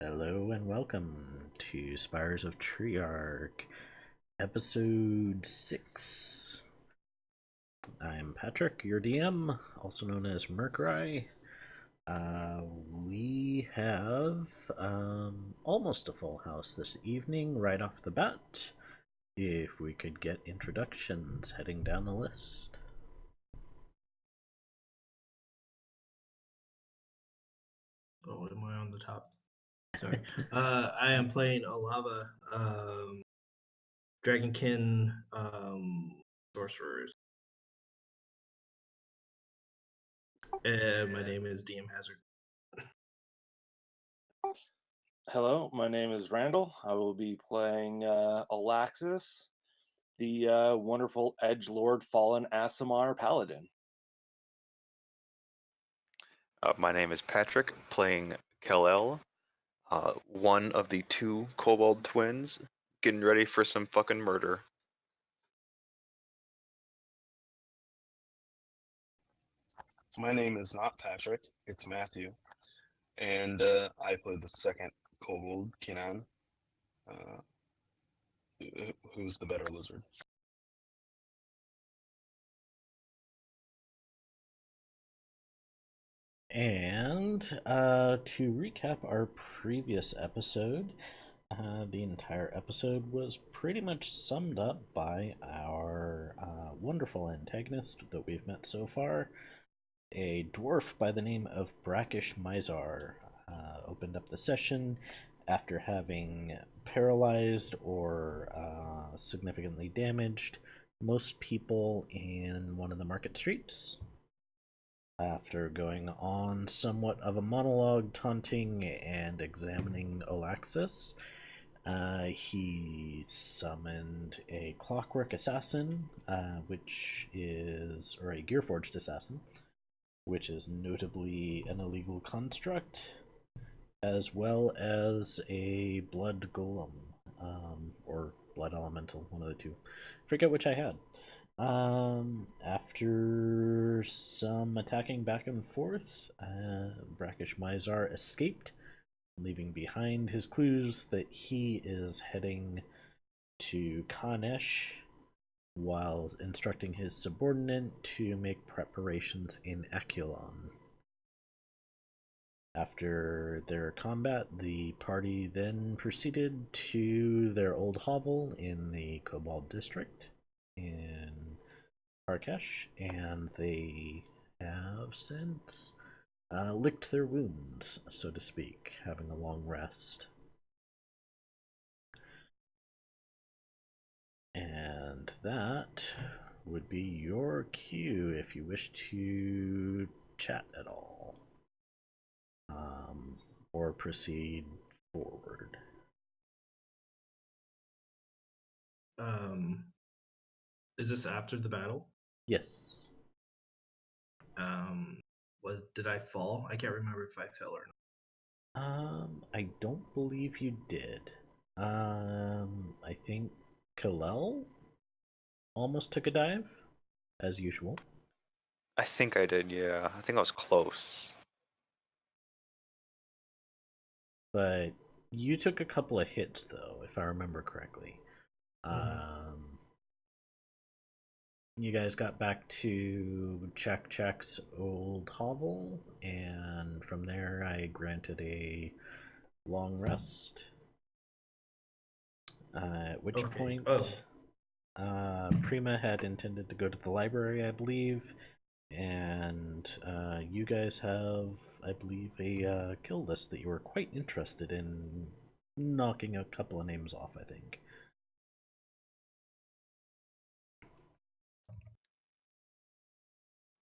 Hello and welcome to Spires of Triarch, episode 6. I'm Patrick, your DM, also known as Mercury. We have almost a full house this evening, right off the bat. If we could get introductions heading down the list. Oh, am I on the top? Sorry. I am playing Alava, Dragonkin, sorcerers. And my name is DM Hazard. Hello, my name is Randall. I will be playing Alaxis, the wonderful edgelord fallen Aasimar paladin. My name is Patrick, playing Kal-El, one of the two kobold twins, getting ready for some fucking murder. My name is not Patrick, it's Matthew, and I played the second kobold, Kinan, who's the better lizard. And to recap our previous episode, the entire episode was pretty much summed up by our wonderful antagonist that we've met so far. A dwarf by the name of Brackish Mizar opened up the session after having paralyzed or significantly damaged most people in one of the market streets. After going on somewhat of a monologue, taunting and examining Olaxis, he summoned a clockwork assassin, or a gearforged assassin, which is notably an illegal construct, as well as a blood golem, or blood elemental, one of the two. Forget which I had. After some attacking back and forth, Brackish Mizar escaped, leaving behind his clues that he is heading to Kanesh while instructing his subordinate to make preparations in Akulon. After their combat, the party then proceeded to their old hovel in the Cobalt district in Arkesh, and they have since licked their wounds, so to speak, having a long rest. And that would be your cue if you wish to chat at all, or proceed forward. Is this after the battle? Yes. Did I fall? I can't remember if I fell or not. I don't believe you did. I think Kalel almost took a dive, as usual. I think I did, yeah. I think I was close. But you took a couple of hits, though, if I remember correctly. You guys got back to Chak's old hovel, and from there I granted a long rest. At which point, Prima had intended to go to the library, I believe, and you guys have, I believe, a kill list that you were quite interested in knocking a couple of names off, I think.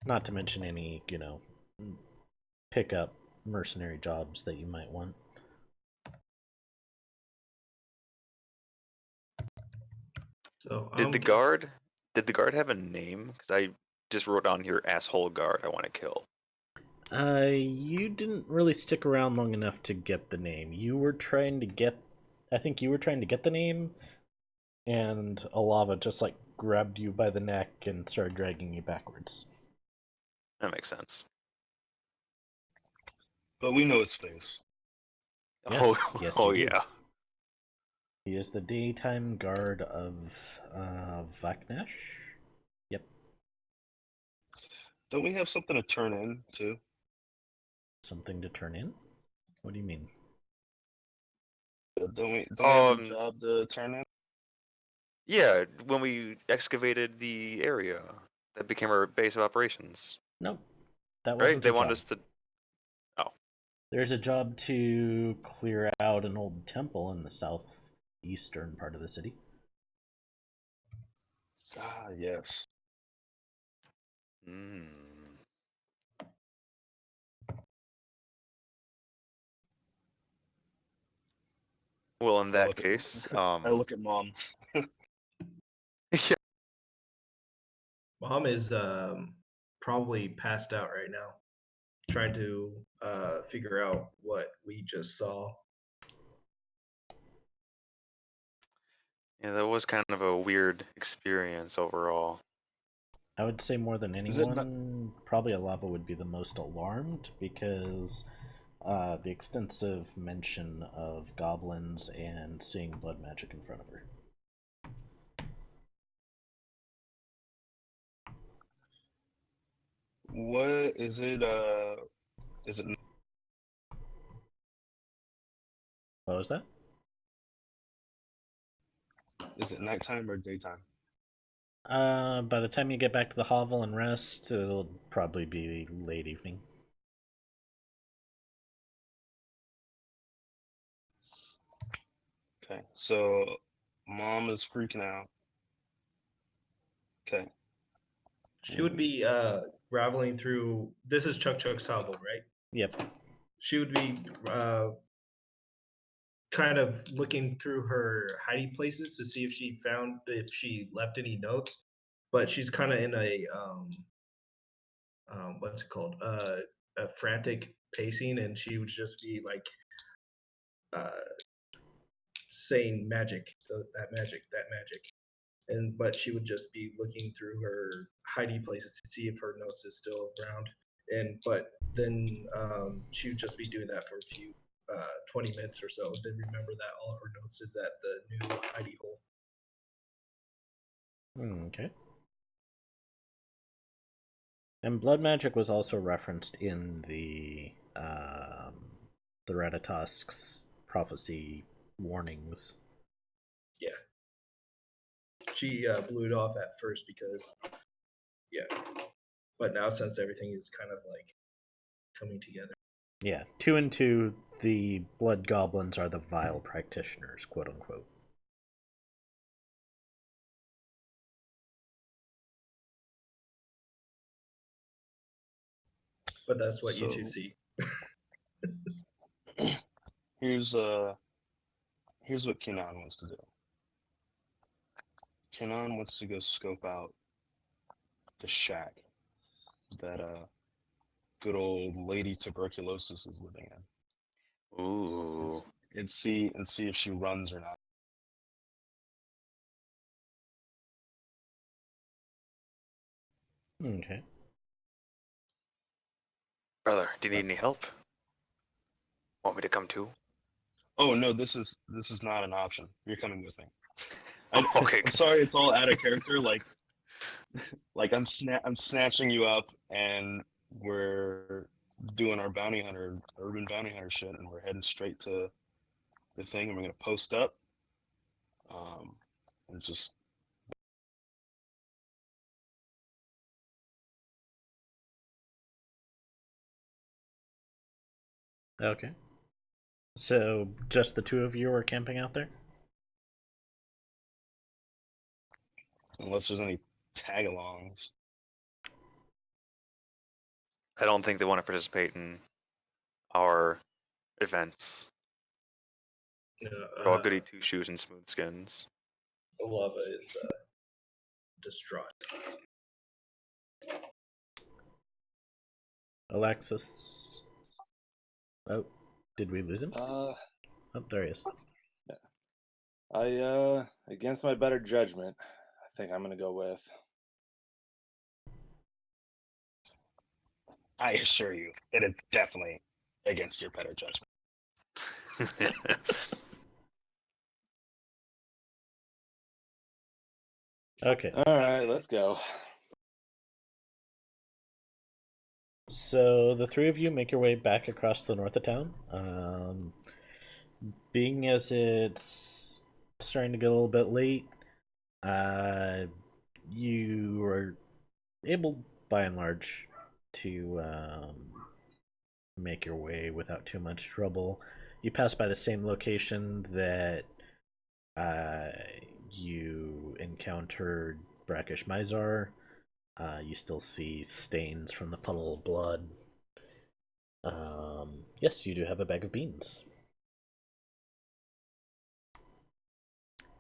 Not to mention any, pick up mercenary jobs that you might want. So Did the guard have a name? Because I just wrote down here, asshole guard I want to kill. You didn't really stick around long enough to get the name. I think you were trying to get the name, and Alava just grabbed you by the neck and started dragging you backwards. That makes sense. But we know his face. Yes, yes, oh you do. yeah. He is the daytime guard of Vaknesh. Yep. Don't we have something to turn in too? Something to turn in? What do you mean? Don't we have a job to turn in? Yeah, when we excavated the area, that became our base of operations. Nope. That Right? wasn't They a wanted job. us to. Oh, There's a job to clear out an old temple in the southeastern part of the city. Ah, yes. mm. Well, in I that look at case, I look at mom. yeah, Mom is probably passed out right now, trying to figure out what we just saw. yeah, that was kind of a weird experience overall. I would say more than Is it not? anyone, probably Alava would be the most alarmed because the extensive mention of goblins and seeing blood magic in front of her. What is it? Is it What was that? nighttime or daytime? By the time you get back to the hovel and rest, it'll probably be late evening. Okay, so mom is freaking out. Okay, She would be raveling through. This is Chuck's hovel, right? Yep. She would be kind of looking through her hiding places to see if she left any notes. But she's kind of in a what's it called? A frantic pacing, and she would just be like saying magic, that magic. And but she would just be looking through her hiding places to see if her notes is still around. And but then she would just be doing that for a few 20 minutes or so. Then remember that all her notes is at the new hidey hole. Okay. And blood magic was also referenced in the Ratatosk's prophecy warnings. Yeah. She blew it off at first because, yeah. But now since everything is kind of like coming together. Yeah, 2 and 2, the blood goblins are the vile practitioners, quote unquote. But that's what you so two see. here's here's what Kenan wants to do. Kenan wants to go scope out the shack that good old Lady Tuberculosis is living in, Ooh. and see if she runs or not. Okay. Brother, do you need any help? Want me to come too? Oh no, this is not an option. You're coming with me. Oh, okay. I'm sorry, it's all out of character. Like I'm snatching you up, and we're doing our urban bounty hunter shit, and we're heading straight to the thing, and we're gonna post up. And just Okay. So, just the two of you are camping out there? unless there's any tag-alongs. I don't think they want to participate in our events. They're all goody two shoes and smooth skins. Lava is distraught. Alexis. Oh, did we lose him? Oh, there he is. Against my better judgment, I think I'm gonna go with. I assure you, it is definitely against your better judgment. Okay. All right, let's go. So the three of you make your way back across the north of town. Being as it's starting to get a little bit late, uh, you are able, by and large, to make your way without too much trouble. You pass by the same location that uh, you encountered Brackish Mizar. You still see stains from the puddle of blood. Yes, you do have a bag of beans.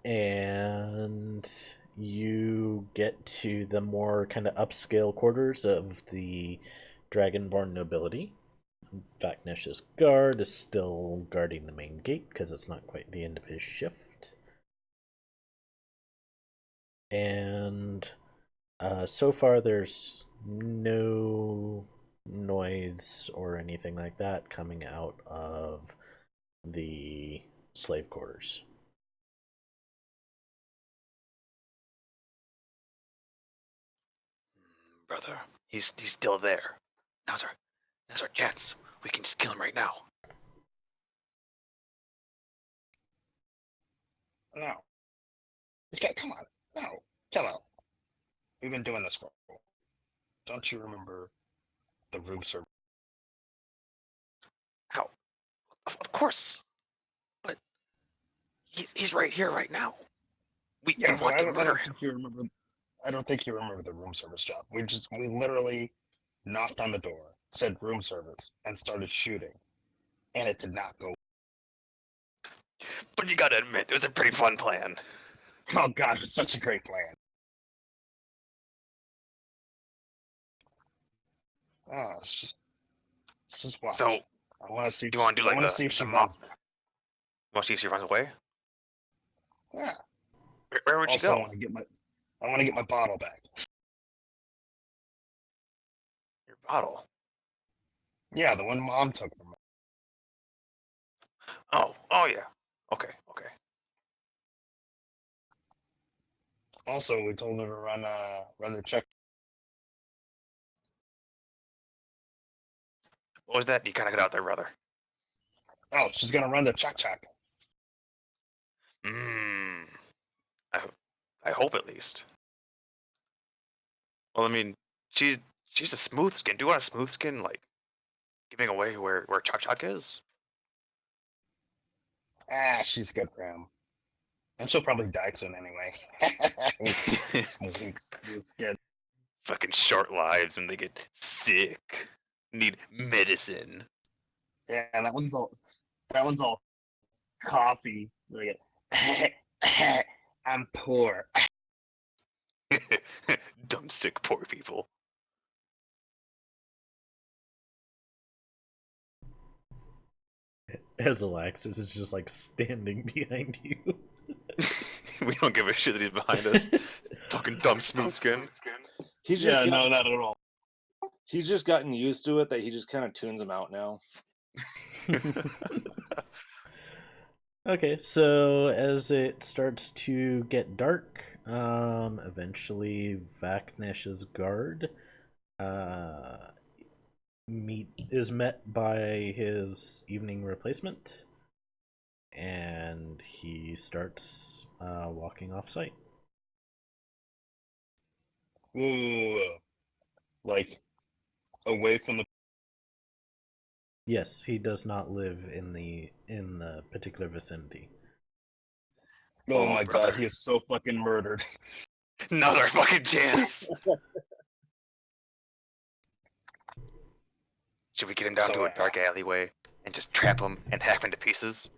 And you get to the more kind of upscale quarters of the Dragonborn nobility. Vaknesh's guard is still guarding the main gate because it's not quite the end of his shift. And so far, there's no noise or anything like that coming out of the slave quarters. Brother, he's still there. Now's our chance. We can just kill him right now. No. Okay, come on. No. Chill out. We've been doing this for a while. Don't you remember the room service? How? Of course. But he's right here, right now. We Yeah, but want to I murder don't him. think you remember. I don't think you remember the room service job. We literally knocked on the door, said room service, and started shooting, and it did not go. But you gotta admit, it was a pretty fun plan. Oh God, it was such a great plan. Oh, let's just watch. So, I want to see. do you want to do I like want to see if she the mob? runs back. Want to see if she runs away? Yeah. Where would she Also, go? I want to get my bottle back. Your bottle. Yeah, the one Mom took from me. Oh yeah. Okay. Also, we told her to run the check. What was that? You kind of got out there, brother. Oh, she's gonna run the check. Mmm. I hope at least. Well, I mean, she's a smooth skin. Do you want a smooth skin like giving away where Chuck is? Ah, she's good for him. And she'll probably die soon anyway. Smooth skin. Fucking short lives and they get sick. Need medicine. Yeah, that one's all coffee. Look at I'm poor. Dumb sick poor people. As Alexis is just like standing behind you. We don't give a shit that he's behind us. Fucking dumb smooth skin. He's just no, not at all. He's just gotten used to it that he just kind of tunes him out now. Okay, so as it starts to get dark, eventually Vaknesh's guard is met by his evening replacement, and he starts walking off site. Whoa. Like away from the. Yes, he does not live in the particular vicinity. Oh Oh, my brother. God, he is so fucking murdered. Another fucking chance. Should we get him down So, to a dark alleyway and just trap him and hack him into pieces?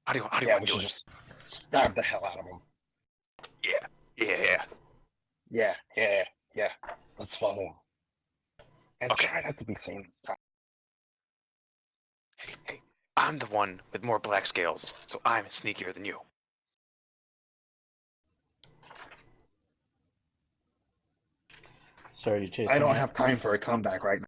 How do you Yeah, want we to do should it? just stab the hell out of him. Yeah. Yeah. Let's follow him. And Okay. try not to be seen this time. Hey, I'm the one with more black scales, so I'm sneakier than you. Sorry, you chasing I don't me? have time for a comeback right now.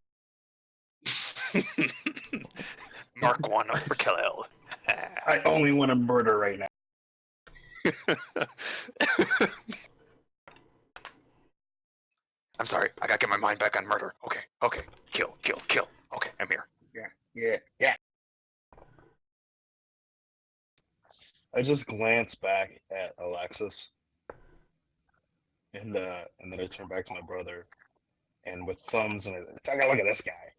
Mark 1 for Kal-El. I only want to murder right now. I'm sorry. I gotta get my mind back on murder. Okay. Kill. Okay, I'm here. Yeah. I just glance back at Alexis, and then I turn back to my brother, and with thumbs and take a look at this guy.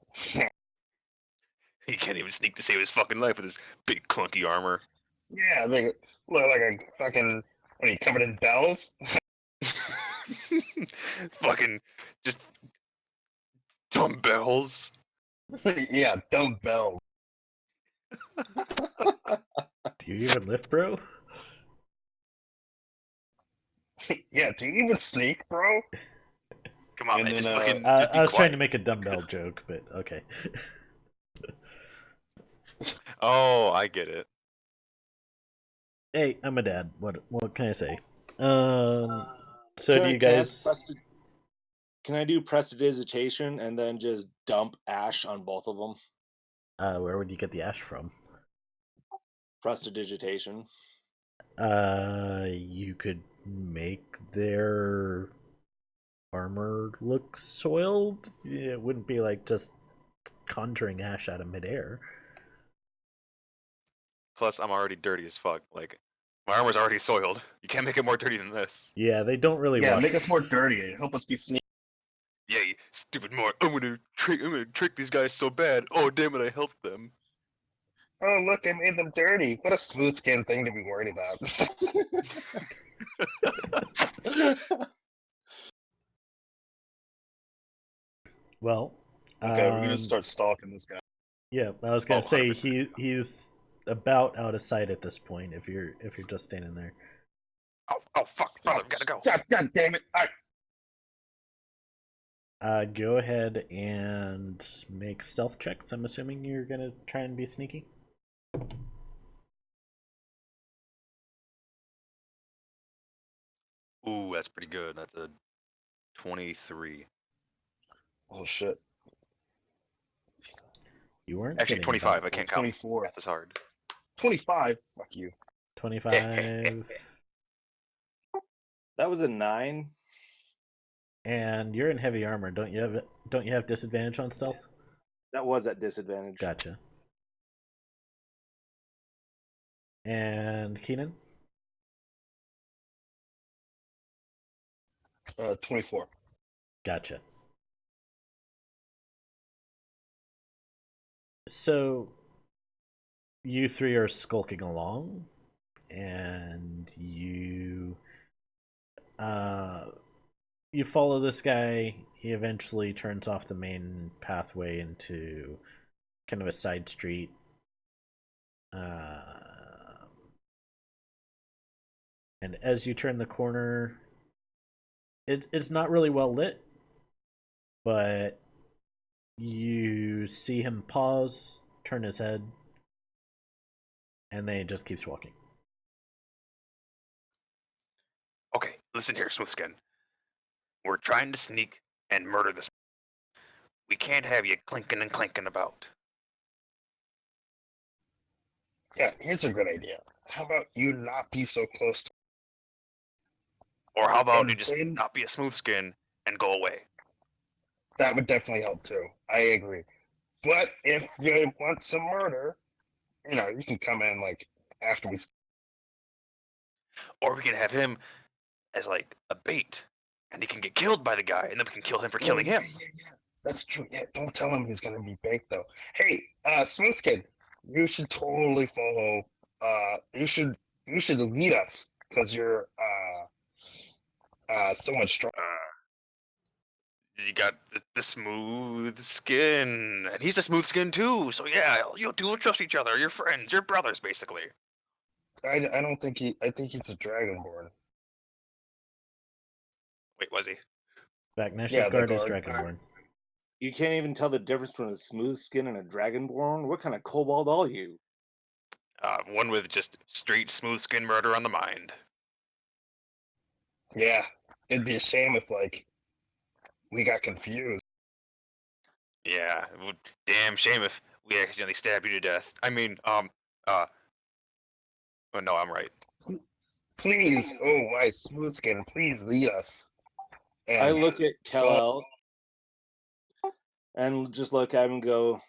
He can't even sneak to save his fucking life with his big clunky armor. Yeah, they look like a fucking. What are you covered in bells? Fucking just dumbbells. Yeah, dumb bells. Do you even lift, bro? Yeah, do you even sneak, bro? Come on, And man. then, Just fucking I just be was trying to quiet. make a dumbbell joke, but okay. Oh, I get it. Hey, I'm a dad. What can I say? So Can do I you cast guys? Can I do prestidigitation and then just dump ash on both of them? Where would you get the ash from? Prestidigitation. You could make their armor look soiled. It wouldn't be like just conjuring ash out of midair. Plus, I'm already dirty as fuck. Like, my armor's already soiled. You can't make it more dirty than this. Yeah, they don't really Yeah, wash. make us more dirty. Help us be sneaky. Yeah, you stupid Mark. I'm gonna trick these guys so bad. Oh, damn it, I helped them. Oh, look, I made them dirty. What a smooth skin thing to be worried about. Well, Okay, we're gonna start stalking this guy. yeah, I was gonna Oh, say 100%. he's about out of sight at this point. If you're just standing there. Oh, fuck, brother, we gotta go. God damn it! Go ahead and make stealth checks. I'm assuming you're gonna try and be sneaky. Ooh, that's pretty good. That's a 23. Oh shit! You weren't Actually, kidding 25. about I can't count. 24. Math is hard. 25. Fuck you. 25, That was a 9. and you're in heavy armor. Don't you have disadvantage on stealth? That was at disadvantage. Gotcha. And Keenan, 24. gotcha. So you three are skulking along, and you follow this guy. He eventually turns off the main pathway into kind of a side street. And as you turn the corner, it's not really well lit, but you see him pause, turn his head, and then he just keeps walking. Okay, listen here, Smoothskin. We're trying to sneak and murder this. We can't have you clinking and clanking about. Yeah, here's a good idea. How about you not be so close to Or how about you and just then not be a Smoothskin and go away? that would definitely help too. I agree. But if you want some murder, you can come in like after we. Or we can have him as like a bait, and he can get killed by the guy, and then we can kill him for Oh, killing yeah, him. yeah. That's true. Yeah, don't tell him he's gonna be baked though. Hey, Smooth Kid, you should totally follow. You should lead us because you're so much stronger. You got the smooth skin, and he's a smooth skin too. So yeah, you two will trust each other. You're friends. You're brothers, basically. I don't think I think he's a dragonborn. Wait, was he? Bagnash's Yeah, the guard is guard. Dragonborn. You can't even tell the difference between a smooth skin and a dragonborn? What kind of kobold are you? One with just straight smooth skin murder on the mind. Yeah, it'd be a shame if like we got confused. Yeah, it would damn shame if we accidentally stab you to death. I mean, Oh no, I'm right. Please, oh my smooth skin, please lead us. And I look at follow- Kellel and just look at him and go,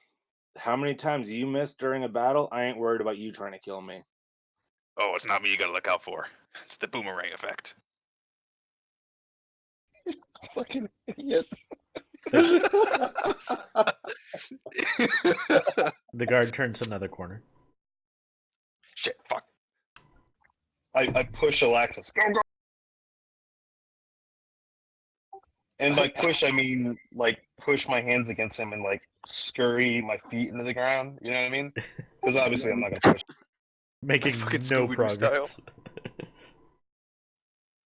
how many times you missed during a battle? I ain't worried about you trying to kill me. Oh, it's not me you gotta look out for. It's the boomerang effect. fucking idiot. The guard turns another corner. Shit, fuck. I push Alexis. Go, go. And by push, I mean like push my hands against him and like scurry my feet into the ground. You know what I mean? Because obviously I'm not gonna push. Making fucking no Scooby-Doo style. progress.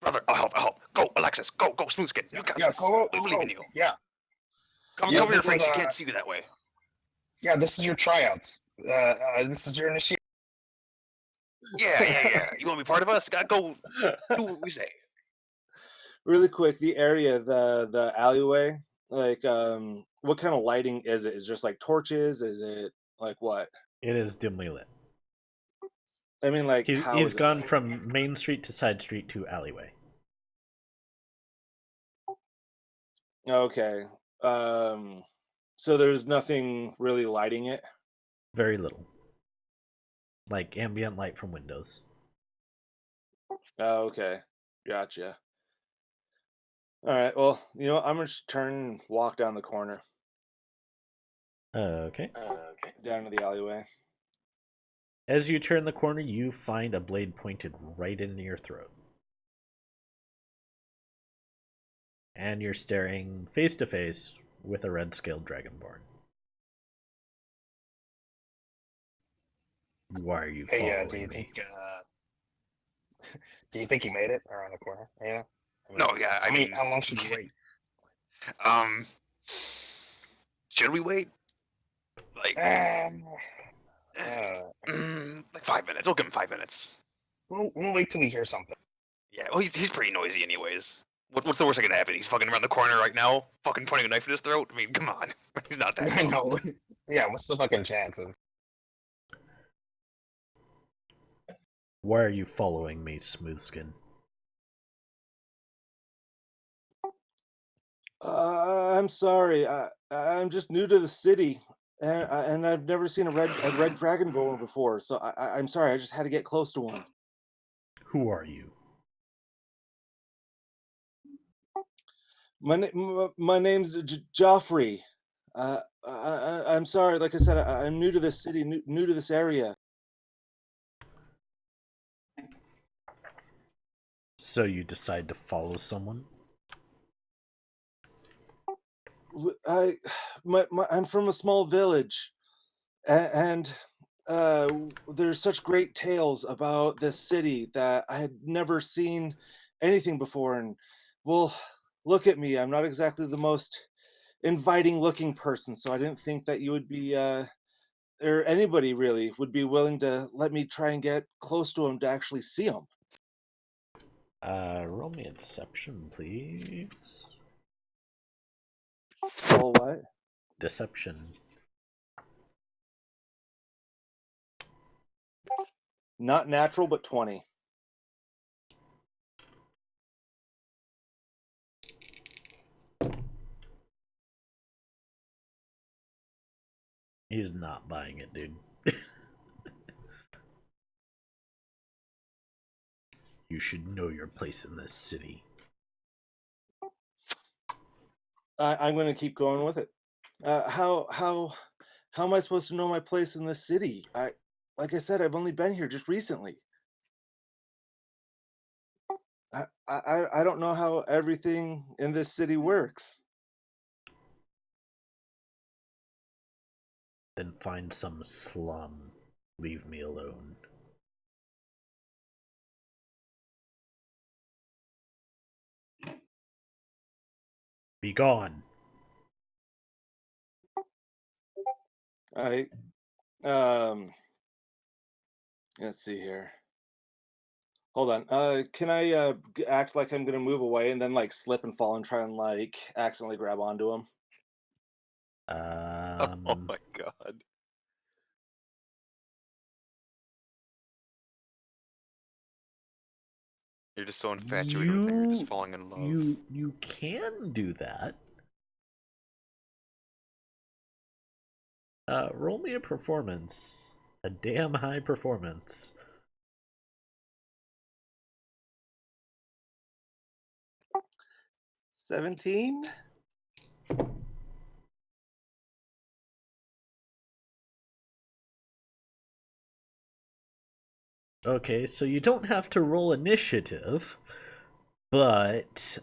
Brother, I'll help, I'll help. Go, Alexis, go, Smoothskin. You got Yeah, this. go, We go, believe go. in you. Yeah, Cover, Yeah, cover your this is, face, you can't see you that way. yeah. This is your tryouts. This is your initiation. Yeah. You wanna be part of us? Gotta go do what we say. Really quick, the area, the alleyway, like what kind of lighting is it? Is it just like torches? Is it like what? It is dimly lit. I mean, like how He's is it gone lit? from main street to side street to alleyway. Okay. So there's nothing really lighting it. Very little. Like ambient light from windows. Oh, okay. Gotcha. All right. Well, I'm gonna just turn and walk down the corner, Okay. down to the alleyway. As you turn the corner, you find a blade pointed right into your throat. And you're staring face to face with a red-scaled dragonborn. Why are you Hey, following me? do you think he made it around the corner? Yeah. No, yeah, I mean, how long should we wait? Should we wait? Like, like 5 minutes. We'll give him 5 minutes. We'll wait till we hear something. Yeah, well, he's pretty noisy anyways. What's the worst that can happen? He's fucking around the corner right now, fucking pointing a knife in his throat. I mean, come on. He's not that I dumb. know. Yeah, what's the fucking chances? Why are you following me, Smoothskin? I'm sorry. I'm just new to the city, and I've never seen a red dragonborn before. So I'm sorry. I just had to get close to one. Who are you? My name's Joffrey. I'm sorry. Like I said, I'm new to this city, new to this area. So you decide to follow someone? I'm from a small village, and there's such great tales about this city that I had never seen anything before. And well, look at me. I'm not exactly the most inviting looking person, so I didn't think that you would be or anybody really would be willing to let me try and get close to him to actually see him. Roll me a deception, please. Oh, what? Deception. Not natural, but 20. He's not buying it, dude. You should know your place in this city. I'm going to keep going with it. How am I supposed to know my place in this city? Like I said, I've only been here just recently. I don't know how everything in this city works. Then find some slum. Leave me alone. Be gone. I let's see here. Hold on. Can I act like I'm gonna move away and then like slip and fall and try and like accidentally grab onto him? Oh my god. You're just so infatuated with him, you're just You falling in love. you can do that. Roll me a performance. A damn high performance. 17. Okay, so you don't have to roll initiative, but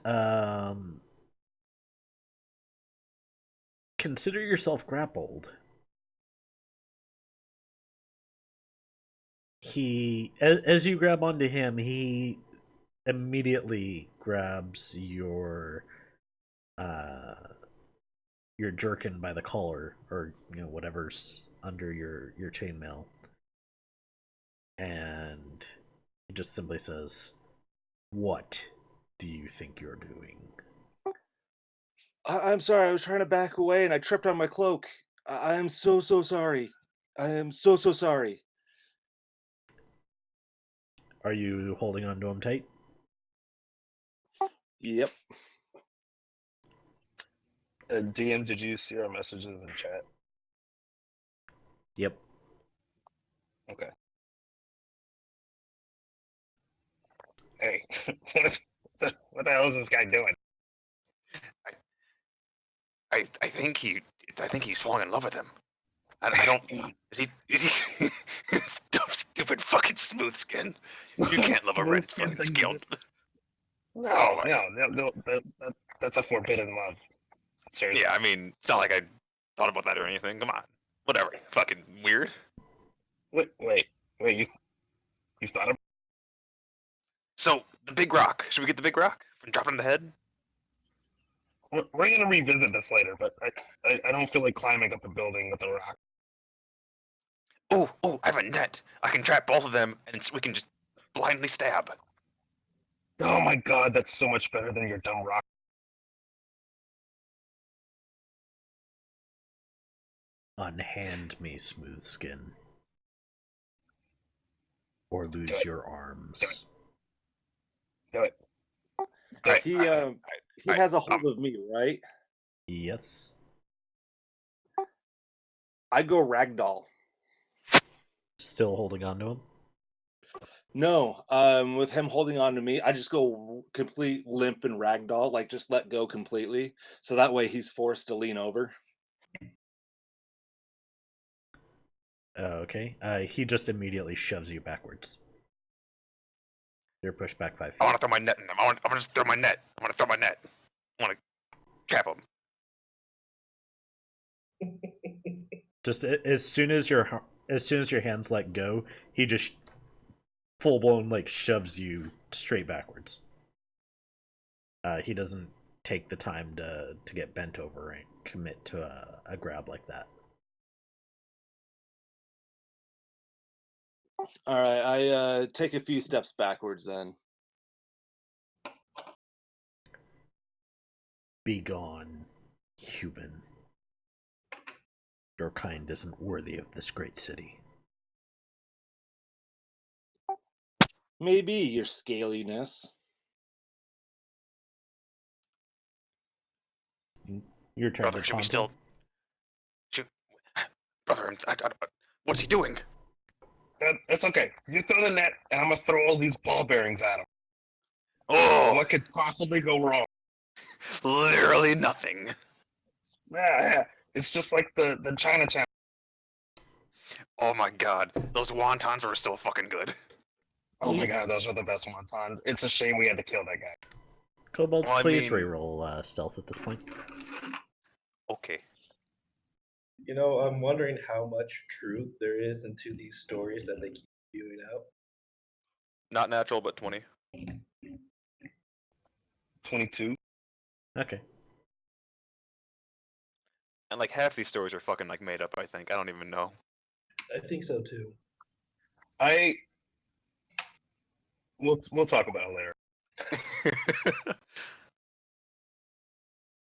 consider yourself grappled. As you grab onto him, he immediately grabs uh your jerkin by the collar, or whatever's under your chainmail, and he just simply says, "What do you think you're doing?" I'm sorry. I was trying to back away and I tripped on my cloak. I am so sorry. I am so sorry. Are you holding on to him tight? Yep. DM, did you see our messages in chat? Yep. Okay. Hey, what the hell is this guy doing? I think he's falling in love with him. I don't. Is he? Stupid fucking smooth skin. You can't love a Smooth red skin fucking thing. skill. No, Oh, no, that's a forbidden love. Seriously. yeah, I mean, it's not like I thought about that or anything. Come on, whatever. Fucking weird. Wait. You thought of? So the big rock. Should we get the big rock and drop it in the head? We're gonna revisit this later, but I don't feel like climbing up a building with a rock. Oh, I have a net. I can trap both of them, and we can just blindly stab. Oh my god, that's so much better than your dumb rock. Unhand me, smooth skin, or Do lose it. your arms. Do it. He has a hold of me, right? Yes. I go ragdoll. Still holding on to him? No, with him holding on to me, I just go complete limp and ragdoll, like just let go completely. So that way he's forced to lean over. Okay. He just immediately shoves you backwards. You're pushed back 5 feet. I want to throw my net in them. I want to just throw my net. I want to throw my net. I want to trap him. Just as soon as your hands let go, he just full blown shoves you straight backwards. He doesn't take the time to get bent over and commit to a grab like that. All right, I take a few steps backwards then. Be gone, human. Your kind isn't worthy of this great city. Maybe your scaliness. You're trying Brother, to should we taunt still? him? Should... Brother, what's he doing? That's okay. You throw the net, and I'm gonna throw all these ball bearings at him. Oh, What could possibly go wrong? literally nothing. Yeah. It's just like the Chinatown. Oh my god, those wontons were so fucking good. Oh my god, those are the best wontons. It's a shame we had to kill that guy. Kobold, Well, I please mean- reroll stealth at this point. Okay. I'm wondering how much truth there is into these stories that they keep spewing out. Not natural, but 20. 22. Okay. And half these stories are fucking made up, I think. I don't even know. I think so too. We'll talk about it later.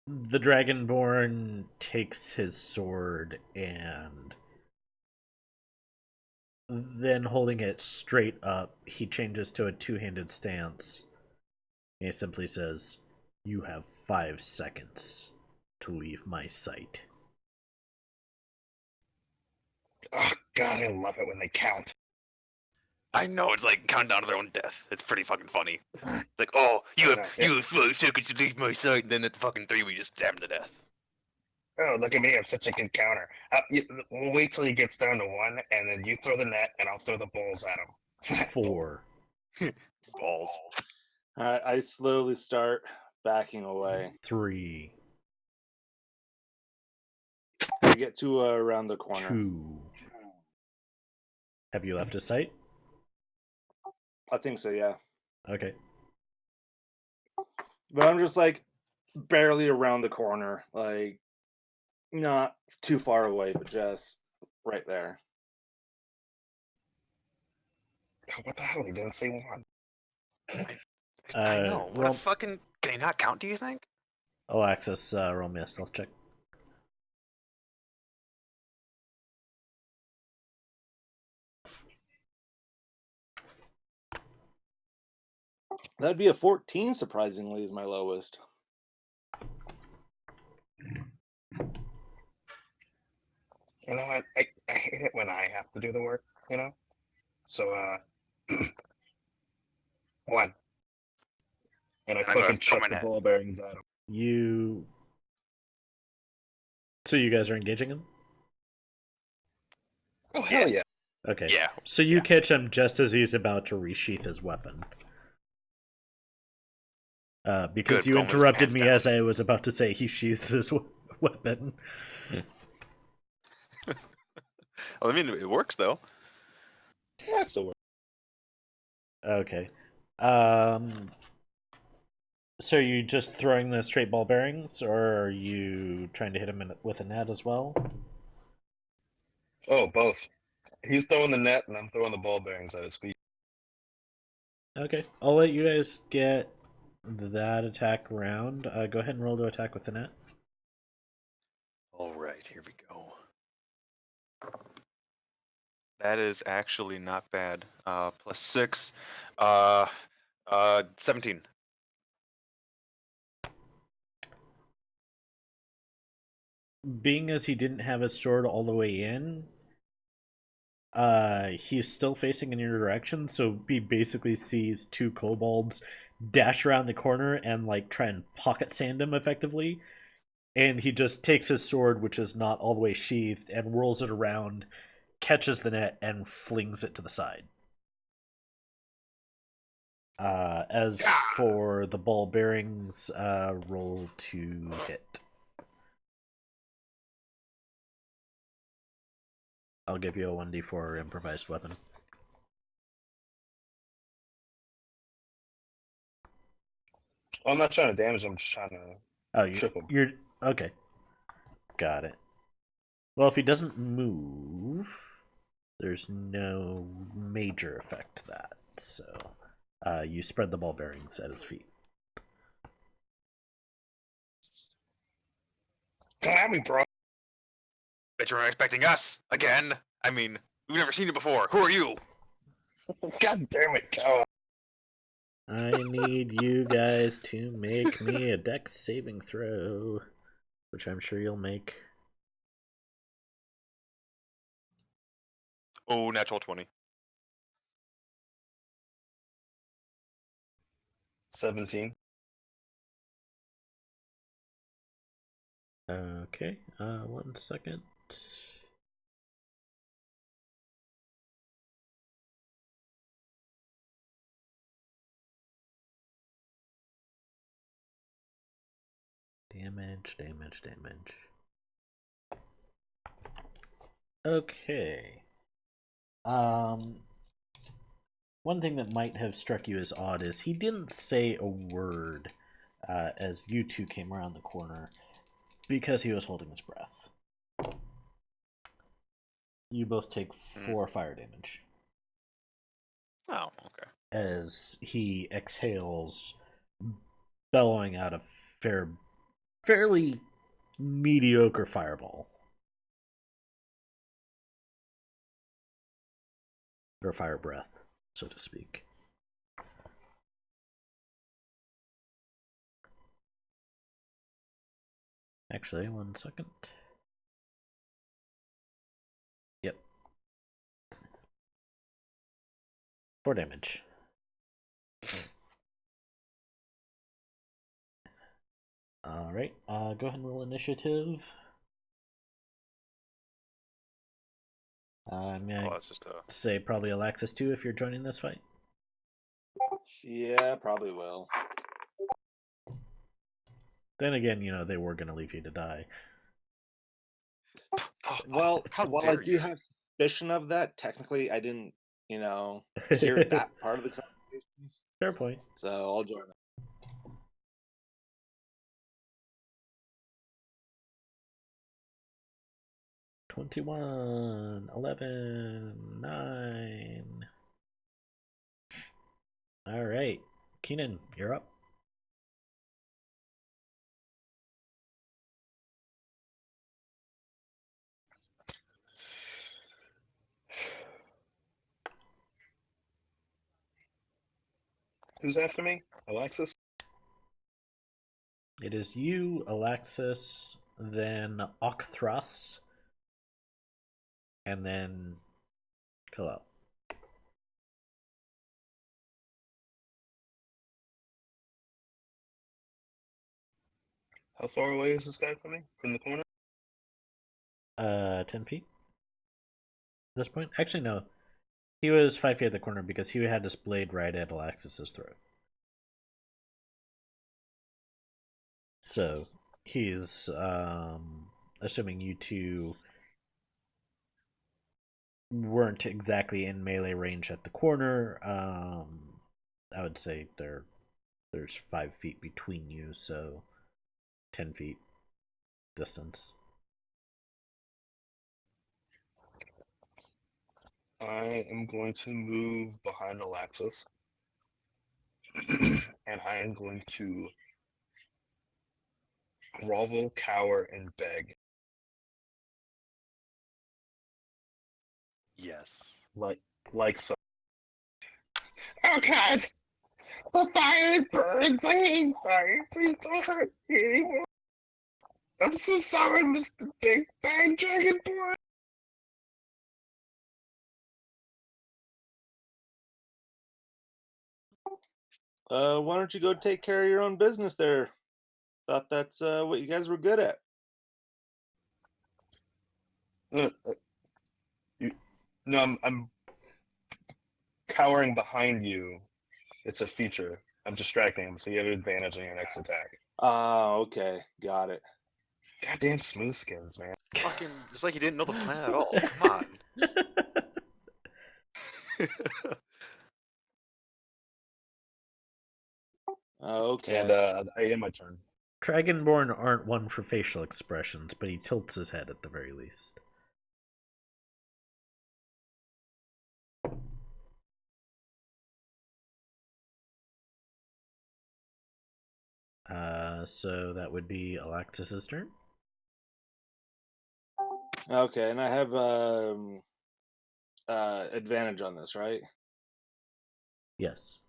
The Dragonborn takes his sword and then, holding it straight up, he changes to a two-handed stance He simply says, "You have 5 seconds to leave my sight." Oh God, I love it when they count. I know, it's like counting down to their own death. It's pretty fucking funny. Like, oh, you I have know, yeah. 5 seconds to leave my sight, and then at the fucking 3 we just stab him to death. Oh, look at me! I'm such a good counter. We'll wait till he gets down to 1, and then you throw the net, and I'll throw the balls at him. 4. Balls. I slowly start backing away. 3. I get to around the corner. 2. Have you left his sight? I think so, yeah. Okay. But I'm just like barely around the corner, like not too far away, but just right there. What the hell? He didn't say 1. I know. What a roll- fucking... Can he not count, do you think? Oh, Access, roll me a stealth check. That'd be a 14, surprisingly, is my lowest. You know what? I hate it when I have to do the work, you know? So, 1. And I I'm gonna fucking throw chuck my the net. ball bearings at him. You. So you guys are engaging him? Oh, hell yeah. Okay. Yeah. So you Yeah. catch him just as he's about to resheath his weapon. Because Good, you going with his interrupted pants me down. as I was about to say he sheathed his weapon. Well, I mean, it works, though. That's the work. Okay. So are you just throwing the straight ball bearings, or are you trying to hit him with a net as well? Oh, both. He's throwing the net, and I'm throwing the ball bearings at his feet. Okay. I'll let you guys get that attack round. Go ahead and roll to attack with the net. All right, here we go. That is actually not bad. Plus 6. 17. Being as he didn't have his sword all the way in, he's still facing in your direction, so he basically sees 2 kobolds dash around the corner and like try and pocket sand him effectively, and he just takes his sword, which is not all the way sheathed, and whirls it around, catches the net, and flings it to the side. As for the ball bearings, roll to hit. I'll give you a 1d4 improvised weapon. I'm not trying to damage him, I'm just trying to Oh, trip him. you're okay. Got it. Well, if he doesn't move, there's no major effect to that. So, you spread the ball bearings at his feet. Come at me, bro. Bet you weren't expecting us again. I mean, we've never seen you before. Who are you? God damn it, Cal. I need you guys to make me a dex saving throw, which I'm sure you'll make. Oh, natural 20. 17. Okay, 1 second. Damage. Okay. One thing that might have struck you as odd is he didn't say a word as you two came around the corner because he was holding his breath. You both take 4 fire damage Oh, okay. as he exhales, bellowing out a fairly mediocre fireball. Or fire breath, so to speak. Actually, 1 second. Yep. 4 damage. Alright, go ahead and roll initiative. I'm gonna Oh, that's just say probably Alexis too if you're joining this fight. Yeah, probably will. Then again, they were gonna leave you to die. Well, how while dare I do you? have suspicion of that, technically I didn't, hear that part of the conversation. Fair point. So I'll join it. 21, 11, 9. Alright. Keenan, you're up. Who's after me? Alexis? It is you, Alexis, then Octhras, and then Kalel. How far away is this guy from me? From the corner? 10 feet at this point. Actually, no. He was 5 feet at the corner because he had his blade right at Alexis's throat. So he's assuming you two weren't exactly in melee range at the corner. I would say there's 5 feet between you, so 10 feet distance. I am going to move behind Alexis. And I am going to grovel, cower, and beg. Yes. Like so. Oh God! The fire burns! I hate fire! Please don't hurt me anymore! I'm so sorry, Mr. Big Bang Dragon Boy! Why don't you go take care of your own business there? Thought that's what you guys were good at. Uh, uh, no, I'm cowering behind you. It's a feature. I'm distracting him, so you have advantage on your next attack. Ah, okay. Got it. Goddamn smooth skins, man. Fucking, it's like you didn't know the plan at all. Come on. Okay. And I end my turn. Dragonborn aren't one for facial expressions, but he tilts his head at the very least. So that would be Alexis's turn. Okay, and I have advantage on this, right? Yes.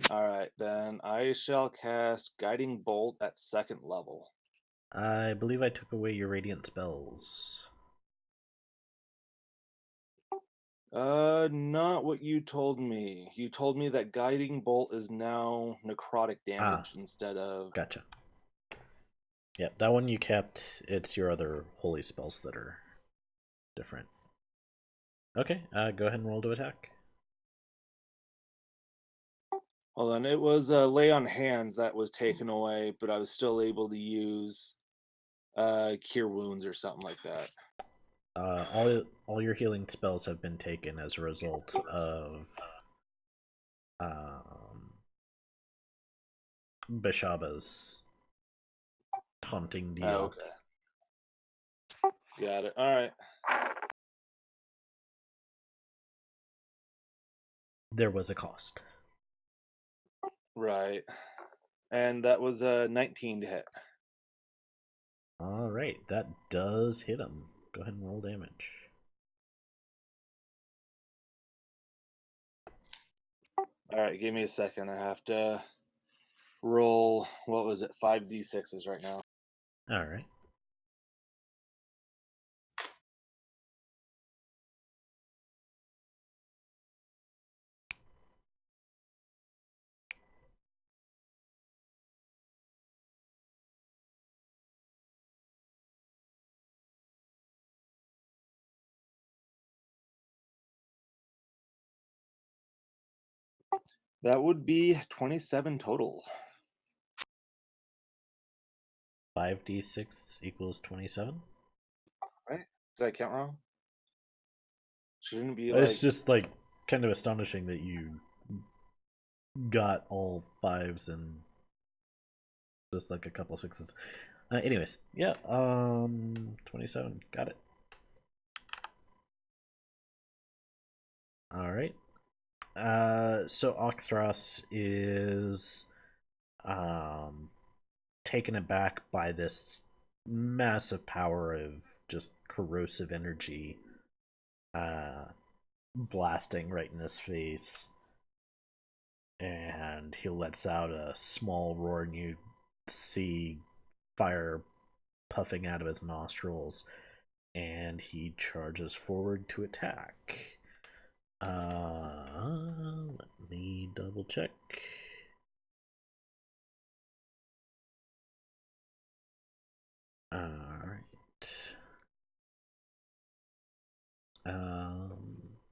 All right, then I shall cast Guiding Bolt at 2nd level. I believe I took away your radiant spells. Not what you told me. You told me that Guiding Bolt is now necrotic damage instead of. Gotcha. Yep, that one you kept. It's your other holy spells that are different. Okay, go ahead and roll to attack. Hold on, it was Lay on Hands that was taken away, but I was still able to use Cure Wounds or something like that. All your healing spells have been taken as a result of Bishaba's taunting deal. Oh, okay. Got it. All right. There was a cost. Right. And that was 19 to hit. All right, that does hit him. Go ahead and roll damage. All right, give me a second. I have to roll, what was it, 5d6s right now. All right. That would be 27 total. 5d6 equals 27. Right? Did I count wrong? Shouldn't it be It's like just like kind of astonishing that you got all fives and just like a couple sixes. Anyways, yeah, 27. Got it. All right. So Octhros is taken aback by this massive power of just corrosive energy blasting right in his face, and he lets out a small roar, and you see fire puffing out of his nostrils, and he charges forward to attack. Let me double check. Alright.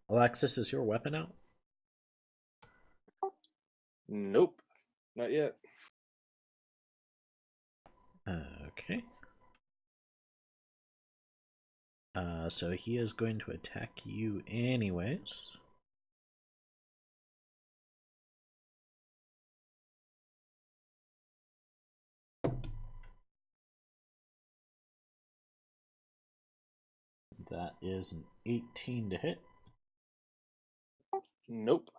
Alexis, is your weapon out? nope, not yet. Okay. So he is going to attack you anyways. That is an 18 to hit. Nope.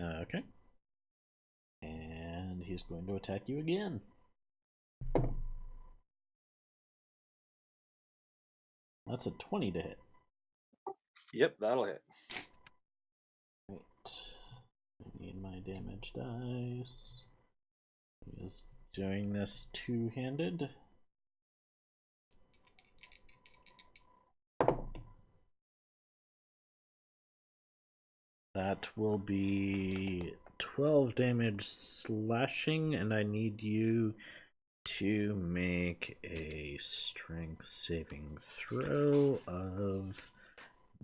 Okay. And he's going to attack you again. That's a 20 to hit. Yep, that'll hit. Right. I need my damage dice. He is doing this two-handed. That will be 12 damage slashing, and I need you to make a strength saving throw of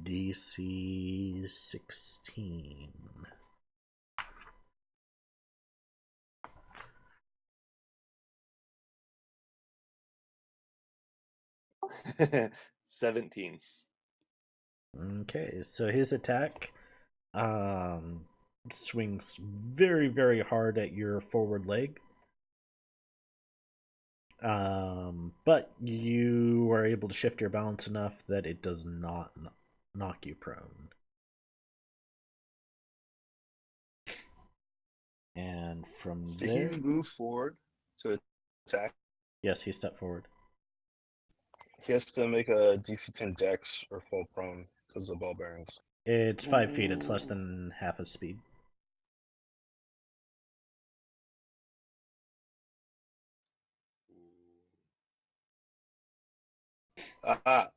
DC 16. 17. Okay, so his attack swings very, very hard at your forward leg. But you are able to shift your balance enough that it does not knock you prone. And from Did there, he move forward to attack? yes, he stepped forward. He has to make a DC 10 Dex or fall prone because of ball bearings. It's 5 feet. It's less Ooh. than half his speed.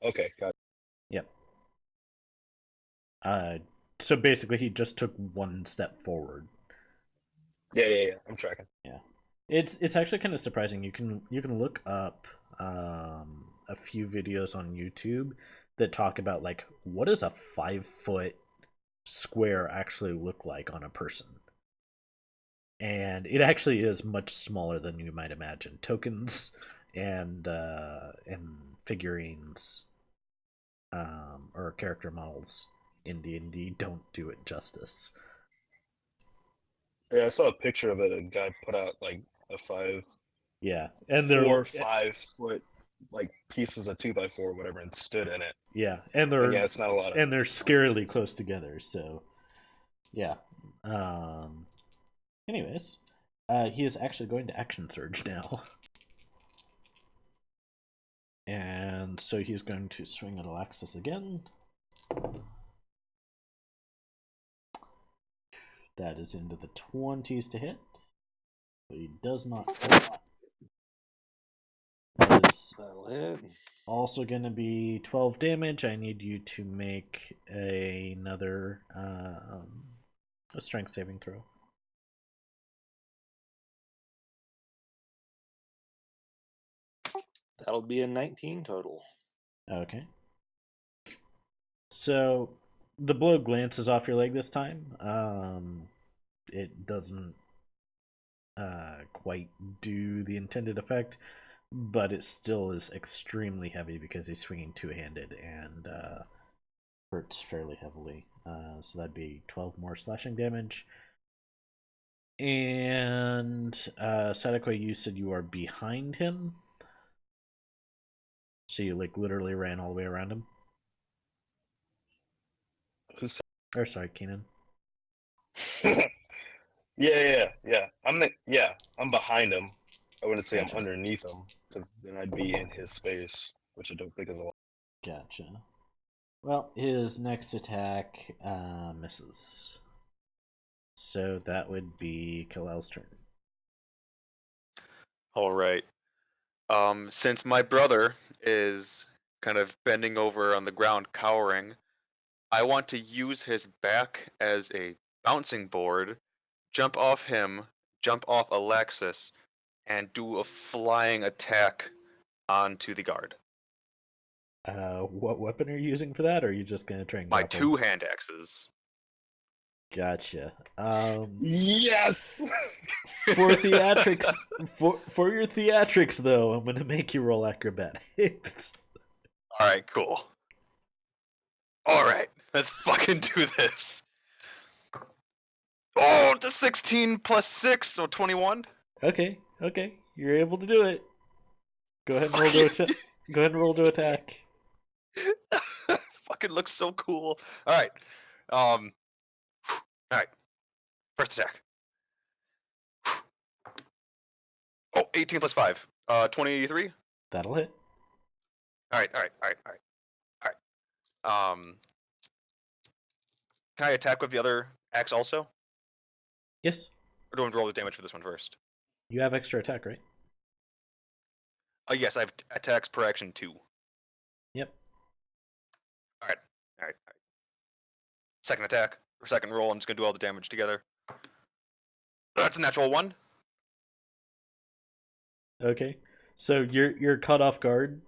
Okay, got it. Yep. So basically, he just took one step forward. Yeah. I'm tracking. Yeah, it's actually kind of surprising. You can look up a few videos on YouTube that talk about like what does a 5 foot square actually look like on a person, and it actually is much smaller than you might imagine. Tokens and figurines or character models in D&D don't do it justice. Yeah, I saw a picture of it. A guy put out like a Yeah, and 4 or 5 foot like pieces of 2x4 or whatever, and stood in it. yeah, and But yeah, it's not a lot of. they're scarily close together. So yeah. Anyways, he is actually going to action surge now, and so he's going to swing at Alexis again. That is into the 20s to hit. He does not hit. That is That'll hit. also going to be 12 damage. I need you to make another a strength saving throw. That'll be a 19 total. Okay. So the blow glances off your leg this time. It doesn't quite do the intended effect, but it still is extremely heavy because he's swinging two-handed and hurts fairly heavily. So that'd be 12 more slashing damage. And Sadako, you said you are behind him. So you like literally ran all the way around him. Who's Or sorry, Keenan. yeah. I'm behind him. I wouldn't say Gotcha. I'm underneath him, because then I'd be in his space, which I don't think is a lot. Gotcha. Well, his next attack misses. So that would be Kalal's turn. All right. Since my brother is kind of bending over on the ground, cowering, I want to use his back as a bouncing board, jump off him, jump off Alexis, and do a flying attack onto the guard. What weapon are you using for that, or are you just gonna try and My grapple? 2 hand axes. Gotcha. Yes. For theatrics, for your theatrics though, I'm gonna make you roll acrobatics. All right, cool. All right, let's fucking do this. Oh, the 16 plus 6, so 21. Okay, you're able to do it. Go ahead and roll to attack. Go ahead and roll to attack. Fucking looks so cool. All right. All right. First attack. Oh, 18 plus 5. 23. That'll hit. All right. Can I attack with the other axe also? Yes, Or do I want to roll the damage for this one first? you have extra attack, right? Yes, I have attacks per action 2. Yep. All right. Second attack, or second roll, I'm just gonna do all the damage together. That's a natural 1. Okay. So you're caught off guard.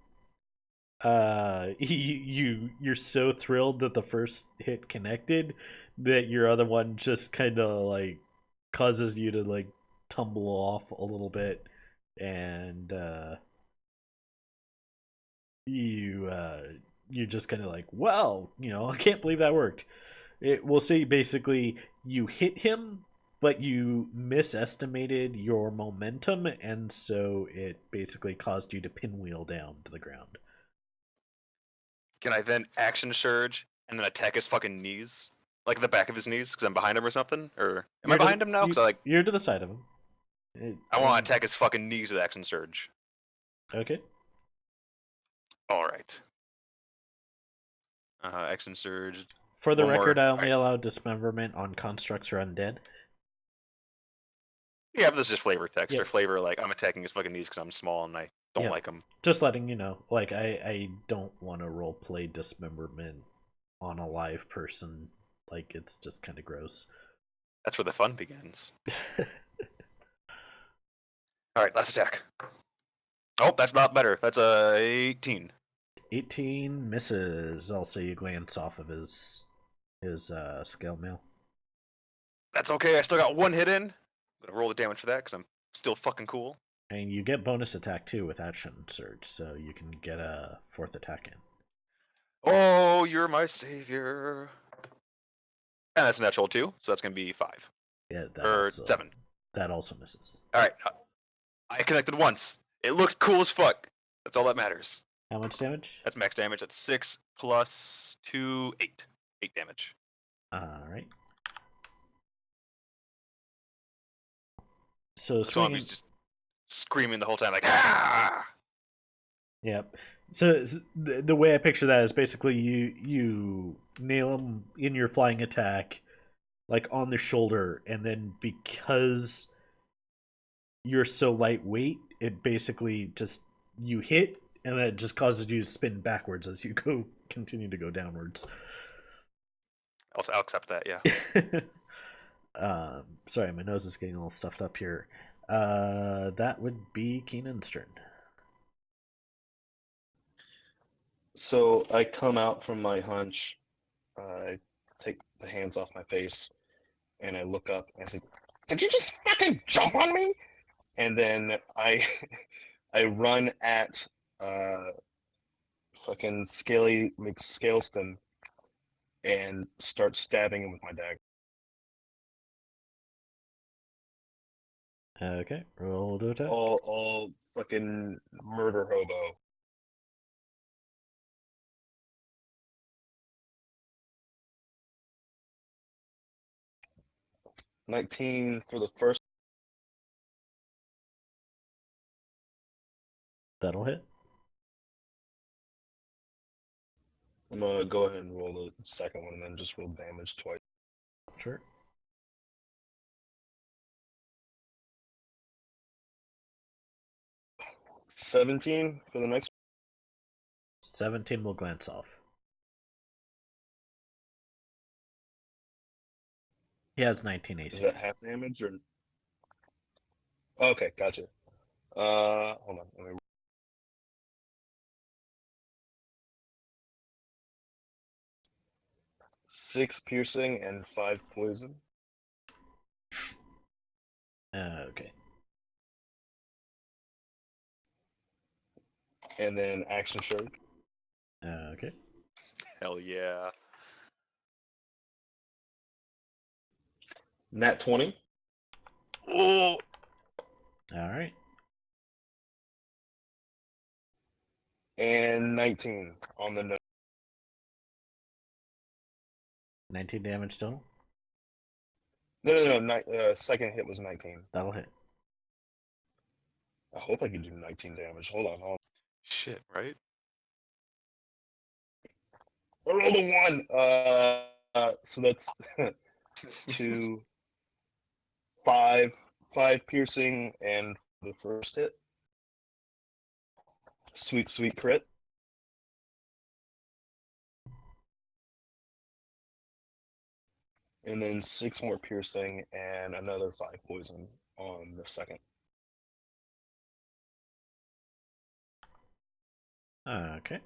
You're so thrilled that the first hit connected that your other one just kind of like causes you to like tumble off a little bit, and you're just kind of like, wow, I can't believe that worked. We'll say basically you hit him, but you misestimated your momentum, and so it basically caused you to pinwheel down to the ground. Can I then action surge and then attack his fucking knees? Like the back of his knees, because I'm behind him or something? Or am I behind him now? Because You're to the side of him. I want to attack his fucking knees with action surge. Okay. Alright. Action surge. For the One more. record, I only allow dismemberment on constructs or undead. Yeah, but this is just flavor text. Yeah. Or flavor, like, I'm attacking his fucking knees because I'm small and I don't like him. Just letting you know. Like, I don't want to roleplay dismemberment on a live person. Like, it's just kind of gross. That's where the fun begins. Alright, last attack. Oh, that's not better. That's a 18. 18 misses. I'll say you glance off of his scale mail. That's okay. I still got 1 hit in. I'm gonna roll the damage for that because I'm still fucking cool. And you get bonus attack too with action surge, so you can get a 4th attack in. Oh, you're my savior. And that's a natural 2, so that's gonna be 5. Yeah, Or 7. That also misses. Alright. I connected once. It looked cool as fuck. That's all that matters. How much damage? That's max damage. That's 6 plus 2, 8. 8 damage. Alright. So Swampi's just screaming the whole time, like, ah! Yep. So the way I picture that is basically you nail him in your flying attack, like on the shoulder, and then because you're so lightweight, it basically just you hit, and then it just causes you to spin backwards as you go continue to go downwards. I'll accept that. Yeah. Sorry, my nose is getting a little stuffed up here. That would be Keenan's turn. So I come out from my hunch. I take the hands off my face, and I look up and I say, "Did you just fucking jump on me?" And then I I run at uh fucking Scaly McScaleston and start stabbing him with my dagger. Okay, roll to attack. All fucking murder hobo. $19 for the first. That'll hit. I'm gonna go ahead and roll the second one and then just roll damage twice. Sure. 17 for the next. 17 will glance off. He has 19 Is AC. that half damage or? Okay, gotcha. Hold on. Let me... 6 piercing and 5 poison. Okay. And then action surge. Okay. Hell yeah. Nat 20. Oh. All right. And 19 on the nose. 19 damage total. No. Second hit was 19. That'll hit. I hope I can do 19 damage. Hold on. Shit, right? I rolled a 1. So that's 2, 5 piercing, and the first hit. Sweet crit. And then 6 more piercing and another 5 poison on the second. Okay.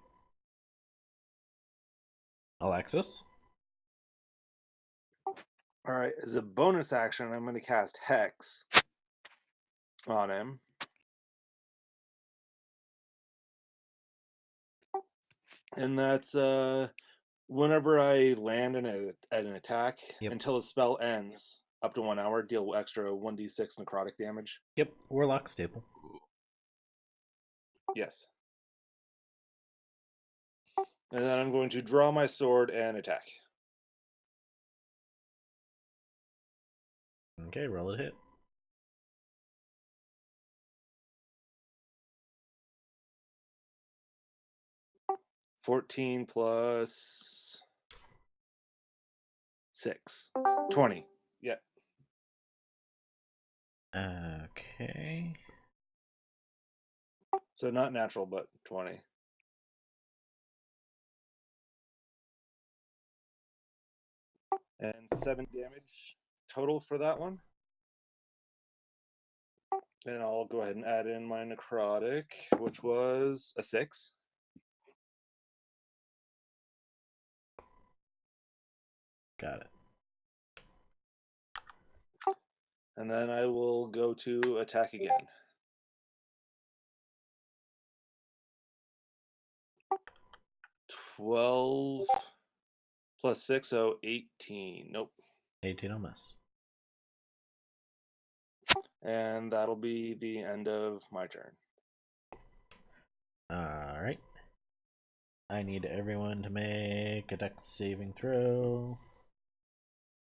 Alexis. All right, as a bonus action, I'm going to cast Hex on him. And that's whenever I land an attack, Yep. until the spell ends, up to 1 hour, deal extra 1d6 necrotic damage. Yep, Warlock staple. Yes. And then I'm going to draw my sword and attack. Okay, roll a hit. $14 plus 6. 20. Yeah. Okay. So not natural, but 20. And 7 damage total for that one. And I'll go ahead and add in my necrotic, which was a 6. Got it. And then I will go to attack again. $12 plus 6, so 18. Nope. 18 will miss. And that'll be the end of my turn. Alright. I need everyone to make a dex saving throw.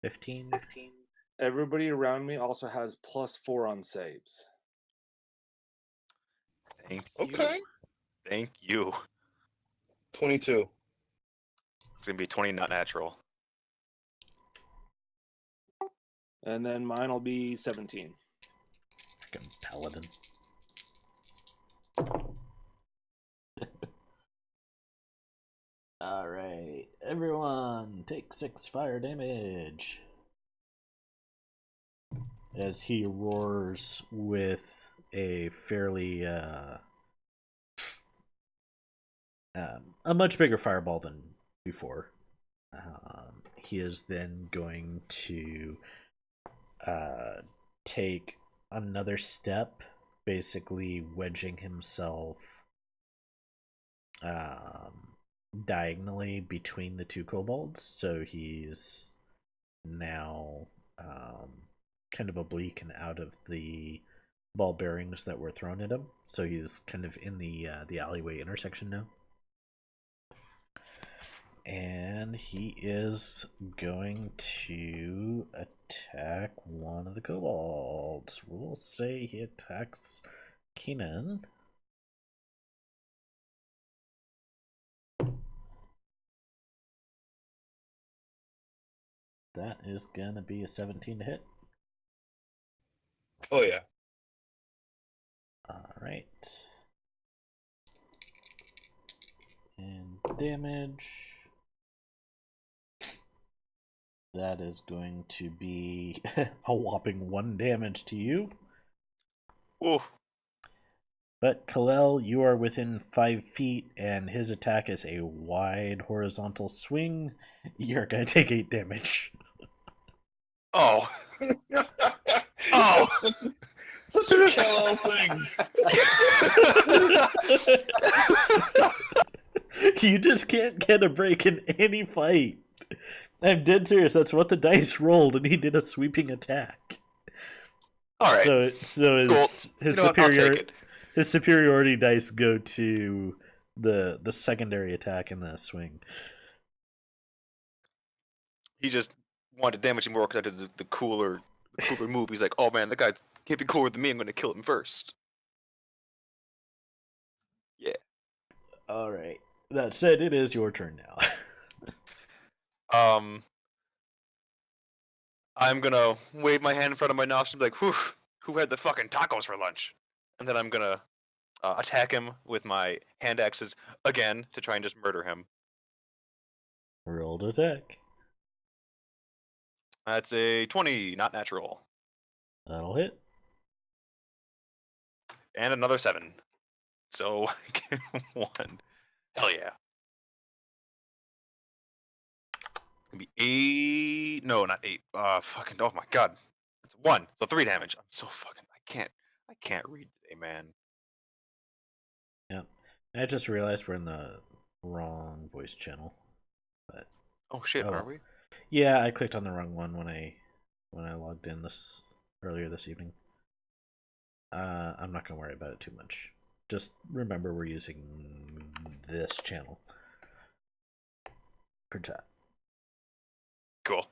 15. Everybody around me also has +4 on saves. Thank you. Okay. Thank you. 22. It's gonna be 20 not natural. And then mine will be 17. Fucking paladin. Alright, everyone, take 6 fire damage. As he roars with a fairly, a much bigger fireball than before. He is then going to take another step, basically wedging himself diagonally between the two kobolds. So he's now kind of oblique and out of the ball bearings that were thrown at him. So he's kind of in the alleyway intersection now. And he is going to attack one of the kobolds. We'll say he attacks Keenan. That is gonna be a 17 to hit. Oh yeah. Alright. And damage. That is going to be a whopping 1 damage to you. Ooh. But Kalel, you are within 5 feet, and his attack is a wide horizontal swing. You're going to take 8 damage. Oh. Oh. Such a kill thing. You just can't get a break in any fight. I'm dead serious. That's what the dice rolled, and he did a sweeping attack. All right. So Cool. his You know what? I'll superior take it. his superiority dice go to the secondary attack and the swing. He just wanted to damage him more because I did the cooler move. He's like, oh man, that guy can't be cooler than me. I'm going to kill him first. Yeah. All right. That said, it is your turn now. I'm gonna wave my hand in front of my nostril and be like, whew, who had the fucking tacos for lunch? And then I'm gonna attack him with my hand axes again to try and just murder him. Roll to attack. That's a 20, not natural. That'll hit. And another 7. So, 1. Hell yeah. It's gonna be 8. No, not 8. Fucking, oh my god. It's 1. So 3 damage. I'm so fucking, I can't read today, man. Yep. I just realized we're in the wrong voice channel. But Oh shit, are we? yeah, I clicked on the wrong one when I logged in earlier this evening. I'm not gonna worry about it too much. Just remember we're using this channel for chat. Cool.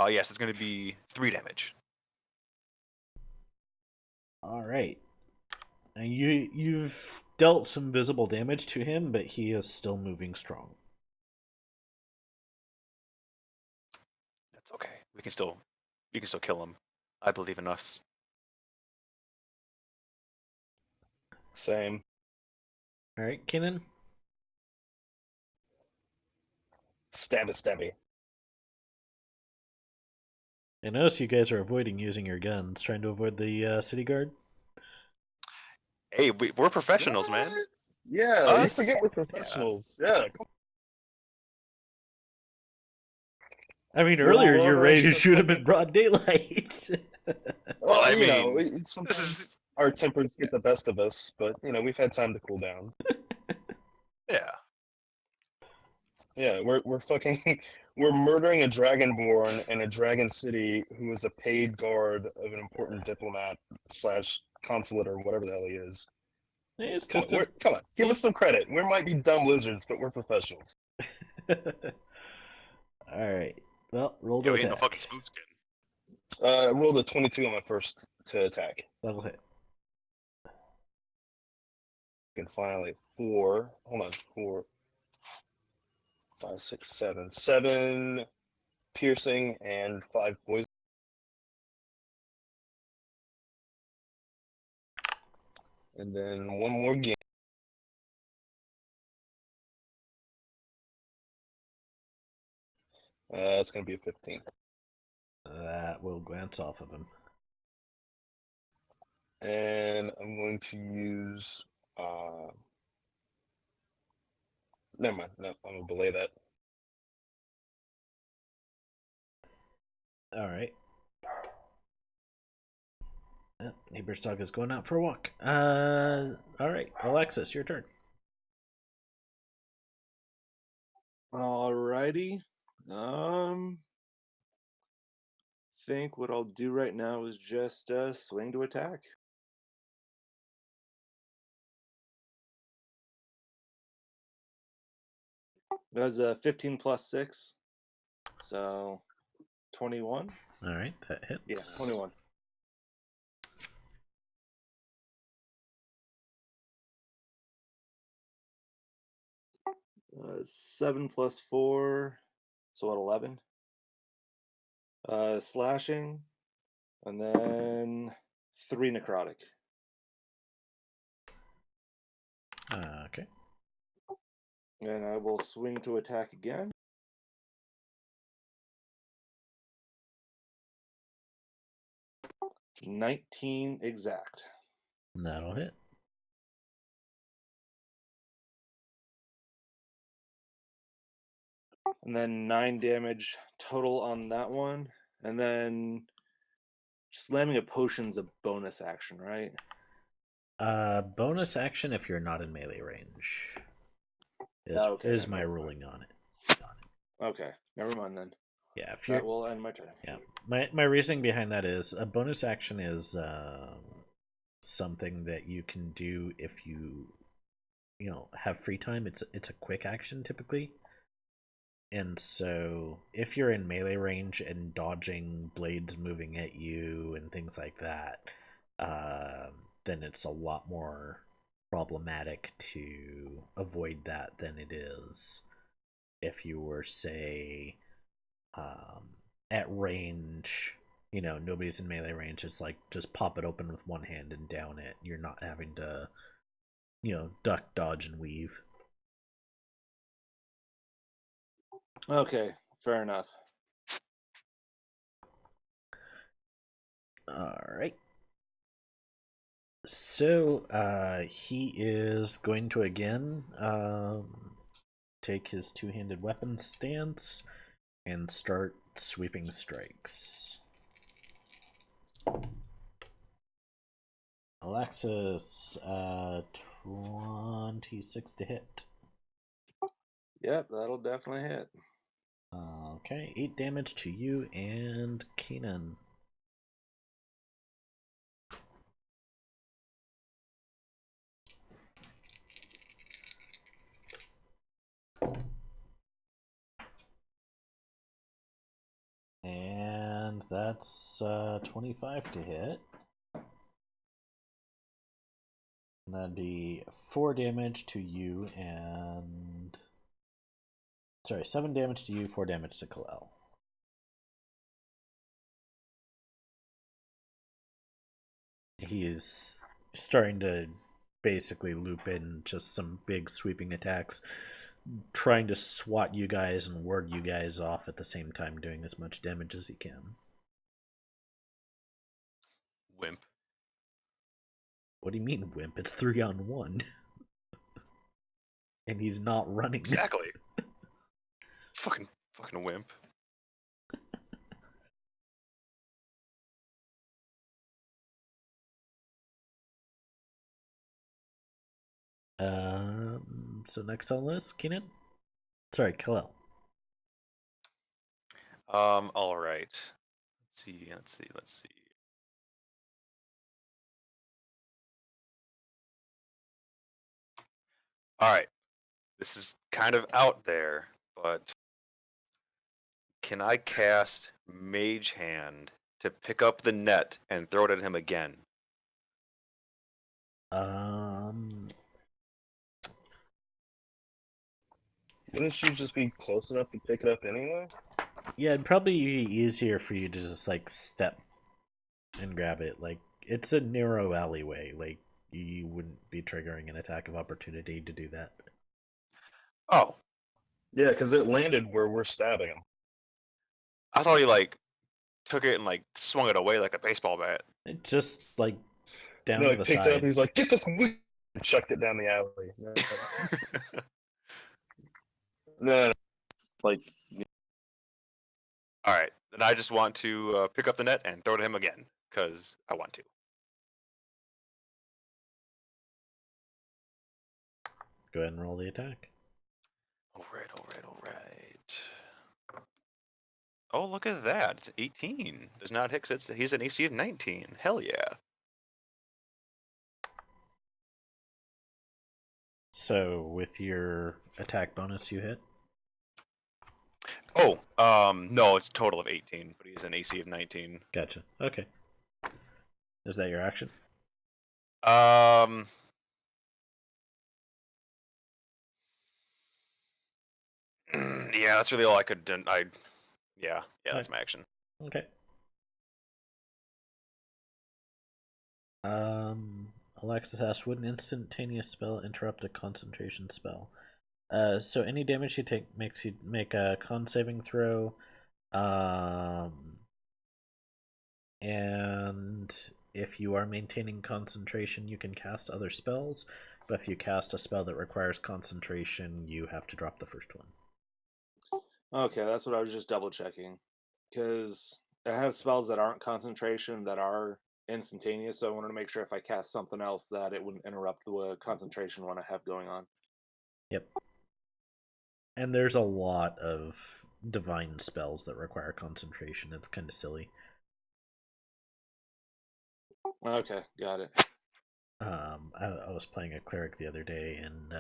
Yes, it's gonna be 3 damage. All right. And you've dealt some visible damage to him, but he is still moving strong. That's okay. We can still kill him. I believe in us. Same. All right, Kenan. Stabby. I notice you guys are avoiding using your guns, trying to avoid the city guard. Hey, we're professionals, man. What? Yeah, you Us? forget we're professionals. Yeah. I mean, We'll earlier love you're our ready to shit shoot him like in broad daylight. Well, I you know, mean, sometimes this is our tempers get the best of us, but you know, we've had time to cool down. yeah. Yeah, we're fucking we're murdering a dragonborn in a dragon city who is a paid guard of an important diplomat slash consulate or whatever the hell he is. It's Come just on, come on, give us some credit. We might be dumb lizards, but we're professionals. All right. Well, roll to Yo, ain't no attack. fucking smooth skin. I rolled a 22 on my first to attack. That'll hit. And finally, 4. Hold on, 4, 5, 6, 7. 7 piercing and 5 poison. And then one more game. It's going to be a 15. That will glance off of him. And I'm going to use. Never mind. No, I'm going to belay that. All right. Neighbor's dog is going out for a walk. All right, Alexis, your turn. Alrighty. Think what I'll do right now is just swing to attack. That was a 15 plus 6, so 21. All right, that hits. Yeah, 21. Uh, 7 plus 4, so what, 11? Slashing, and then 3 necrotic. Okay. And I will swing to attack again. $19 exact. That'll hit. And then 9 damage total on that one. And then slamming a potion's a bonus action, right? Bonus action if you're not in melee range. Okay. Is my ruling on it. Okay, never mind then. Yeah, if you're. That will end my turn. Yeah, my reasoning behind that is a bonus action is something that you can do if you have free time. It's a quick action typically, and so if you're in melee range and dodging blades moving at you and things like that, then it's a lot more problematic to avoid that than it is if you were, say, at range. Nobody's in melee range. It's like just pop it open with one hand and down it. You're not having to duck, dodge, and weave. Okay, fair enough. All right. So he is going to again take his two-handed weapon stance and start sweeping strikes. Alexis, 26 to hit. Yep, that'll definitely hit. Okay, 8 damage to you and Keenan. And that's 25 to hit. And that'd be 4 damage to you and... Sorry, 7 damage to you, 4 damage to Kalel. He is starting to basically loop in just some big sweeping attacks, trying to swat you guys and ward you guys off at the same time, doing as much damage as he can. Wimp. What do you mean, wimp? It's 3-on-1. And he's not running. Exactly. fucking wimp. So next on the list, Keenan? Sorry, Kalel. All right. Let's see. All right. This is kind of out there, but can I cast Mage Hand to pick up the net and throw it at him again? Wouldn't you just be close enough to pick it up anyway? Yeah, it'd probably be easier for you to just, step and grab it. It's a narrow alleyway. you wouldn't be triggering an attack of opportunity to do that. Oh, Yeah, because it landed where we're stabbing him. I thought he like took it and like swung it away like a baseball bat. It just like down No, to he the picked it up side. and he's like, "Get this!" And chucked it down the alley. No. Like, All right, then I just want to pick up the net and throw it at him again because I want to. Go ahead and roll the attack. All right. Oh, look at that! It's 18. Does not hit. He's an AC of 19. Hell yeah! So with your attack bonus, you hit. Oh, no, it's a total of 18, but he's an AC of 19. Gotcha. Okay. Is that your action? Um, yeah, that's really all I could do. Yeah, that's my action. Okay. Alexis asks, would an instantaneous spell interrupt a concentration spell? So any damage you take makes you make a con saving throw. And if you are maintaining concentration, you can cast other spells. But if you cast a spell that requires concentration, you have to drop the first one. Okay, that's what I was just double checking. Because I have spells that aren't concentration that are instantaneous, so I wanted to make sure if I cast something else that it wouldn't interrupt the concentration one I have going on. Yep. And there's a lot of divine spells that require concentration. It's kind of silly. Okay, got it. I was playing a cleric the other day, and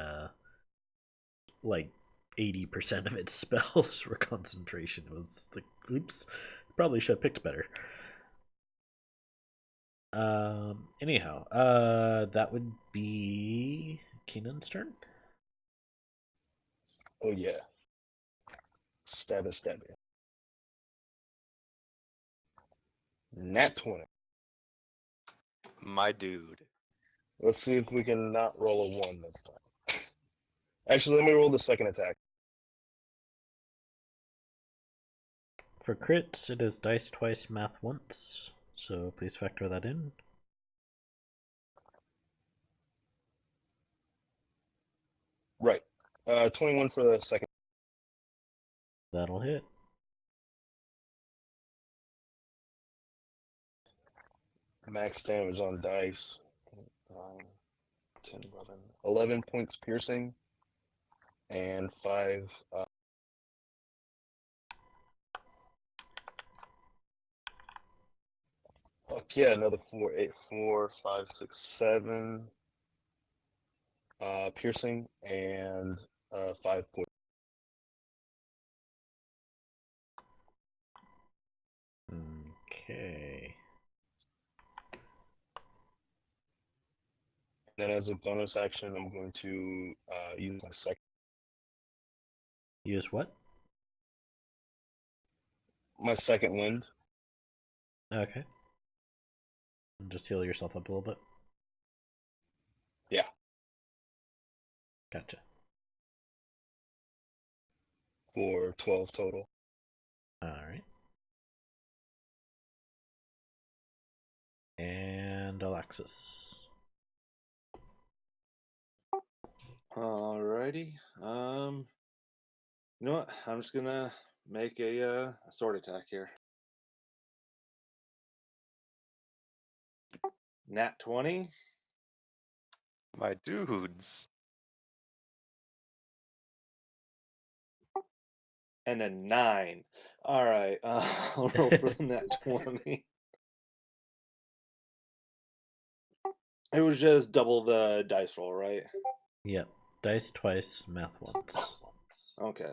like 80% of its spells were concentration. It was like, oops, probably should have picked better. Anyhow, that would be Keenan's turn. oh yeah, stab it. Nat 20. My dude. Let's see if we can not roll a 1 this time. Actually, let me roll the second attack. For crits, it is dice twice, math once. So please factor that in. Right. 21 for the second. That'll hit. Max damage on dice. 9, 10, 11. 11 points piercing. And 5. Fuck yeah, another 4, 8, 4, 5, 6, 7. Piercing. And 5 points. Okay. Then as a bonus action, I'm going to use my second. Use what? My second wind. Okay. And just heal yourself up a little bit. Yeah. Gotcha. For 12 total. Alright. And Alexis. Alrighty. You know what? I'm just gonna make a sword attack here. Nat 20. My dudes. And a 9. Alright, I'll roll for the nat 20. It was just double the dice roll, right? Yep. Dice twice, math once. Okay.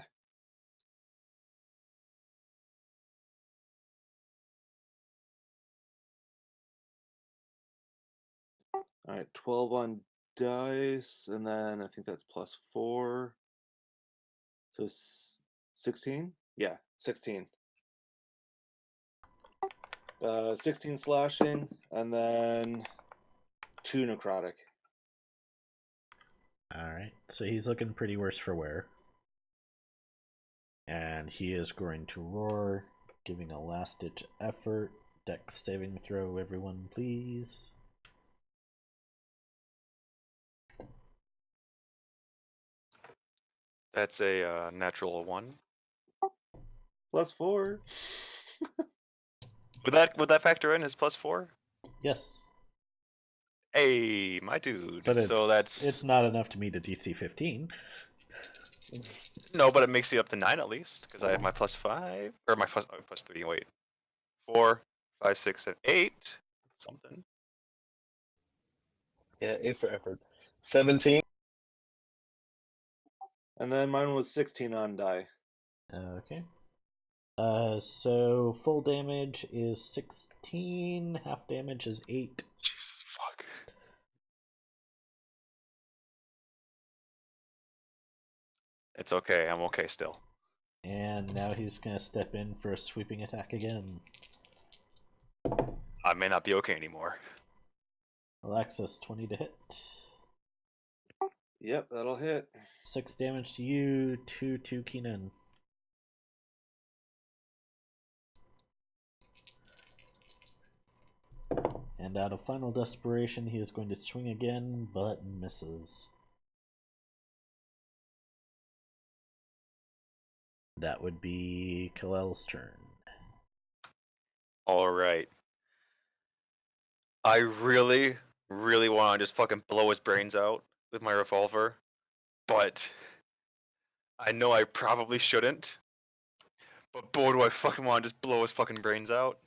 Alright, 12 on dice, and then I think that's plus 4. So 16? Yeah, 16. 16 slashing, and then 2 necrotic. Alright, so he's looking pretty worse for wear. And he is going to roar, giving a last ditch effort. Dex saving throw, everyone, please. That's a natural 1. +4. Would that factor in his +4? Yes. Hey, my dude. But So that's it's not enough to meet a DC 15. no, but it makes you up to 9 at least, because I have my +5 or my +3. Wait, 4, 5, 6, and 8. Something. Yeah, 8 for effort. 17. And then mine was 16 on die. Okay. So full damage is 16, half damage is 8. Jesus fuck. It's okay. I'm okay still. And now he's gonna step in for a sweeping attack again. I may not be okay anymore. Alexis, 20 to hit. Yep, that'll hit. 6 damage to you, 2 to Keenan. And out of final desperation, he is going to swing again, but misses. That would be Kalel's turn. All right. I really, really want to just fucking blow his brains out with my revolver, but I know I probably shouldn't. But boy, do I fucking want to just blow his fucking brains out.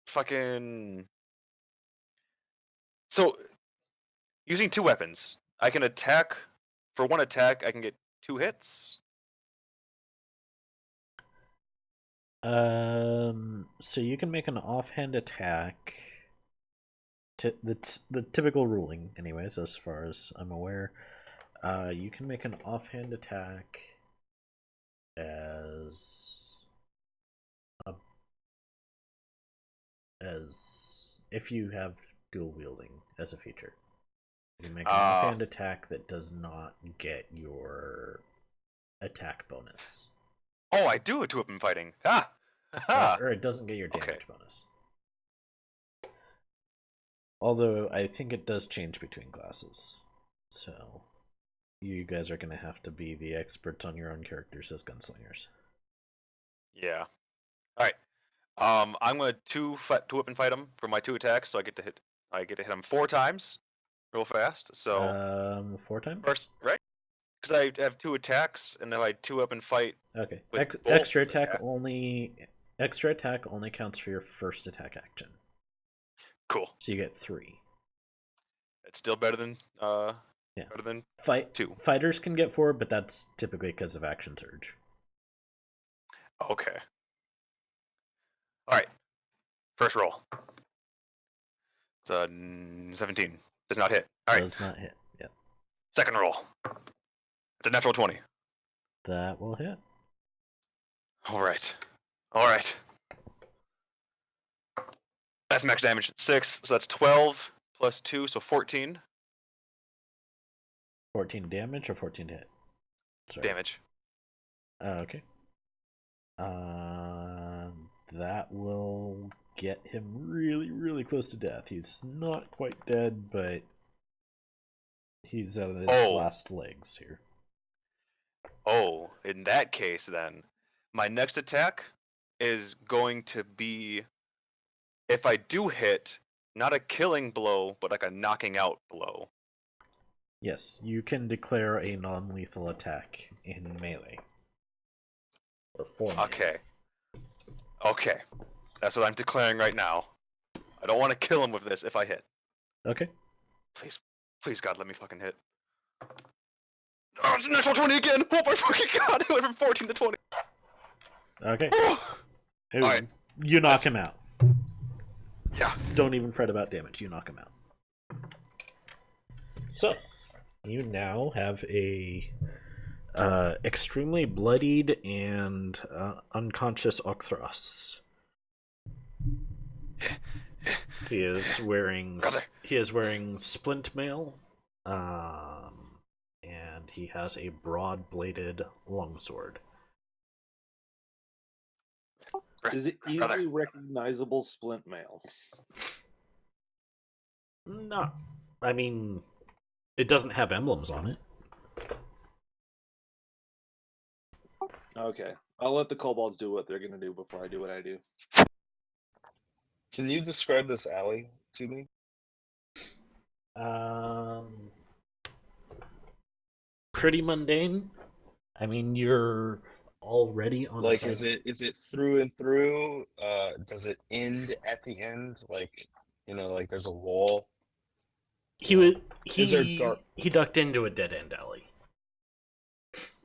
Fucking. So, using 2 weapons, I can attack. For 1 attack, I can get 2 hits. So you can make an offhand attack. That's the typical ruling, anyways, as far as I'm aware. You can make an offhand attack as if you have dual wielding as a feature. You can make an offhand attack that does not get your attack bonus. Oh, I do a 2-weapon fighting. Ah! Or it doesn't get your damage bonus. Although I think it does change between classes. So you guys are going to have to be the experts on your own characters as gunslingers. Yeah. All right. I'm gonna 2-weapon fight him for my 2 attacks, so I get to hit him 4 times, real fast. So 4 times. first, right? Because I have 2 attacks, and then I 2-weapon fight. Okay. With Extra attack only counts for your first attack action. Cool. So you get 3. It's still better than Yeah. better than 2. Fighters can get 4, but that's typically because of action surge. Okay. All right. First roll. It's a 17. Does not hit. All right. Does not hit. Yeah. Second roll. It's a natural 20. That will hit. All right. All right. That's max damage. 6. So that's 12 plus 2, so 14. 14 damage or 14 hit? Sorry. Damage. Okay. That will get him really, really close to death. He's not quite dead, but he's out of his last legs here. Oh, in that case, then, my next attack is going to be, if I do hit, not a killing blow, but like a knocking out blow. Yes, you can declare a non-lethal attack in melee. Or for melee. Okay. Okay. That's what I'm declaring right now. I don't want to kill him with this if I hit. Okay. Please, please, God, let me fucking hit. Oh, it's a natural 20 again! Oh my fucking God! It went from 14 to 20. Okay. All right. You knock him out. Yeah. Don't even fret about damage. You knock him out. So, you now have a extremely bloodied and unconscious Octhros. He is wearing Brother. splint mail, and he has a broad-bladed longsword. Is it Brother. easily recognizable splint mail? No, I mean, it doesn't have emblems on it. Okay, I'll let the kobolds do what they're gonna do before I do what I do. Can you describe this alley to me? Pretty mundane. I mean, you're already on a Like, side. is it through and through? Does it end at the end? Like, like there's a wall. He know, was is there he ducked into a dead end alley.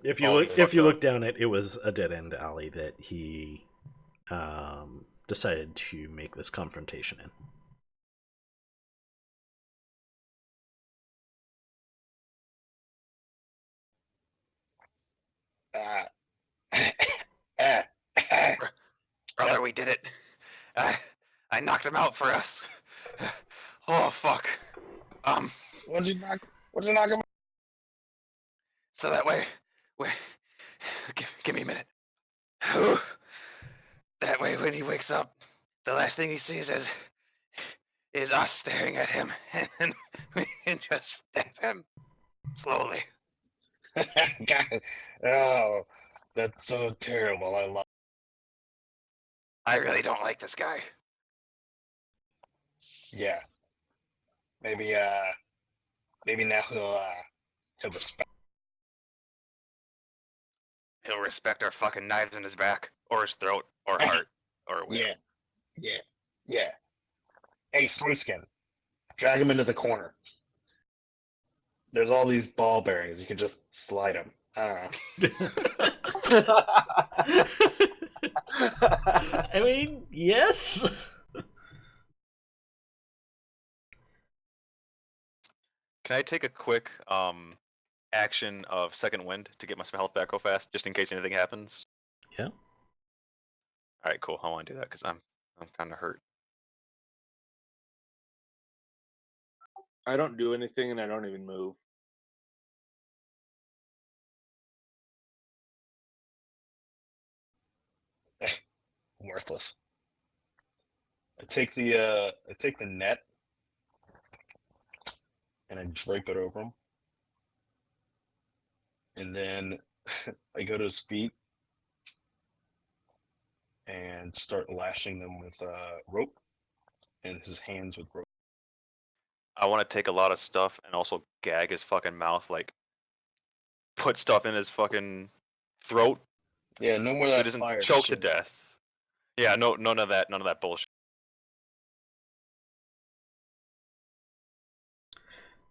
If you Oh, he look fucked up. down it, it was a dead end alley that he decided to make this confrontation in. Ah, ah, ah. Brother, we did it. I knocked him out for us. Oh fuck. What'd you knock him? So that way, give me a minute. That way, when he wakes up, the last thing he sees is us staring at him, and we can just stab him slowly. God. Oh, that's so terrible. I love. I really don't like this guy. Yeah. Maybe now he'll respect. He'll respect our fucking knives in his back, or his throat, or heart, or whatever. Yeah. Yeah. Hey, Smoothskin, drag him into the corner. There's all these ball bearings. You can just slide them. I don't know. I mean, yes. Can I take a quick action of second wind to get my health back real fast, just in case anything happens? Yeah. All right, cool. I want to do that because I'm kind of hurt. I don't do anything and I don't even move. Worthless. I take the net and I drape it over him, and then I go to his feet and start lashing them with rope, and his hands with rope. I want to take a lot of stuff and also gag his fucking mouth, like put stuff in his fucking throat Yeah, no more of so he that doesn't fire choke to shit. death. Yeah, no, none of that bullshit.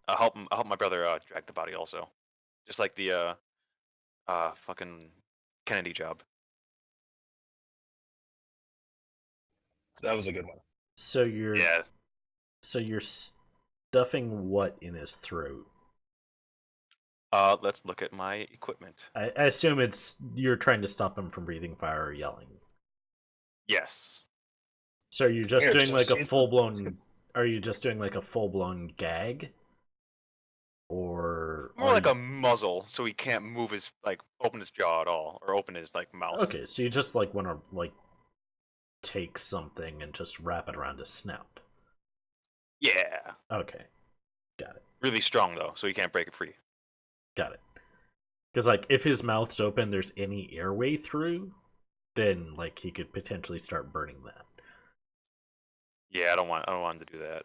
I'll help my brother drag the body also, just like the fucking Kennedy job. That was a good one. So you're Yeah, stuffing what in his throat? let's look at my equipment. I assume it's you're trying to stop him from breathing fire or yelling. Yes. So you're just Here, doing like a use full blown. Are you just doing like a full blown gag? Or More like a muzzle, so he can't move his open his jaw at all, or open his mouth. Okay, so you just like want to like take something and just wrap it around his snout. Yeah. Okay, got it. Really strong though, so he can't break it free. Got it. Because like if his mouth's open, there's any airway through, then like he could potentially start burning that. Yeah, I don't want him to do that.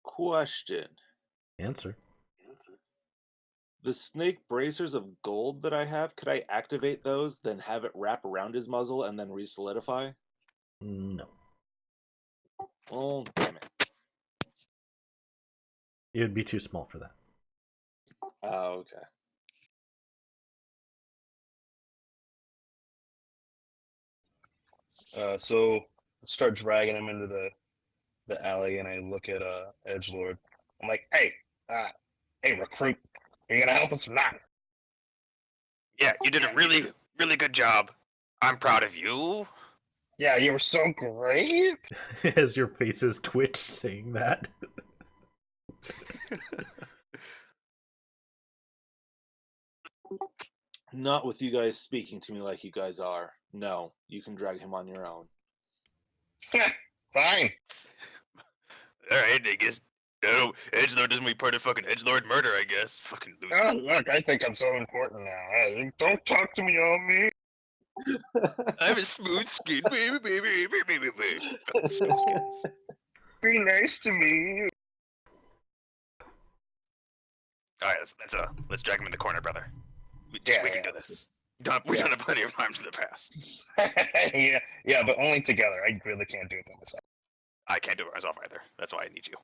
Question. Answer. The snake bracers of gold that I have, could I activate those, then have it wrap around his muzzle and then re-solidify? No. Oh, damn it. It would be too small for that. Oh, okay. So I start dragging him into the alley, and I look at Edgelord. I'm like, hey, recruit, are you gonna help us or not? Yeah, you did a really, really good job. I'm proud of you. Yeah, you were so great. As your faces twitch saying that. Not with you guys speaking to me like you guys are. No, you can drag him on your own. Fine. Alright, I guess. No, Edgelord doesn't be part of fucking Edgelord murder, I guess. Fucking loser. Oh, look, I think I'm so important now. Hey, don't talk to me on me. I have a smooth skin, baby. Fucking smooth skins. Be nice to me. Alright, let's drag him in the corner, brother. We Yeah, can do let's this. do We've Yeah. done it plenty of times in the past. yeah, but only together. I really can't do it by myself. I can't do it myself either. That's why I need you.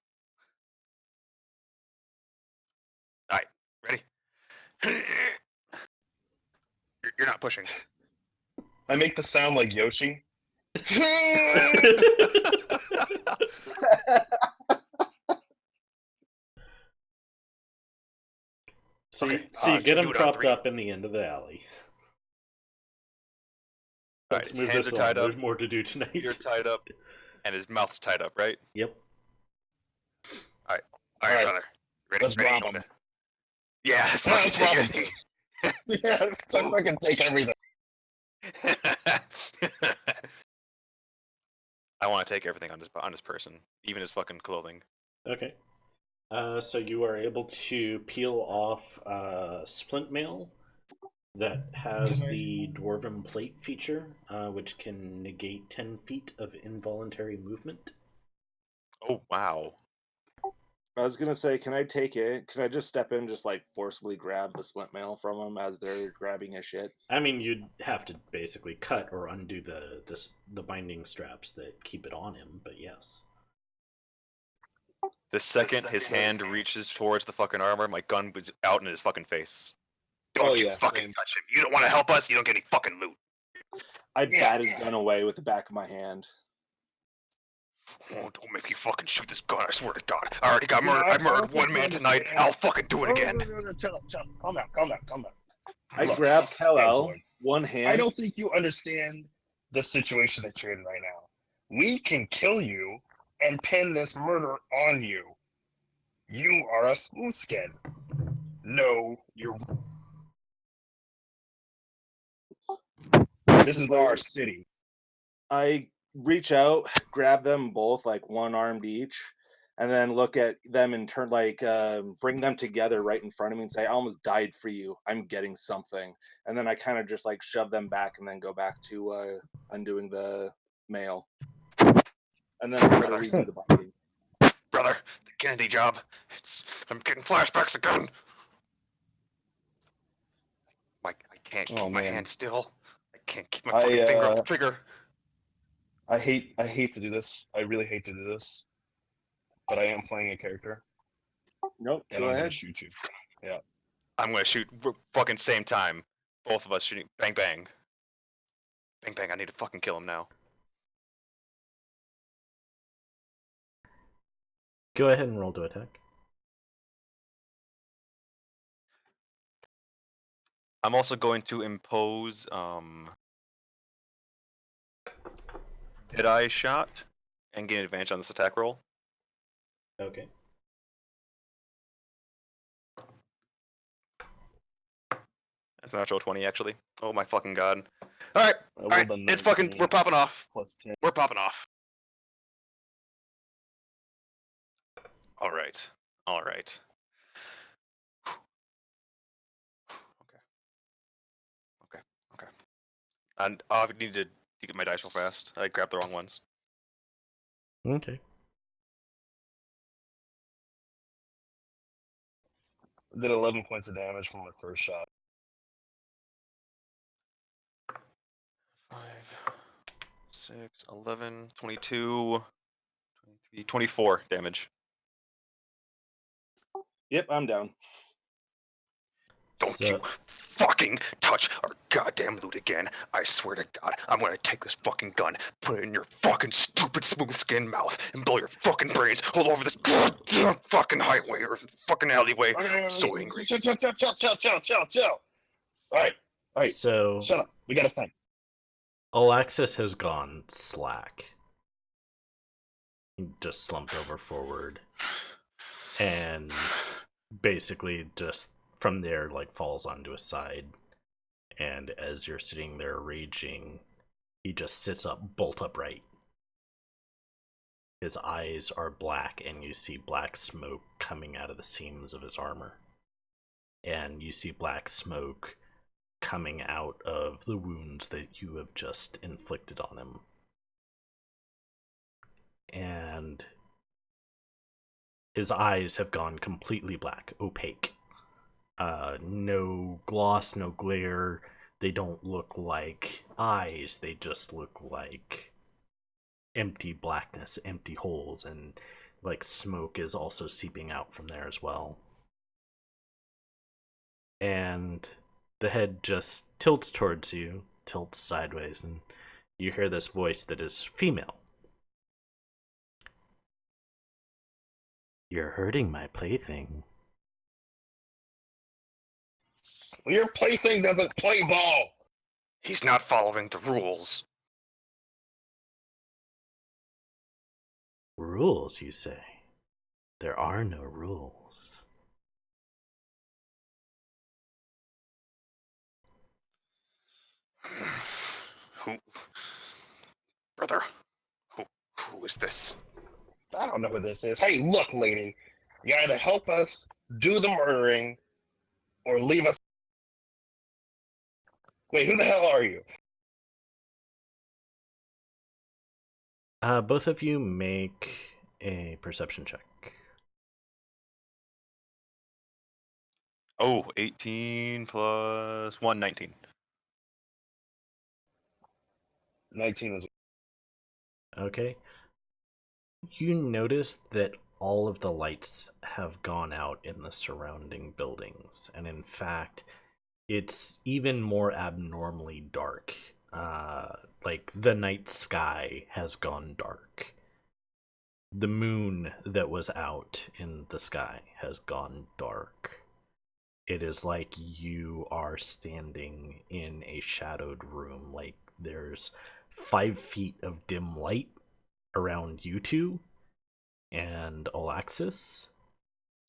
Alright, ready? You're not pushing. I make the sound like Yoshi. So, Okay, so you should get we him do it on propped 3? up in the end of the alley. Alright, Let's his move hands this are along. tied up. There's more to do tonight. You're tied up, and his mouth's tied up, right? Yep. Alright, Alright, brother. Ready? let's Ready? rob I'm him. Yeah, let's Yeah, fucking let's take rob him. everything. Yeah, let's fucking take everything. I want to take everything on this person, even his fucking clothing. Okay. So you are able to peel off splint mail that has the dwarven plate feature, which can negate 10 feet of involuntary movement. Oh wow! I was gonna say, can I take it? Can I just step in, just like forcibly grab the splint mail from him as they're grabbing his shit? I mean, you'd have to basically cut or undo the binding straps that keep it on him, but yes. The second his hand reaches towards the fucking armor, my gun was out in his fucking face. Don't you fucking same. touch him! You don't want to help us. You don't get any fucking loot. I Yeah. bat his gun away with the back of my hand. Oh, don't make me fucking shoot this gun! I swear to God, I already got No, murdered. I I murdered don't one think you man tonight. understand. I'll fucking do it again. No, chill. Calm down. I Look, grab Kal-El, Edgelord, one hand. I don't think you understand the situation that you're in right now. We can kill you and pin this murder on you. You are a smooth skin. No, you're. This is our city. I reach out, grab them both, like one armed each, and then look at them and turn, like, bring them together right in front of me and say, I almost died for you. I'm getting something. And then I kind of just like shove them back and then go back to undoing the mail. And then I'm going to redo the binding. Brother, the Kennedy job. I'm getting flashbacks again. I can't keep my hand still. I can't keep my fucking finger off the trigger. I hate to do this. I really hate to do this. But I am playing a character. Nope, and go I'm ahead. gonna shoot you. Yeah. I'm gonna shoot fucking same time. Both of us shooting. Bang, bang. Bang, bang. I need to fucking kill him now. Go ahead and roll to attack. I'm also going to impose Hit-Eye Shot and gain advantage on this attack roll. Okay. That's a natural 20, actually. Oh my fucking god. Alright, it's fucking, we're popping off. Plus 10. We're popping off. Alright. Alright. Okay. And I need to get my dice real fast. I grabbed the wrong ones. Okay. Did 11 points of damage from my first shot. 5, 6, 11, 22, 23, 24 damage. Yep, I'm down. Don't you fucking touch our goddamn loot again. I swear to God, I'm gonna take this fucking gun, put it in your fucking stupid smooth skin mouth, and blow your fucking brains all over this goddamn fucking highway or fucking alleyway. I'm so angry. Chill. Alright. So Shut up. We got a thing. Alexis has gone slack. He just slumped over forward. And basically just from there, like, falls onto his side. And as you're sitting there raging, he just sits up bolt upright. His eyes are black, and you see black smoke coming out of the seams of his armor. And you see black smoke coming out of the wounds that you have just inflicted on him. And his eyes have gone completely black, opaque. No gloss, no glare. They don't look like eyes, they just look like empty blackness, empty holes, and like smoke is also seeping out from there as well. And the head just tilts towards you, tilts sideways, and you hear this voice that is female. You're hurting my plaything. Your plaything doesn't play ball. He's not following the rules. Rules, you say? There are no rules. Who, brother? Who is this? I don't know who this is. Hey, look, lady. You either help us do the murdering or leave us. Wait, who the hell are you? Both of you make a perception check. Oh, 18 plus 1, 19. 19 is. Okay. You notice that all of the lights have gone out in the surrounding buildings, and in fact, it's even more abnormally dark. Like the night sky has gone dark. The moon that was out in the sky has gone dark. It is like you are standing in a shadowed room. Like there's 5 feet of dim light around you two and Alaxis,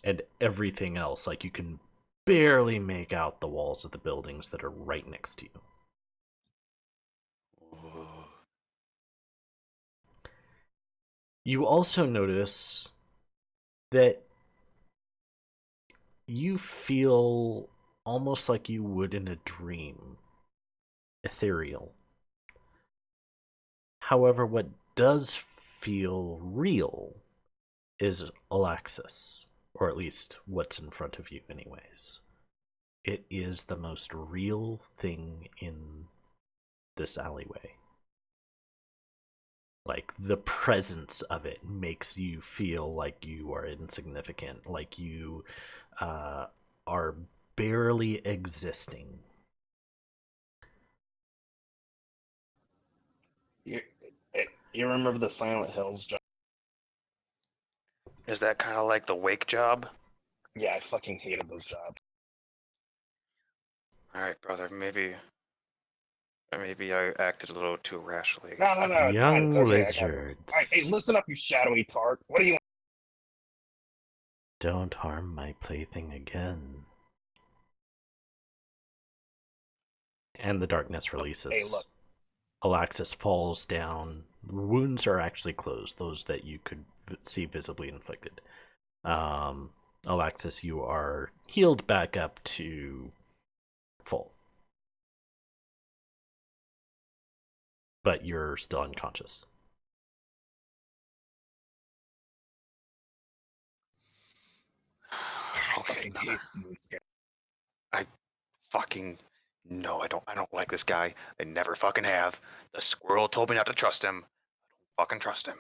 and everything else, like you can barely make out the walls of the buildings that are right next to you. You also notice that you feel almost like you would in a dream, ethereal. However, what does feel real is Alaxis, or at least what's in front of you, anyways. It is the most real thing in this alleyway. Like, the presence of it makes you feel like you are insignificant, like you are barely existing. You remember the Silent Hills job? Is that kind of like the wake job? Yeah, I fucking hated those jobs. All right, brother. Maybe I acted a little too rashly. No, it's fine. Young It's okay. I got this. lizards. All right, hey, listen up, you shadowy tart. What do you? Don't harm my plaything again. And the darkness releases. Hey, look. Alaxis falls down. Wounds are actually closed, those that you could see visibly inflicted. Alaxis, you are healed back up to full. But you're still unconscious. Okay, I hate seeing this guy. I fucking no, I don't like this guy. I never fucking have. The squirrel told me not to trust him. I don't fucking trust him.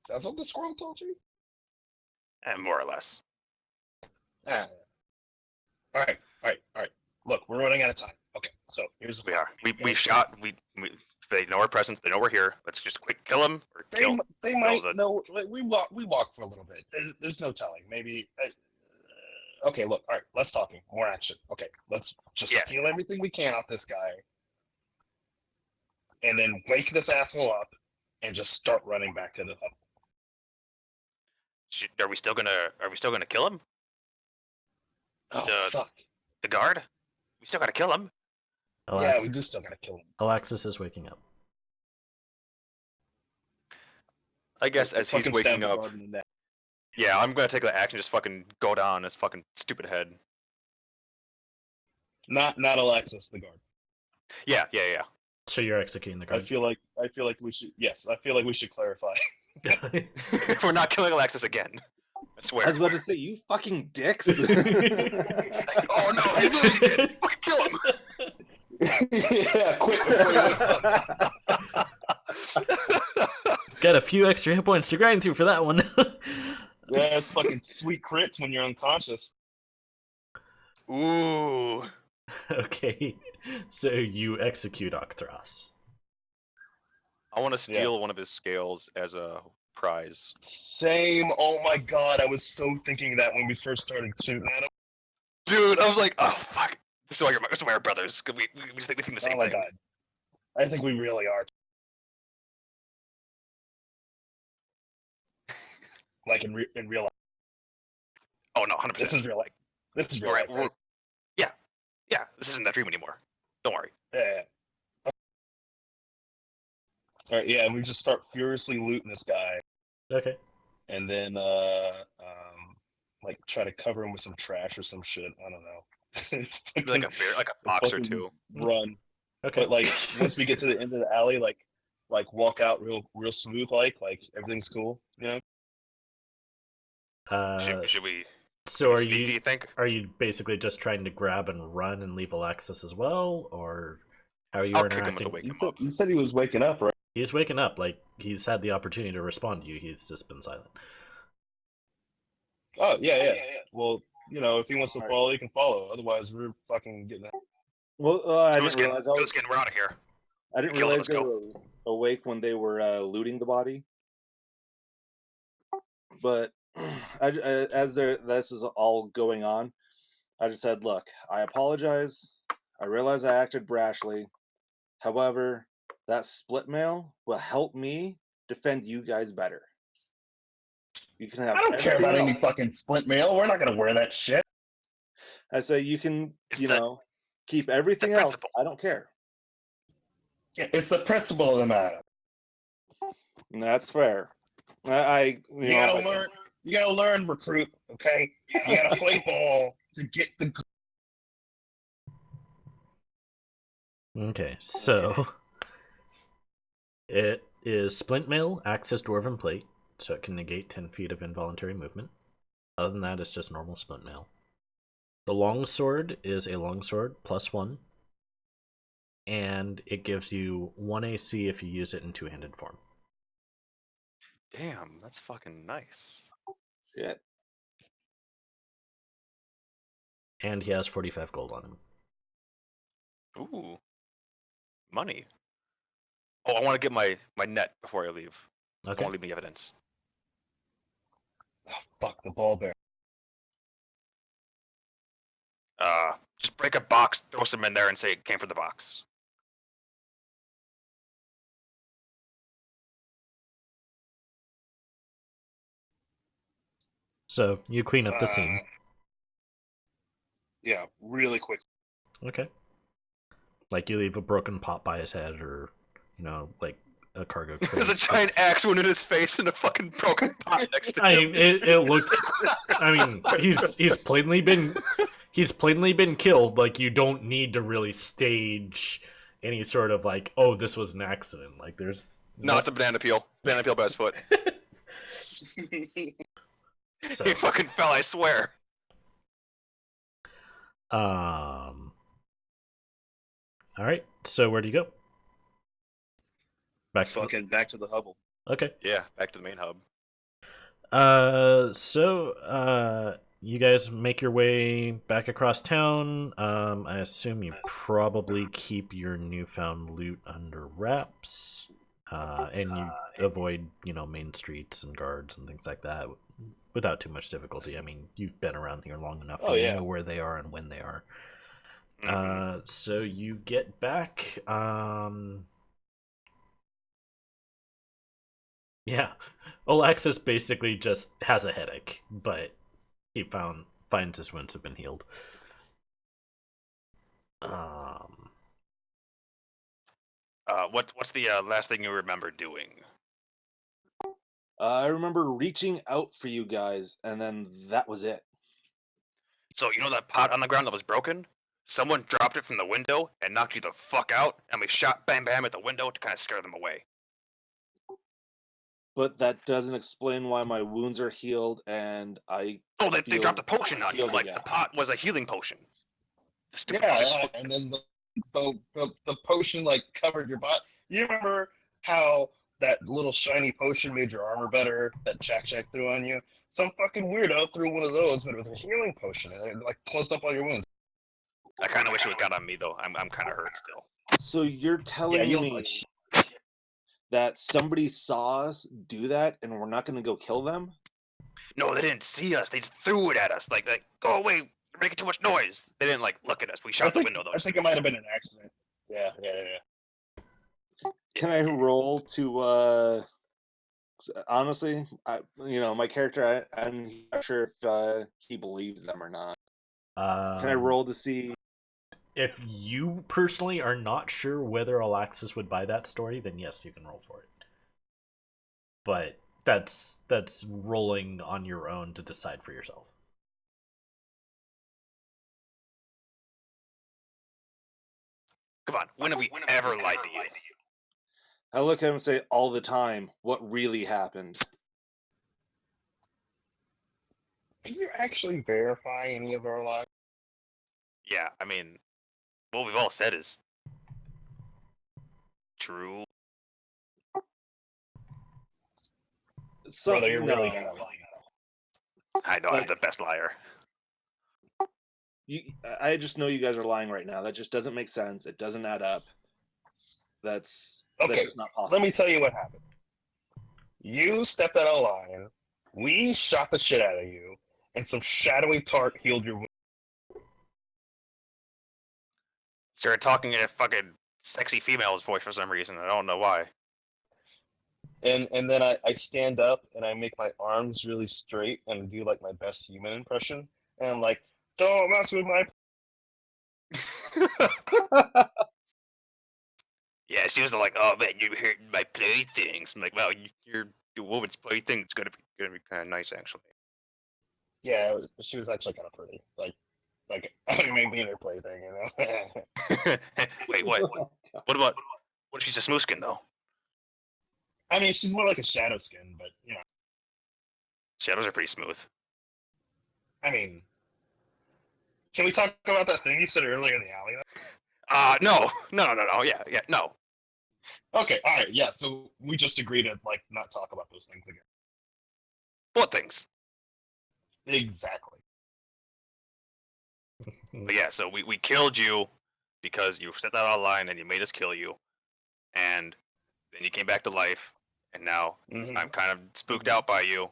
That's what the squirrel told you? And more or less. Ah. All right. Look, we're running out of time. Okay, so here's the We are. We shot. We they know our presence. They know we're here. Let's just quick kill him or kill. They might know. We walk for a little bit. There's no telling. Maybe. Okay, look. All right, less talking, more action. Okay, let's just steal everything we can off this guy. and then wake this asshole up and just start running back to the hub. Are we still gonna kill him? Oh, fuck. The guard? We still gotta kill him. Yeah, we do still gotta kill him. Alexis is waking up. I guess as he's waking up. Yeah, I'm gonna take the action, just fucking go down on his fucking stupid head. Not Alexis, the guard. Yeah. So you're executing the guard. I feel like we should. Yes, I feel like we should clarify. We're not killing Alexis again. I swear. I was about to say, you fucking dicks. Oh no, he really did. Fucking kill him. Yeah, quick before you wake up. Got a few extra hit points to grind through for that one. Yeah, it's fucking sweet crits when you're unconscious. Ooh. Okay, so you execute Octros. I want to steal one of his scales as a prize. Same. Oh my god, I was so thinking that when we first started shooting at him. Dude, I was like, oh fuck. This is why we're brothers. We think the same Oh my thing. god. I think we really are. Like in real life. Oh no, 100%. This is real life. This is real life. Right? Yeah. This isn't that dream anymore. Don't worry. Yeah. All right. Yeah, and we just start furiously looting this guy. Okay. And then, like try to cover him with some trash or some shit. I don't know. Maybe like a box or two. Run. Okay. But like once we get to the end of the alley, like walk out real smooth, like everything's cool. You know. Should we? So do you think? Are you basically just trying to grab and run and leave Alexis as well, or how are you I'll interacting? kick him to wake him up. You said he was waking up, right? He's waking up. Like he's had the opportunity to respond to you. He's just been silent. Oh yeah. Well, you know, if he wants to follow, he can follow. Otherwise, we're fucking getting that. Well, I didn't realize we're out of here. I didn't realize they were awake when they were looting the body. But as this is all going on, I just said, look, I apologize. I realize I acted brashly. However, that split mail will help me defend you guys better. You can have. I don't care about any fucking split mail. We're not gonna wear that shit. I say you can, keep everything else. I don't care. It's the principle of the matter. And that's fair. You gotta learn. You gotta learn, recruit. Okay, you gotta play ball to get the. Okay, so it is splint mail, acts as dwarven plate, so it can negate 10 feet of involuntary movement. Other than that, it's just normal splint mail. The longsword is a longsword +1, and it gives you 1 AC if you use it in two-handed form. Damn, that's fucking nice. Shit. And he has 45 gold on him. Ooh. Money. Oh, I want to get my net before I leave. Okay. I want to leave me evidence. Oh, fuck the ball bear. Just break a box, throw some in there, and say it came from the box. So you clean up the scene. Yeah, really quick. Okay. Like you leave a broken pot by his head, or like a cargo crate. There's a giant axe wound in his face and a fucking broken pot next to him. I mean, it looks. I mean, he's plainly been killed. Like you don't need to really stage any sort of like, oh, this was an accident. Like there's no, it's a banana peel. Banana peel by his foot. So, he fucking fell, I swear. All right. So where do you go? Back to the hovel. Okay. Yeah, back to the main hub. So you guys make your way back across town. I assume you probably keep your newfound loot under wraps, and you avoid, main streets and guards and things like that without too much difficulty. I mean, you've been around here long enough to know where they are and when they are. So you get back. Yeah, Alexis basically just has a headache, but he finds his wounds have been healed. Um, What's the last thing you remember doing? I remember reaching out for you guys, and then that was it. So you know that pot on the ground that was broken? Someone dropped it from the window and knocked you the fuck out, and we shot bam bam at the window to kind of scare them away. But that doesn't explain why my wounds are healed, and I Oh, they feel dropped a potion on you. healed Like again. the pot was a healing potion. The stupid Yeah, fucking and then the potion like covered your body. You remember how that little shiny potion made your armor better that Jack threw on you? Some fucking weirdo threw one of those, but it was a healing potion, and it like closed up all your wounds. I kind of wish it would got on me though. I'm kind of hurt still. So you're Yeah, telling you look me like shit. that somebody saw us do that, and we're not going to go kill them? No, they didn't see us. They just threw it at us. Like go away. You're making too much noise. They didn't like look at us. We shot the window though. I think it might have been an accident. Yeah. Can I roll to honestly, my character, I'm not sure if he believes them or not. Can I roll to see? if you personally are not sure whether Alexis would buy that story, then yes, you can roll for it. But that's rolling on your own to decide for yourself. Come on. When have we ever lied to you? I look at him and say, all the time, what really happened? Can you actually verify any of our lives? Yeah, I mean, what we've all said is true. So, Brother, you're no. really gonna lie. I know I'm the best liar. I just know you guys are lying right now. That just doesn't make sense. It doesn't add up. That's just not possible. Let me tell you what happened. You stepped out of line. We shot the shit out of you, and some shadowy tart healed your wound. Started talking in a fucking sexy female's voice for some reason. I don't know why. And then I stand up and I make my arms really straight and do like my best human impression. And I'm like, don't mess with my. Yeah, she was like, "Oh man, you're hurting my playthings." I'm like, "Well, your woman's plaything. It's gonna be kind of nice, actually." Yeah, she was actually kind of pretty. Like I mean, being her plaything, you know. Wait, what? What about? What if she's a smooth skin though? I mean, she's more like a shadow skin, but you know. Shadows are pretty smooth. I mean, can we talk about that thing you said earlier in the alley? No. Yeah, no. Okay, all right, yeah. So we just agreed to like not talk about those things again. What things? Exactly. But yeah, so we killed you because you stepped out of line and you made us kill you, and then you came back to life, and now I'm kind of spooked out by you,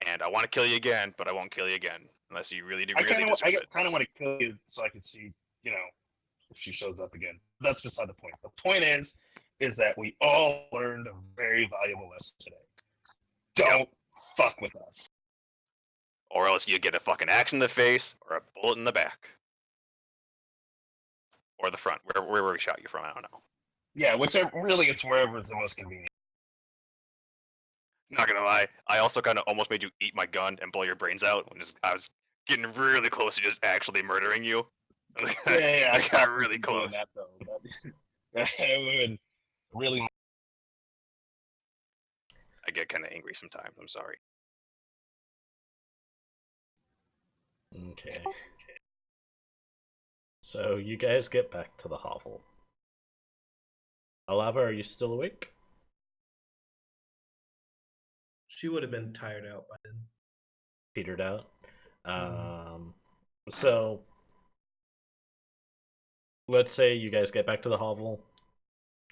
and I want to kill you again, but I won't kill you again unless you really deserve it. I kind of want to kill you so I can see, you know, if she shows up again. That's beside the point. The point is that we all learned a very valuable lesson today. Don't fuck with us. Or else you get a fucking axe in the face or a bullet in the back. Or the front, wherever we shot you from, I don't know. Yeah, whichever, really, it's wherever it's the most convenient. Not gonna lie, I also kind of almost made you eat my gun and blow your brains out when I was getting really close to just actually murdering you. Yeah, I got really close. That, though. It would have been really. I get kind of angry sometimes. I'm sorry. Okay. So you guys get back to the hovel. Alava, are you still awake? She would have been tired out by then. Petered out. So let's say you guys get back to the hovel,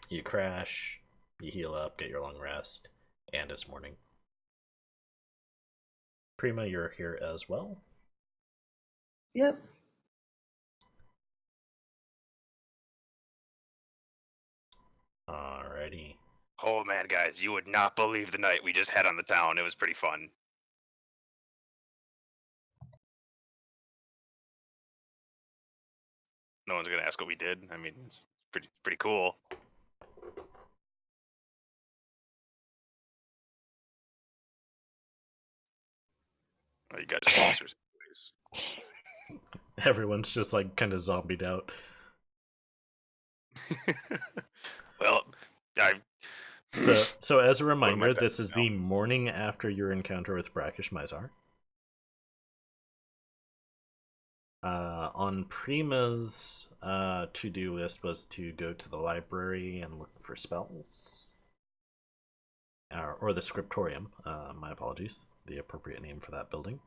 you crash, you heal up, get your long rest, and it's morning. Prima, you're here as well. Yep. Alrighty. Oh man, guys, you would not believe the night we just had on the town. It was pretty fun. No one's gonna ask what we did. I mean, it's pretty cool. Oh, you guys are losers, anyways. Everyone's just like kind of zombied out. Well, I. So as a One of my reminder, pets this is now. the morning after your encounter with Brackish Mizar. On Prima's to-do list was to go to the library and look for spells. Or the scriptorium, my apologies, the appropriate name for that building.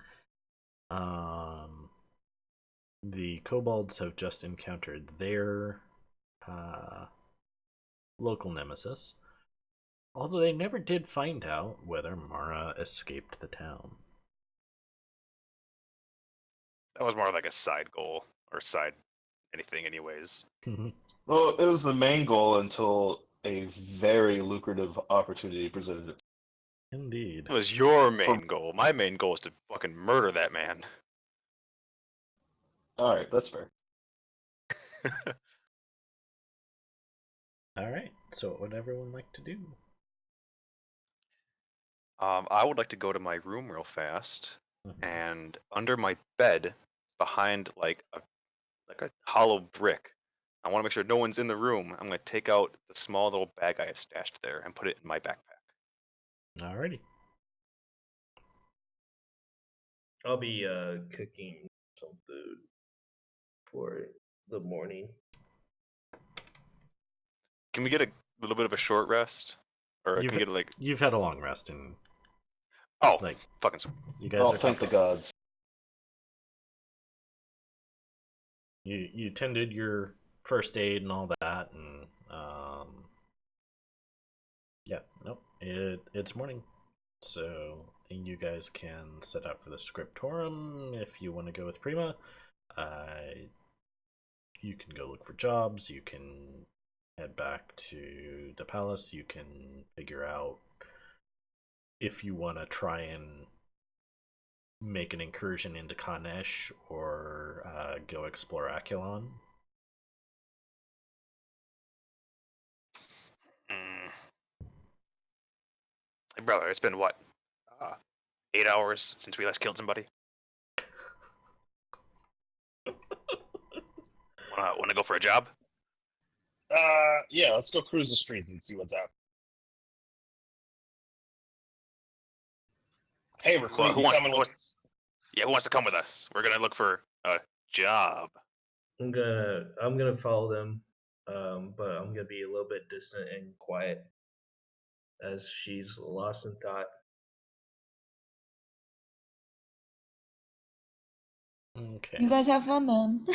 The kobolds have just encountered their local nemesis, although they never did find out whether Mara escaped the town. That was more like a side goal or side anything, anyways. Well, it was the main goal until a very lucrative opportunity presented itself. Indeed. It was your main goal. My main goal is to fucking murder that man. All right, that's fair. Alright, so what would everyone like to do? I would like to go to my room real fast, and under my bed, behind like a hollow brick, I want to make sure no one's in the room. I'm gonna take out the small little bag I have stashed there and put it in my backpack. Alrighty. I'll be cooking some food for the morning. Can we get a little bit of a short rest, or can we get like? You've had a long rest, and Oh, like fucking. you guys Oh, are thank the gods. you tended your first aid and all that, and yeah, nope, it's morning, so you guys can set out for the scriptorium if you want to go with Prima. You can go look for jobs. You can head back to the palace. You can figure out if you want to try and make an incursion into Kanesh or go explore Akulon. Hey, brother, it's been what? 8 hours since we last killed somebody. Wanna go for a job? Yeah, let's go cruise the streets and see what's up. Hey, recruit, who you wants? coming Who with wants? us? Yeah, who wants to come with us? We're gonna look for a job. I'm gonna follow them, but I'm gonna be a little bit distant and quiet as she's lost in thought. Okay. You guys have fun then.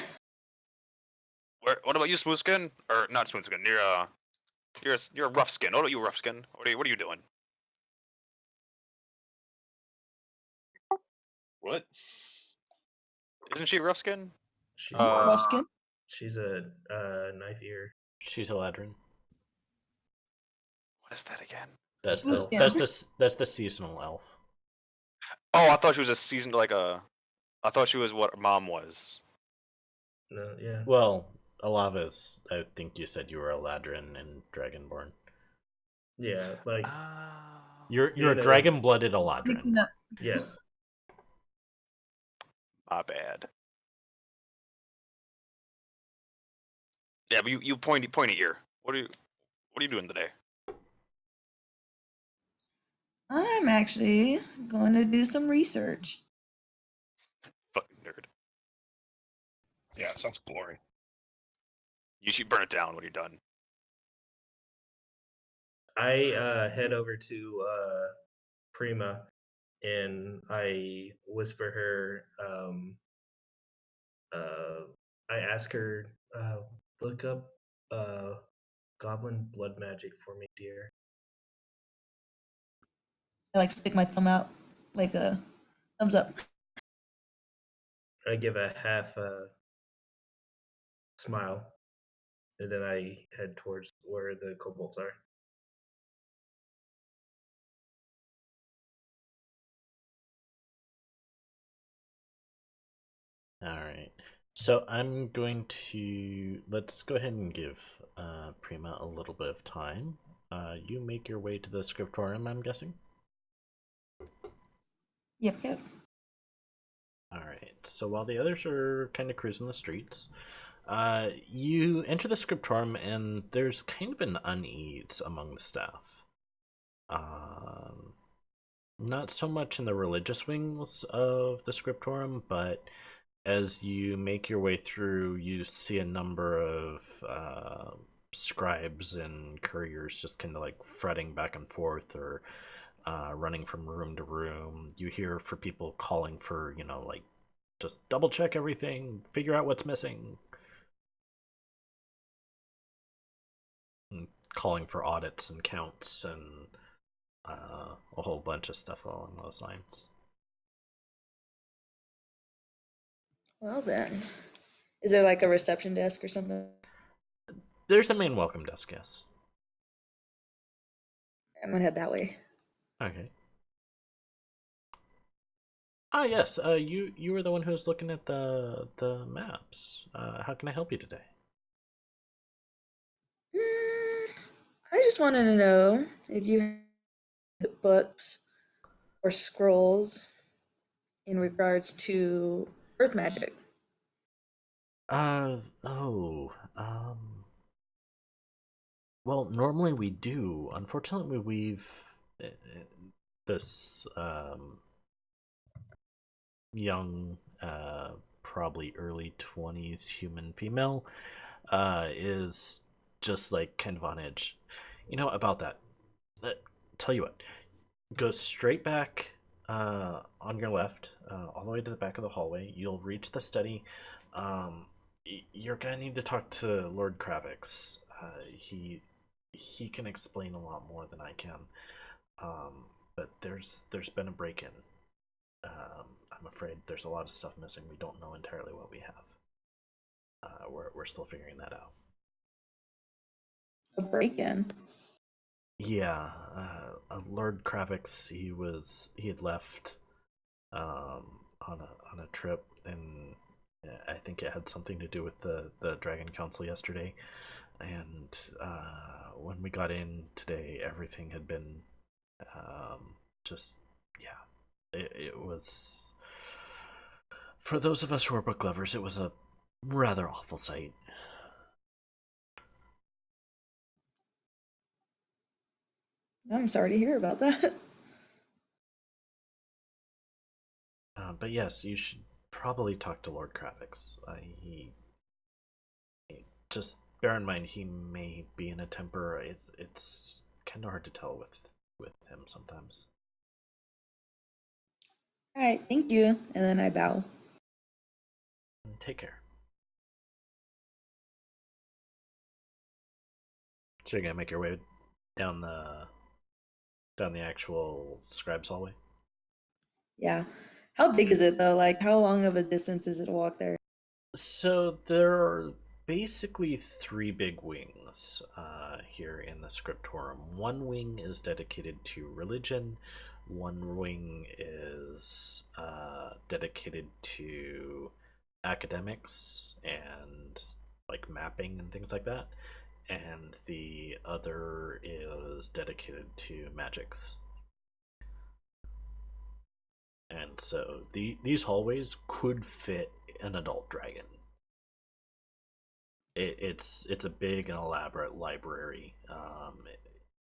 What about you, Smoothskin? Or not Smoothskin? You're a rough skin. What about you, rough skin? What are you doing? What? Isn't she rough skin? She's Rough a skin. she's a knife ear. She's a ladrin. What is that again? That's Blue the skin. that's the seasonal elf. Oh, I thought she was a seasoned like a. I thought she was what mom was. No, yeah. Well, Alava's. I think you said you were a ladrin and dragonborn. Yeah, like You're Yeah, a no. dragon-blooded Eladrin. Mixing up. yes. My bad. Yeah, but you pointy ear. What are you doing today? I'm actually going to do some research. Fucking nerd. Yeah, it sounds boring. You should burn it down when you're done. I head over to Prima and I whisper her. I ask her, look up goblin blood magic for me, dear. I like stick my thumb out, like a thumbs up. I give a half smile, and then I head towards where the kobolds are. All right. So I'm going to let's go ahead and give Prima a little bit of time. You make your way to the scriptorium, I'm guessing. Yep, yep. All right. So while the others are kind of cruising the streets, you enter the scriptorium, and there's kind of an unease among the staff. Um, Not so much in the religious wings of the scriptorium, but as you make your way through, you see a number of scribes and couriers just kind of like fretting back and forth or running from room to room. You hear for people calling for, like just double check everything, figure out what's missing, and calling for audits and counts and a whole bunch of stuff along those lines. Well then, is there like a reception desk or something? There's a main welcome desk, yes. I'm gonna head that way. Okay. Ah, yes. You were the one who was looking at the maps. How can I help you today? I just wanted to know if you had books or scrolls in regards to earth magic. Oh. Well, normally we do. Unfortunately, uh, this young, probably early 20s human female, is just like kind of on edge. About that. Uh, Tell you what, go straight back on your left, all the way to the back of the hallway. You'll reach the study. Um, you're gonna need to talk to Lord Kravix. He can explain a lot more than I can. But there's been a break in. I'm afraid there's a lot of stuff missing. We don't know entirely what we have. We're still figuring that out. A break-in. Yeah, Lord Kravix. He had left on a trip, and I think it had something to do with the Dragon Council yesterday. And when we got in today, everything had been just yeah. It was, for those of us who are book lovers, it was a rather awful sight. I'm sorry to hear about that. But yes, you should probably talk to Lord Kravix. Just bear in mind he may be in a temper. It's kind of hard to tell with him sometimes. All right, thank you. And then I bow. Take care. So you're gonna make your way down the actual scribes hallway. Yeah. How big is it though? Like, how long of a distance is it to walk there? So there are basically three big wings here in the scriptorium. One wing is dedicated to religion. One wing is dedicated to academics and like mapping and things like that. And the other is dedicated to magics. And so these hallways could fit an adult dragon. It's a big and elaborate library.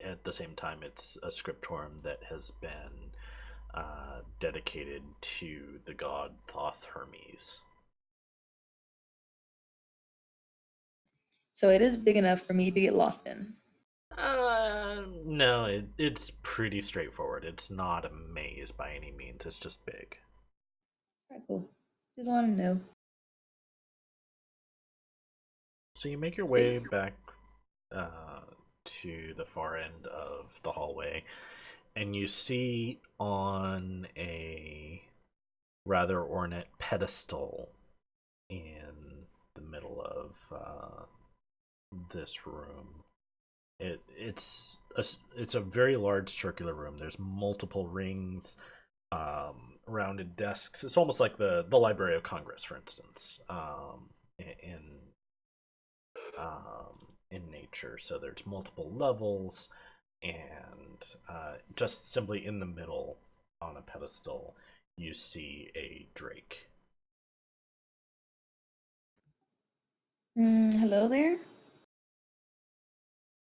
At the same time, it's a scriptorium that has been dedicated to the god Thoth Hermes. So it is big enough for me to get lost in. No, it's pretty straightforward. It's not a maze by any means. It's just big. All right, cool. Just want to know. So you make your See. way back to the far end of the hallway, and you see on a rather ornate pedestal in the middle of this room. It's a very large circular room. There's multiple rings. rounded desks. It's almost like the Library of Congress, for instance, in nature. So there's multiple levels, and just simply in the middle on a pedestal, you see a drake. Hello there.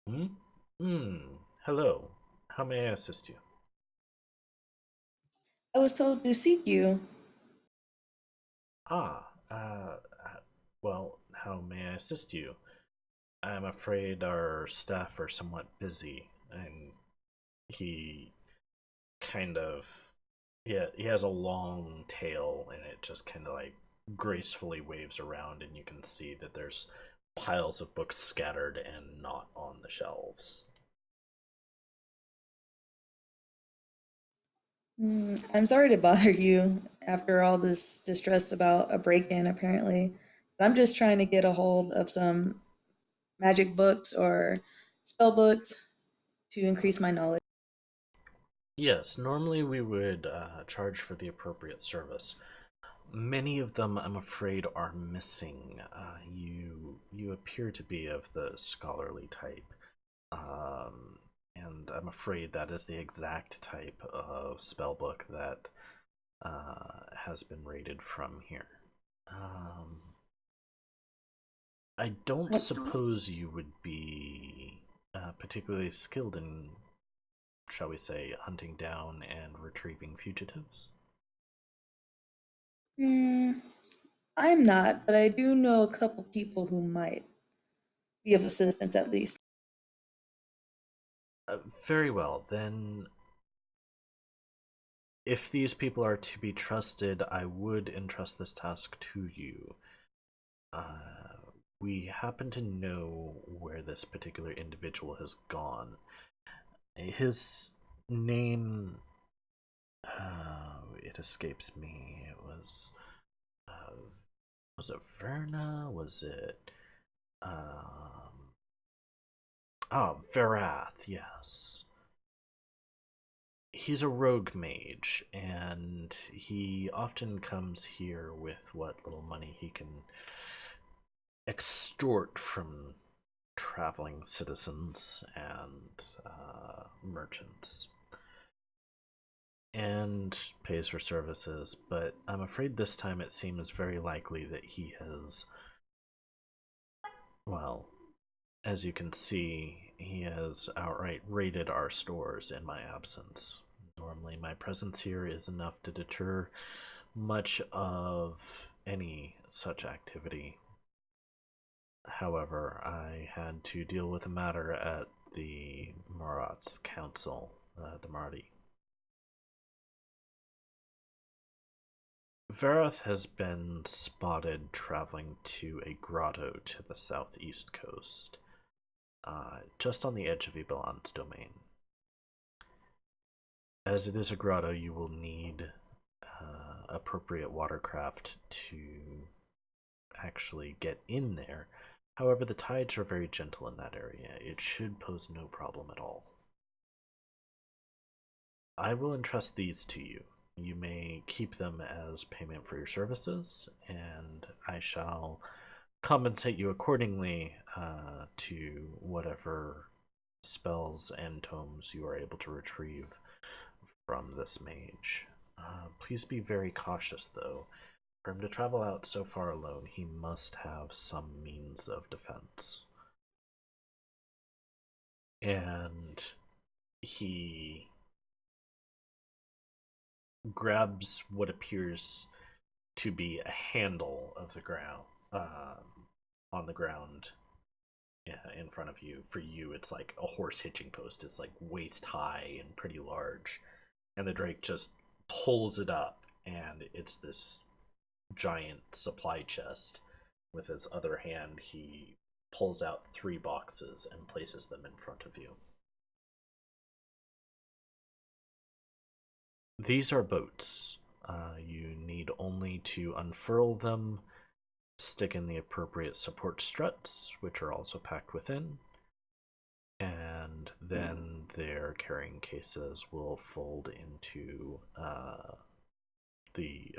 Hmm? Hello. How may I assist you? I was told to seek you. Ah, well, how may I assist you? I'm afraid our staff are somewhat busy, and he kind of, yeah, he has a long tail, and it just kind of like gracefully waves around, and you can see that there's piles of books scattered and not on the shelves. I'm sorry to bother you after all this distress about a break-in, apparently. But I'm just trying to get a hold of some magic books or spell books to increase my knowledge. Yes, normally we would charge for the appropriate service. Many of them, I'm afraid, are missing. You appear to be of the scholarly type, and I'm afraid that is the exact type of spellbook that has been raided from here. I don't What? suppose you would be particularly skilled in, shall we say, hunting down and retrieving fugitives. Hmm, I'm not, but I do know a couple people who might be of assistance at least. Very well, then if these people are to be trusted, I would entrust this task to you. We happen to know where this particular individual has gone. His name, it escapes me. It was it Verna? Was it, oh, Verath, yes. He's a rogue mage, and he often comes here with what little money he can extort from traveling citizens and merchants, and pays for services. But I'm afraid this time it seems very likely that he has, well, as you can see, he has outright raided our stores in my absence. Normally, my presence here is enough to deter much of any such activity. However, I had to deal with a matter at the Marat's council, the Mardi. Verath has been spotted traveling to a grotto to the southeast coast, just on the edge of Ibelan's domain. As it is a grotto, you will need appropriate watercraft to actually get in there. However, the tides are very gentle in that area. It should pose no problem at all. I will entrust these to you. You may keep them as payment for your services, and I shall compensate you accordingly to whatever spells and tomes you are able to retrieve from this mage. Please be very cautious, though. For him to travel out so far alone, he must have some means of defense. And he grabs what appears to be a handle of the ground, on the ground, in front of you. For you, it's like a horse hitching post. It's like waist high and pretty large. And the Drake just pulls it up, and it's this giant supply chest. With his other hand, he pulls out 3 boxes and places them in front of you. These are boats. You need only to unfurl them, stick in the appropriate support struts, which are also packed within, and and then their carrying cases will fold into the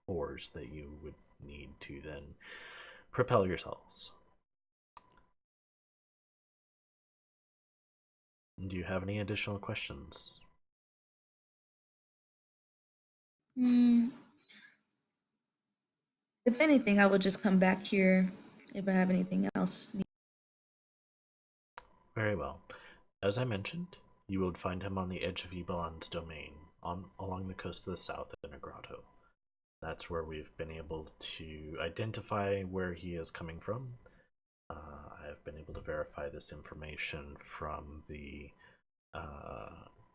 oars that you would need to then propel yourselves. Do you have any additional questions? If anything, I will just come back here if I have anything else. Very well. As I mentioned, you would find him on the edge of Ebalon's domain, along the coast of the south in a grotto. That's where we've been able to identify where he is coming from. I have been able to verify this information from the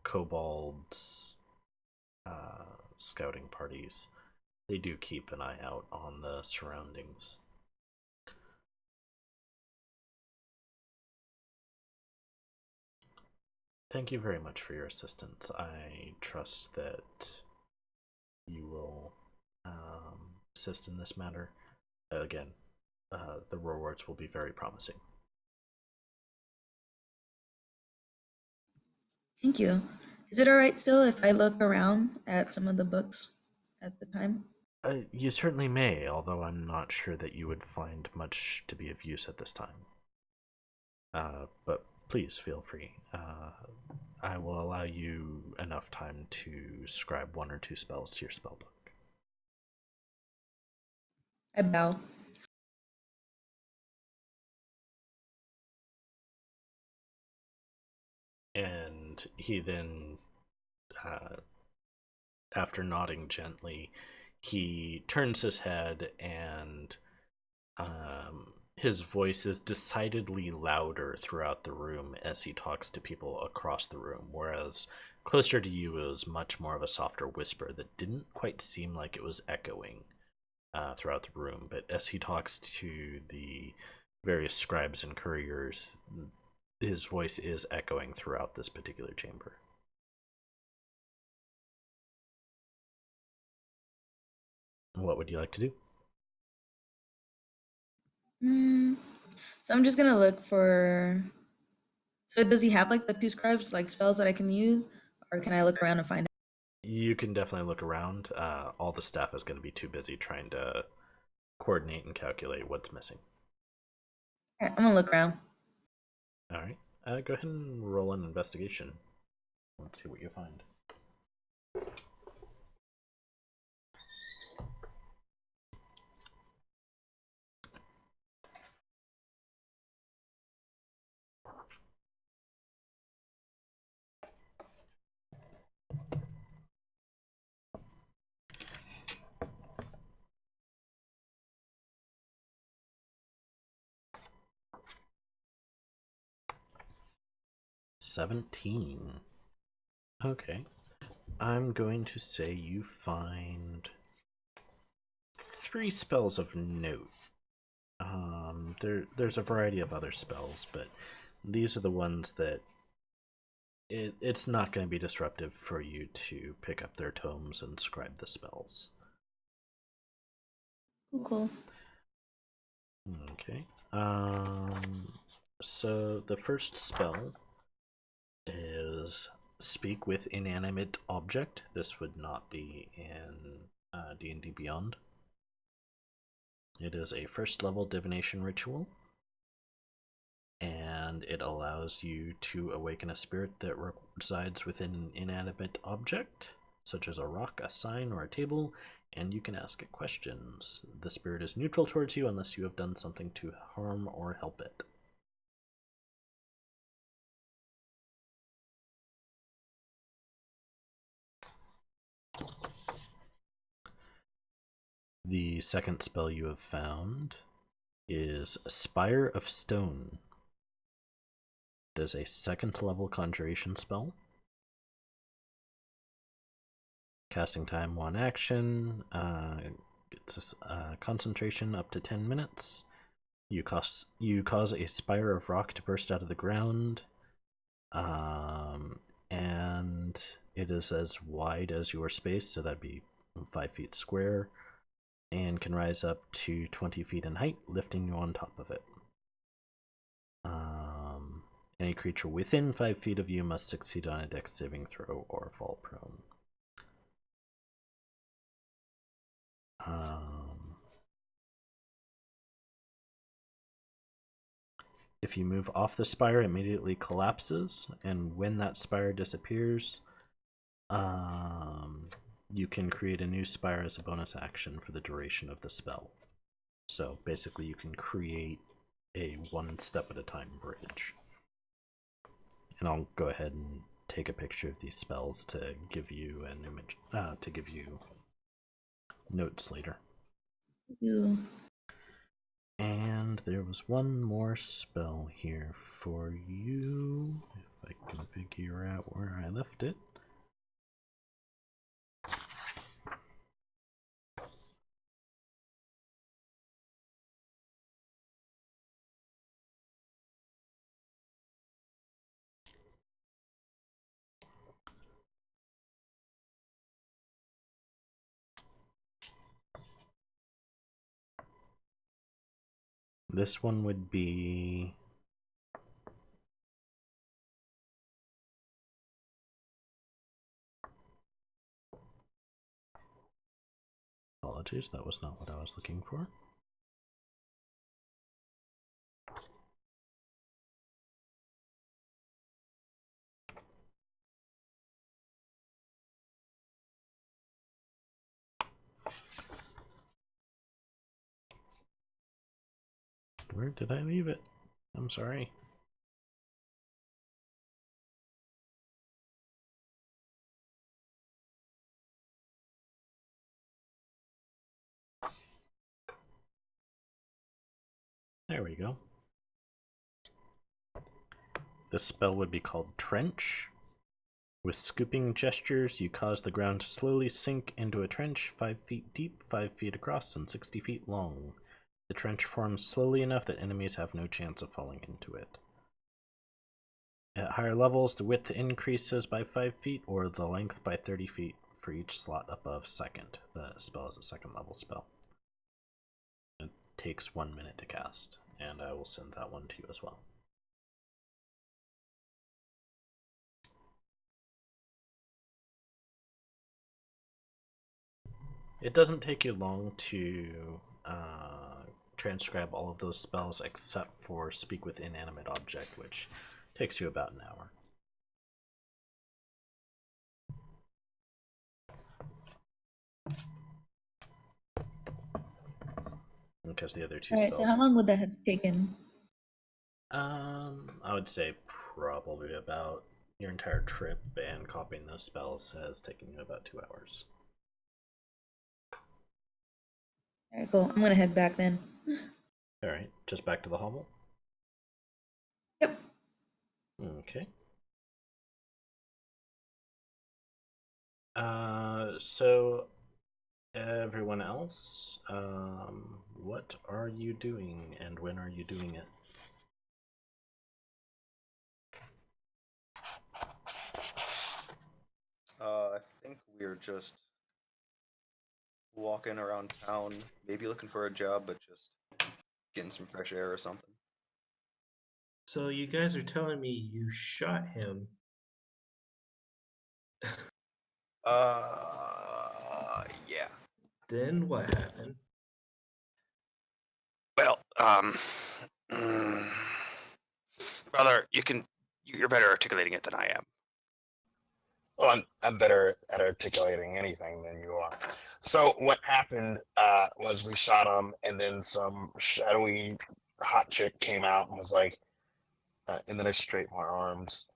kobolds scouting parties. They do keep an eye out on the surroundings. Thank you very much for your assistance. I trust that you will assist in this matter. Again, the rewards will be very promising. Thank you. Is it all right still if I look around at some of the books at the time? You certainly may, although I'm not sure that you would find much to be of use at this time. But please feel free. I will allow you enough time to scribe 1 or 2 spells to your spellbook. I bow. And he then, after nodding gently, he turns his head and his voice is decidedly louder throughout the room as he talks to people across the room, whereas closer to you it was much more of a softer whisper that didn't quite seem like it was echoing throughout the room. But as he talks to the various scribes and couriers, his voice is echoing throughout this particular chamber. What would you like to do? So I'm just gonna look for. So does he have like the 2 scribes, like spells that I can use, or can I look around and find out? You can definitely look around. All the staff is going to be too busy trying to coordinate and calculate what's missing. All right, I'm gonna look around. All right. Go ahead and roll an investigation. Let's see what you find. $17. Okay. I'm going to say you find 3 spells of note. There's a variety of other spells, but these are the ones that it's not going to be disruptive for you to pick up their tomes and scribe the spells. Cool. Okay. So the first spell is Speak with Inanimate Object. This would not be in D&D Beyond. It is a first level divination ritual, and it allows you to awaken a spirit that resides within an inanimate object, such as a rock, a sign, or a table, and you can ask it questions. The spirit is neutral towards you unless you have done something to harm or help it. The second spell you have found is Spire of Stone. It is a 2nd level conjuration spell. Casting time 1 action. It's concentration up to 10 minutes. You cause a spire of rock to burst out of the ground. And it is as wide as your space, so that'd be 5 feet square, and can rise up to 20 feet in height, lifting you on top of it. Any creature within 5 feet of you must succeed on a dex saving throw or fall prone. If you move off the spire, it immediately collapses, and when that spire disappears, you can create a new spire as a bonus action for the duration of the spell. So basically, you can create a one step at a time bridge. And I'll go ahead and take a picture of these spells to give you an image, to give you notes later. You. And there was one more spell here for you, if I can figure out where I left it. This one would be apologies, that was not what I was looking for. Where did I leave it? I'm sorry. There we go. This spell would be called Trench. With scooping gestures, you cause the ground to slowly sink into a trench 5 feet deep, 5 feet across, and 60 feet long. The trench forms slowly enough that enemies have no chance of falling into it. At higher levels, the width increases by 5 feet or the length by 30 feet for each slot above second. The spell is a second level spell. It takes 1 minute to cast, and I will send that one to you as well. It doesn't take you long to transcribe all of those spells except for Speak with Inanimate Object, which takes you about an hour. Because the other two All right, spells. so how long would that have taken? I would say probably about your entire trip, and copying those spells has taken you about 2 hours. All right, cool. I'm gonna head back then. Alright, just back to the hovel? Yep. Okay. So everyone else, what are you doing and when are you doing it? I think we're just walking around town, maybe looking for a job, but just getting some fresh air or something. So you guys are telling me you shot him? Yeah. Then what happened? Well, brother, you're better articulating it than I am. Well, I'm better at articulating anything than you are. So what happened was we shot him, and then some shadowy hot chick came out and was like, and then I straightened my arms,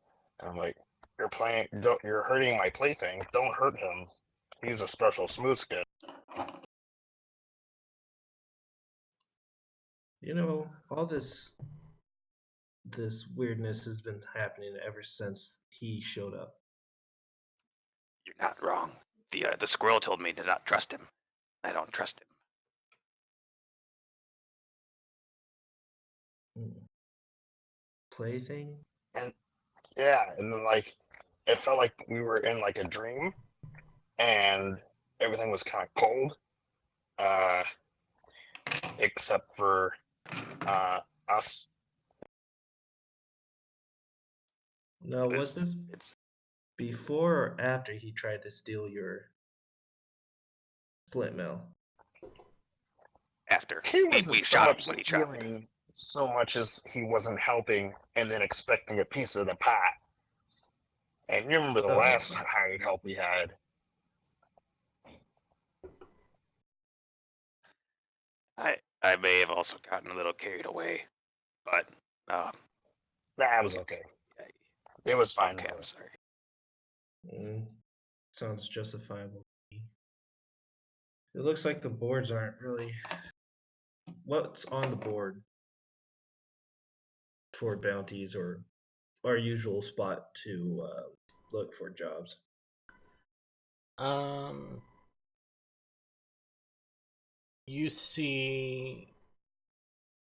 and I'm like, you're hurting my plaything. Don't hurt him. He's a special smooth skin. You know, all this weirdness has been happening ever since he showed up. You're not wrong. The squirrel told me to not trust him. I don't trust him. Plaything? And yeah, and then like it felt like we were in like a dream, and everything was kind of cold, uh, except for us No, was this It's before or after he tried to steal your splint mill? after. He We wasn't so shot him much when he tried. stealing so much as he wasn't helping and then expecting a piece of the pie. And you remember the Oh, last hired help we had? I may have also gotten a little carried away, but That was okay. It was fine. okay, I'm sorry. sounds justifiable. It looks like the boards aren't really. What's on the board for bounties or our usual spot to look for jobs? You see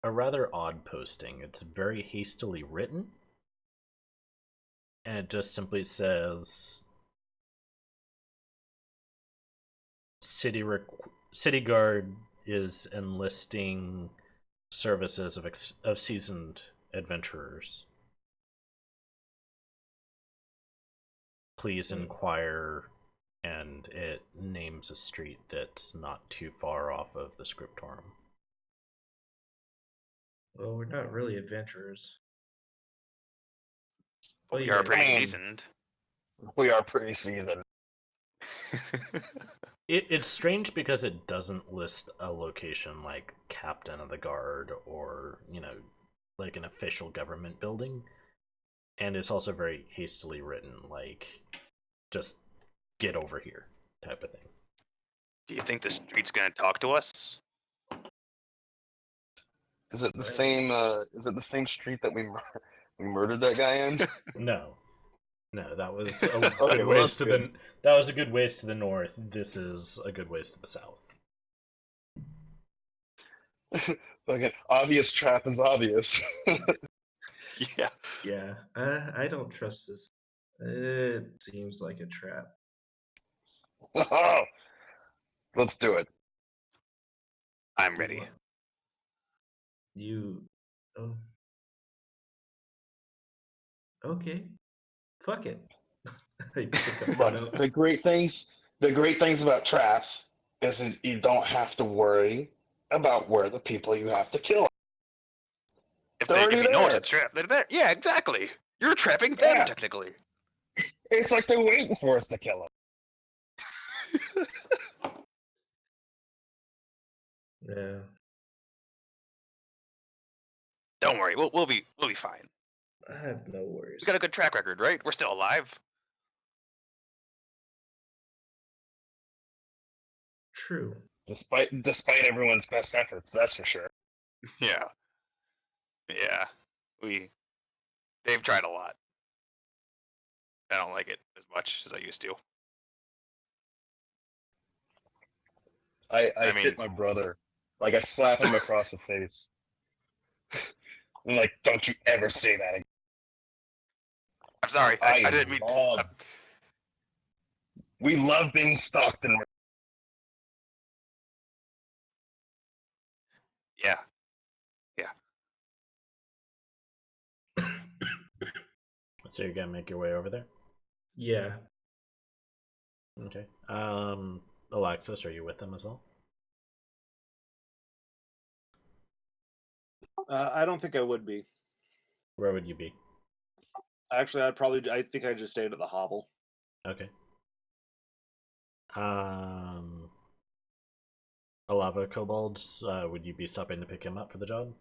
a rather odd posting. It's very hastily written, and it just simply says City Guard is enlisting services of seasoned adventurers. Please inquire, and it names a street that's not too far off of the scriptorum. Well, we're not really adventurers. But we yeah, are pretty I mean- seasoned. We are pretty seasoned. It's strange because it doesn't list a location like Captain of the Guard or, like an official government building. And it's also very hastily written, like, just get over here type of thing. Do you think the street's gonna talk to us? Is it the same? Is it the same street that we murdered that guy in? No, that was a Okay, good well, ways that's to good. that was a good ways to the north. This is a good ways to the south. Like an obvious trap is obvious. Yeah. Yeah, I don't trust this. It seems like a trap. Oh, let's do it. I'm ready. You. Oh. Okay. Fuck it. I pick up the Look, note. the great things about traps is that you don't have to worry about where the people you have to kill are. They're already If you know it's a there. trap, they're there. Yeah, exactly. You're trapping them, Yeah. technically. It's like they're waiting for us to kill them. Yeah. Don't worry, we'll be fine. I have no worries. We got a good track record, right? We're still alive. True. Despite everyone's best efforts, that's for sure. Yeah. Yeah. They've tried a lot. I don't like it as much as I used to. I I mean- hit my brother. Like, I slap him across the face. I'm like, don't you ever say that again. I'm sorry. I didn't mean. We love being stalked and Yeah. Yeah. So you're gonna make your way over there? Yeah. Okay. Alexis, are you with them as well? I don't think I would be. Where would you be? Actually, I think I'd just stayed at the hovel. Okay. Alava Kobolds, would you be stopping to pick him up for the job?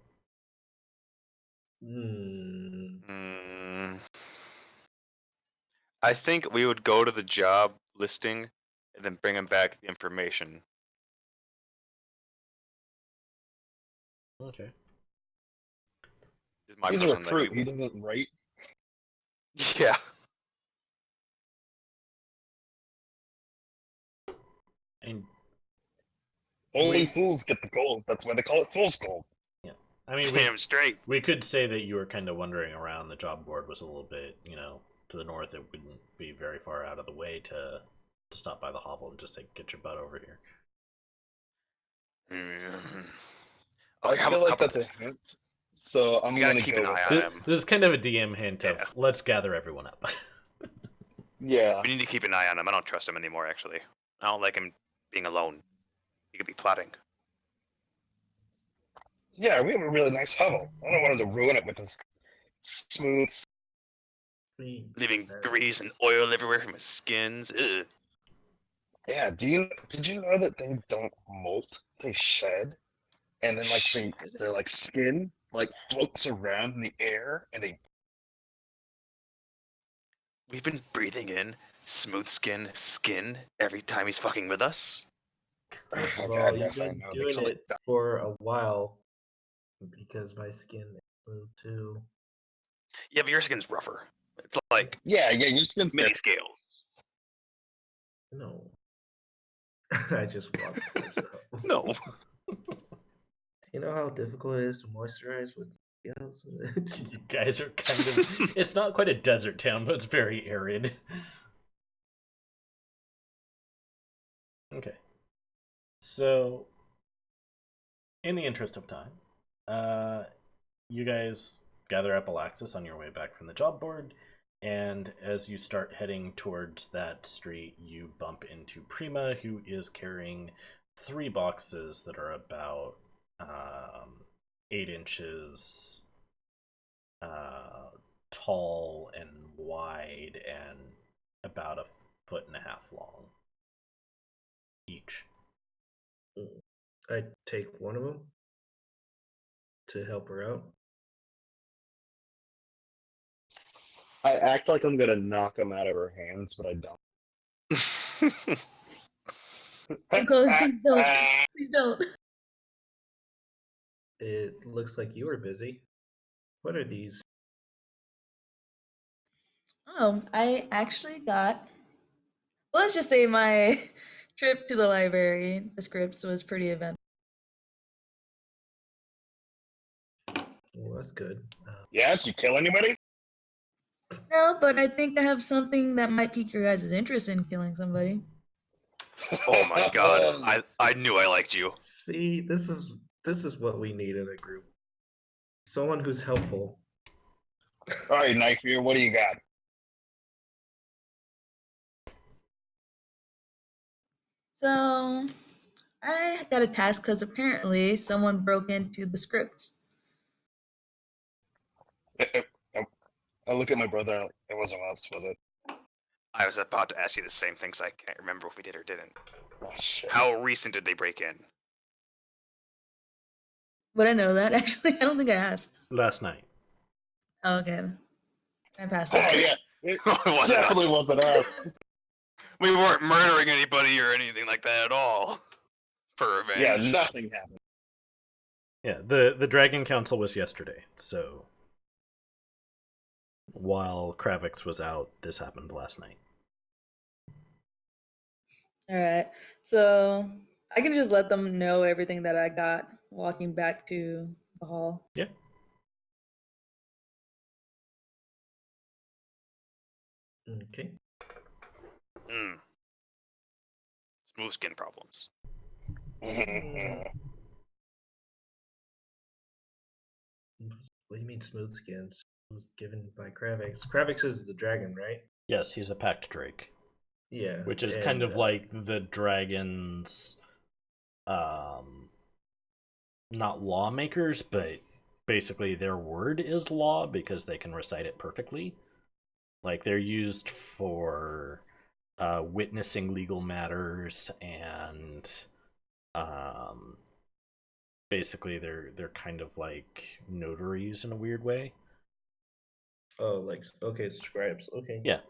I think we would go to the job listing and then bring him back the information. Okay. My he's a person that recruit. we- He doesn't write. Yeah. And Only fools get the gold. That's why they call it fool's gold. yeah, I mean, Damn straight. we could say that you were kind of wandering around. The job board was a little bit, to the north. It wouldn't be very far out of the way to stop by the hovel and just say, get your butt over here. Mm-hmm. I Okay, feel like about that's this? a hint. So I'm We gotta gonna keep go an with eye that. on him. This is kind of a DM hint of Yeah. let's gather everyone up. Yeah. We need to keep an eye on him. I don't trust him anymore, actually. I don't like him being alone. He could be plotting. Yeah, we have a really nice hovel. I don't want him to ruin it with his smooth. Leaving grease and oil everywhere from his skins. Ugh. Yeah, did you know that they don't molt? They shed, and then like their like skin like floats around in the air, and they. We've been breathing in smooth skin every time he's fucking with us. First Oh of my all, God, you've yes, I been know. They doing call it for a while because my skin is blue too. Yeah, but your skin's rougher. It's like Yeah, your skin's mini different. scales. No. I just walked towards it. No. You know how difficult it is to moisturize with scales? You guys are kind of. It's not quite a desert town, but it's very arid. Okay. So, in the interest of time, you guys gather up Alaxis on your way back from the job board, and as you start heading towards that street, you bump into Prima, who is carrying 3 boxes that are about 8 inches tall and wide, and about 1.5 feet long each. I take one of them to help her out. I act like I'm gonna knock them out of her hands, but I don't. Uncle, please don't. Please don't. It looks like you were busy. What are these? Oh, I actually got. Well, let's just say my trip to the library, the scripts, was pretty eventful. Well, that's good. Yeah, did you kill anybody? No, but I think I have something that might pique your guys' interest in killing somebody. Oh my god. I knew I liked you. See, this is what we need in a group. Someone who's helpful. All right, Knife Ear, what do you got? So, I got a task because apparently someone broke into the scripts. I look at my brother. And it wasn't us, was it? I was about to ask you the same thing, so I can't remember if we did or didn't. Oh shit. How recent did they break in? Would I know that? Actually, I don't think I asked. Last night. Oh, okay. I passed Oh it. yeah, it It wasn't definitely us. wasn't us. We weren't murdering anybody or anything like that at all. For revenge. Yeah, nothing happened. Yeah, the Dragon Council was yesterday, so while Kravix was out, this happened last night. All right. So I can just let them know everything that I got walking back to the hall. Yeah. Okay. Smooth skin problems. What do you mean smooth skins? It was given by Kravix. Kravix is the dragon, right? Yes, he's a packed drake. Yeah. Which is kind of like the dragon's not lawmakers, but basically their word is law because they can recite it perfectly. Like they're used for witnessing legal matters, and basically they're kind of like notaries in a weird way. Oh, like okay, scribes. Okay. Yeah,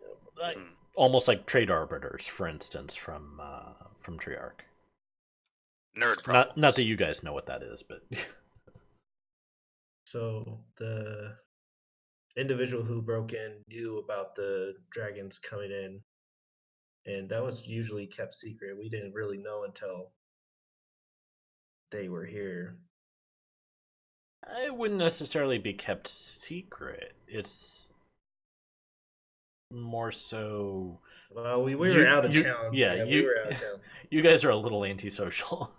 almost like trade arbiters, for instance, from Triarch. Nerd problems. Not that you guys know what that is, but So the individual who broke in knew about the dragons coming in, and that was usually kept secret. We didn't really know until they were here. it wouldn't necessarily be kept secret. It's more so. Well, we were out of town. Yeah, we were out of town. You guys are a little antisocial.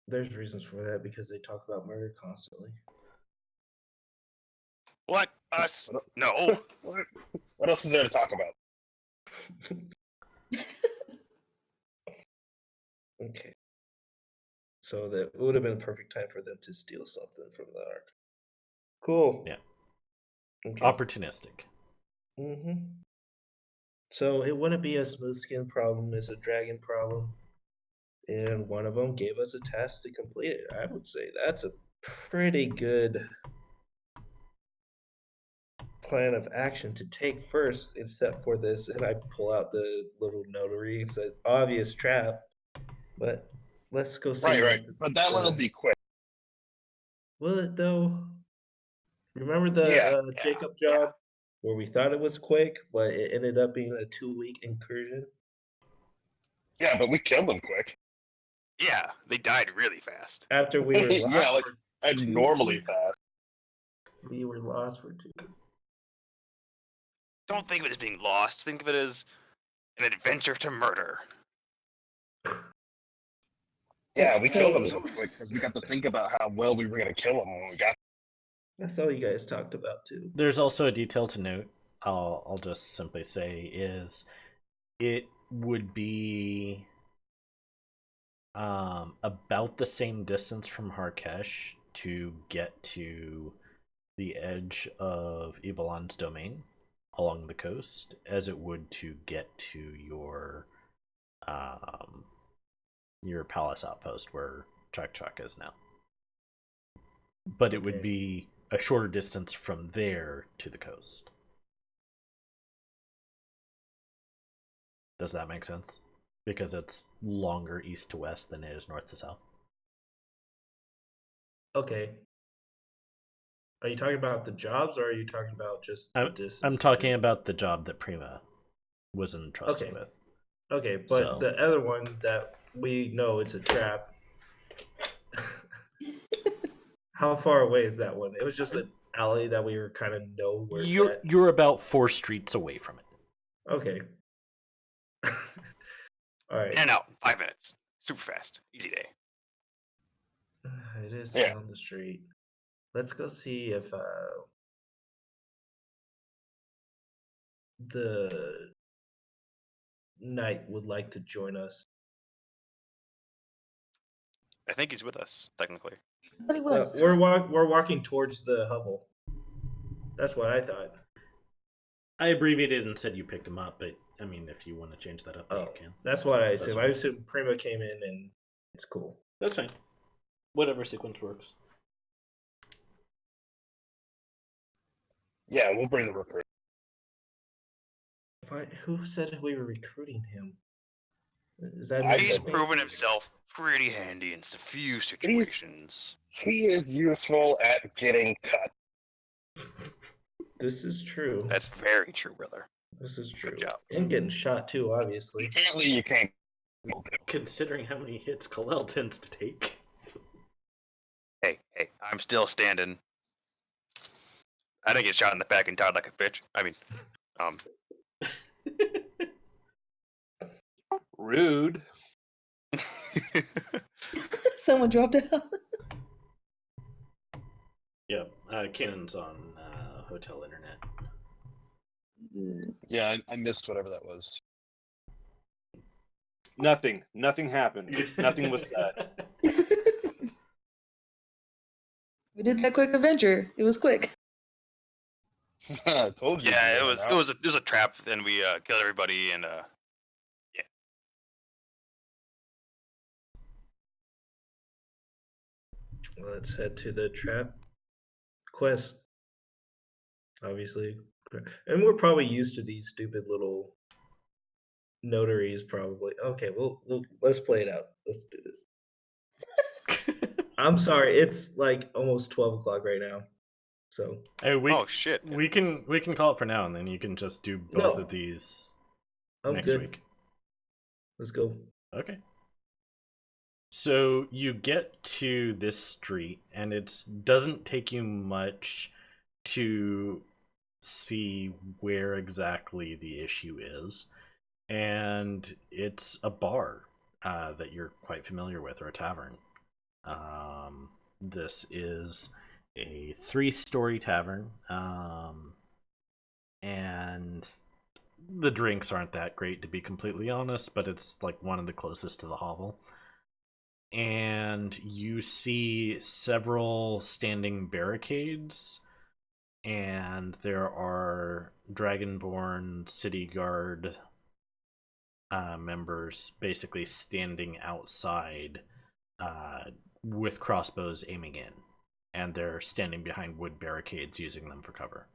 There's reasons for that because they talk about murder constantly. What? Us? What No. what else is there to talk about? Okay. So that would have been a perfect time for them to steal something from the ark. Cool. Yeah. Okay. Opportunistic. So it wouldn't be a smooth skin problem, it's a dragon problem. And one of them gave us a task to complete it. I would say that's a pretty good plan of action to take first, except for this. And I pull out the little notary. It's an obvious trap, but let's go see. Right. But that one will be quick. Will it though? Remember the Yeah. Jacob job where we thought it was quick, but it ended up being a 2-week incursion? Yeah, but we killed them quick. Yeah, they died really fast. After we were lost Yeah, like for abnormally 2 weeks. fast. We were lost for 2 weeks. Don't think of it as being lost. Think of it as an adventure to murder. Yeah, we killed them Hey. so quick because we got to think about how well we were going to kill them when we got. That's all you guys talked about too. There's also a detail to note. I'll just simply say is it would be about the same distance from Harkesh to get to the edge of Ibalan's domain along the coast as it would to get to your palace outpost where Chak Chak is now. But it would Okay. be a shorter distance from there to the coast. Does that make sense? Because it's longer east to west than it is north to south. Okay. Are you talking about the jobs, or are you talking about just the distance? I'm talking about the job that Prima was entrusted with. Okay, but So- the other one that we know it's a trap. How far away is that one? It was just an alley that we were kind of know where it's at. You're about 4 streets away from it. Okay. All right. In and out, 5 minutes. Super fast. Easy day. It is Yeah. down the street. Let's go see if the knight would like to join us. I think he's with us, technically. But he was. We're walking towards the hovel. That's what I thought. I abbreviated and said you picked him up, but I mean, if you want to change that up, Oh, you can. that's what I That's assume. fine. I assume Prima came in and it's cool. That's fine. Whatever sequence works. Yeah, we'll bring the recruit. But who said we were recruiting him? Is that I He's said- proven himself pretty handy in a few situations. He is useful at getting cut. This is true. That's very true, brother. This is true. Good job. And getting shot too, obviously. Apparently, you can't. Considering how many hits Kalel tends to take. Hey, I'm still standing. I didn't get shot in the back and died like a bitch. I mean, Rude. Someone dropped out. Yep, Cannon's on hotel internet. Yeah, I missed whatever that was. Nothing. Nothing happened. Nothing was said. We did that quick adventure. It was quick. I told you. yeah, man, it was a trap, and we killed everybody, and Let's head to the trap quest. Obviously. And we're probably used to these stupid little notaries, probably. Okay, we'll let's play it out. Let's do this. I'm sorry, it's like almost 12 o'clock right now. So Hey, oh shit, we can call it for now, and then you can just do both No. of these I'm next good. week. Let's go. Okay. So you get to this street, and it doesn't take you much to see where exactly the issue is. And it's a bar that you're quite familiar with, or a tavern. This is a 3-story tavern, and the drinks aren't that great, to be completely honest, but it's like one of the closest to the hovel. And you see several standing barricades, and there are Dragonborn City Guard members basically standing outside with crossbows aiming in, and they're standing behind wood barricades using them for cover.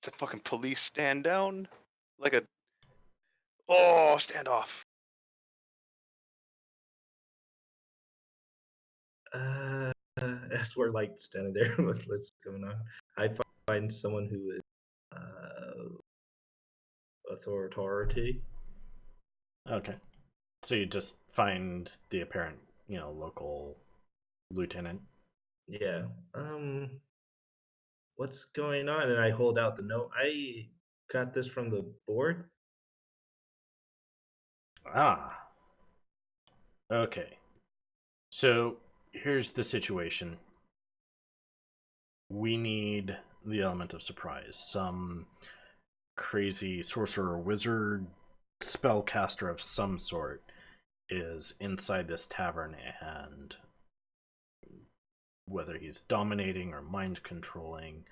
It's a fucking police stand down, like a standoff. As we're like standing there with what's going on, I find someone who is authority. Okay. So you just find the apparent, local lieutenant. Yeah. What's going on? And I hold out the note. I got this from the board. Ah. Okay. So here's the situation. We need the element of surprise. Some crazy sorcerer, wizard, spellcaster of some sort is inside this tavern, and whether he's dominating or mind controlling,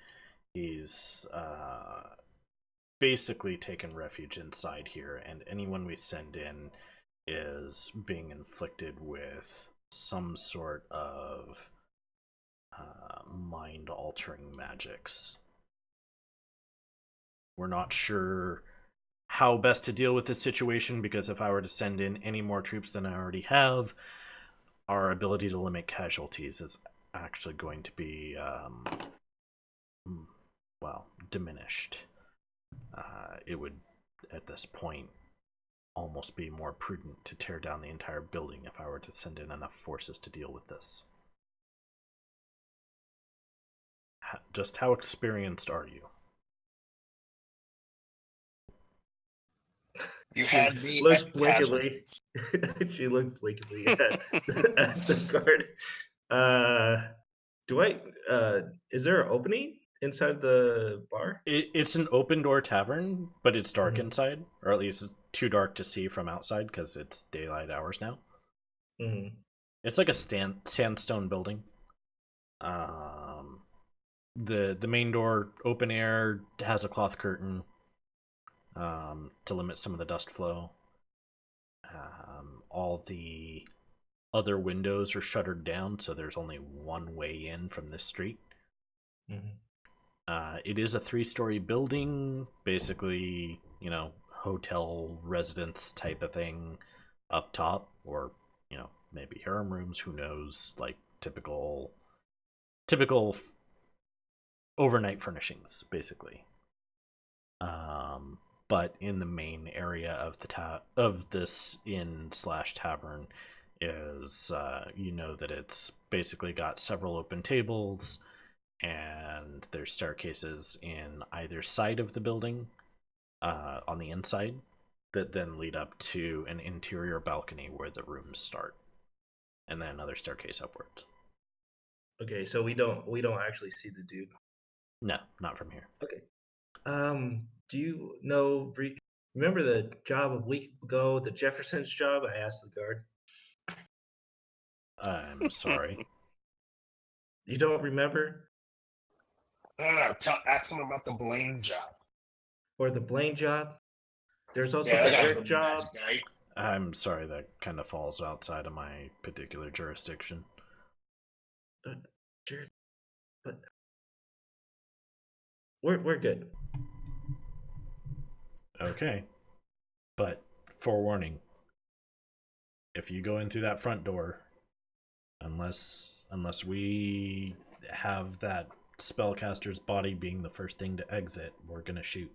he's basically taken refuge inside here, and anyone we send in is being inflicted with some sort of mind altering magics. We're not sure how best to deal with this situation, because if I were to send in any more troops than I already have, our ability to limit casualties is actually going to be diminished. It would, at this point, almost be more prudent to tear down the entire building if I were to send in enough forces to deal with this. Just how experienced are you? You had me looks at blankly. casualties. She looks blankly at the guard. Do I? Is there an opening inside the bar? It's an open door tavern, but it's dark Mhm. inside, or at least too dark to see from outside because it's daylight hours now. Mm-hmm. It's like a sandstone building. The main door, open air, has a cloth curtain to limit some of the dust flow. All the other windows are shuttered down, so there's only one way in from this street. Mm-hmm. It is a 3-story building, basically, hotel residence type of thing up top, or maybe harem rooms. Who knows? Like typical overnight furnishings, basically. But in the main area of of this inn/tavern is that it's basically got several open tables, and there's staircases in either side of the building on the inside that then lead up to an interior balcony where the rooms start, and then another staircase upwards. Okay, so we don't actually see the dude. No, not from here. Okay. Do you know? Remember the job a week ago, the Jefferson's job? I asked the guard. I'm sorry. You don't remember? No. Ask him about the Blaine job. Or the Blaine job? There's also Yeah, the that guy's Eric a job. nice guy. I'm sorry, that kind of falls outside of my particular jurisdiction. Sure, but we're good. Okay. But forewarning, if you go in through that front door, unless we have that spellcaster's body being the first thing to exit, we're gonna shoot.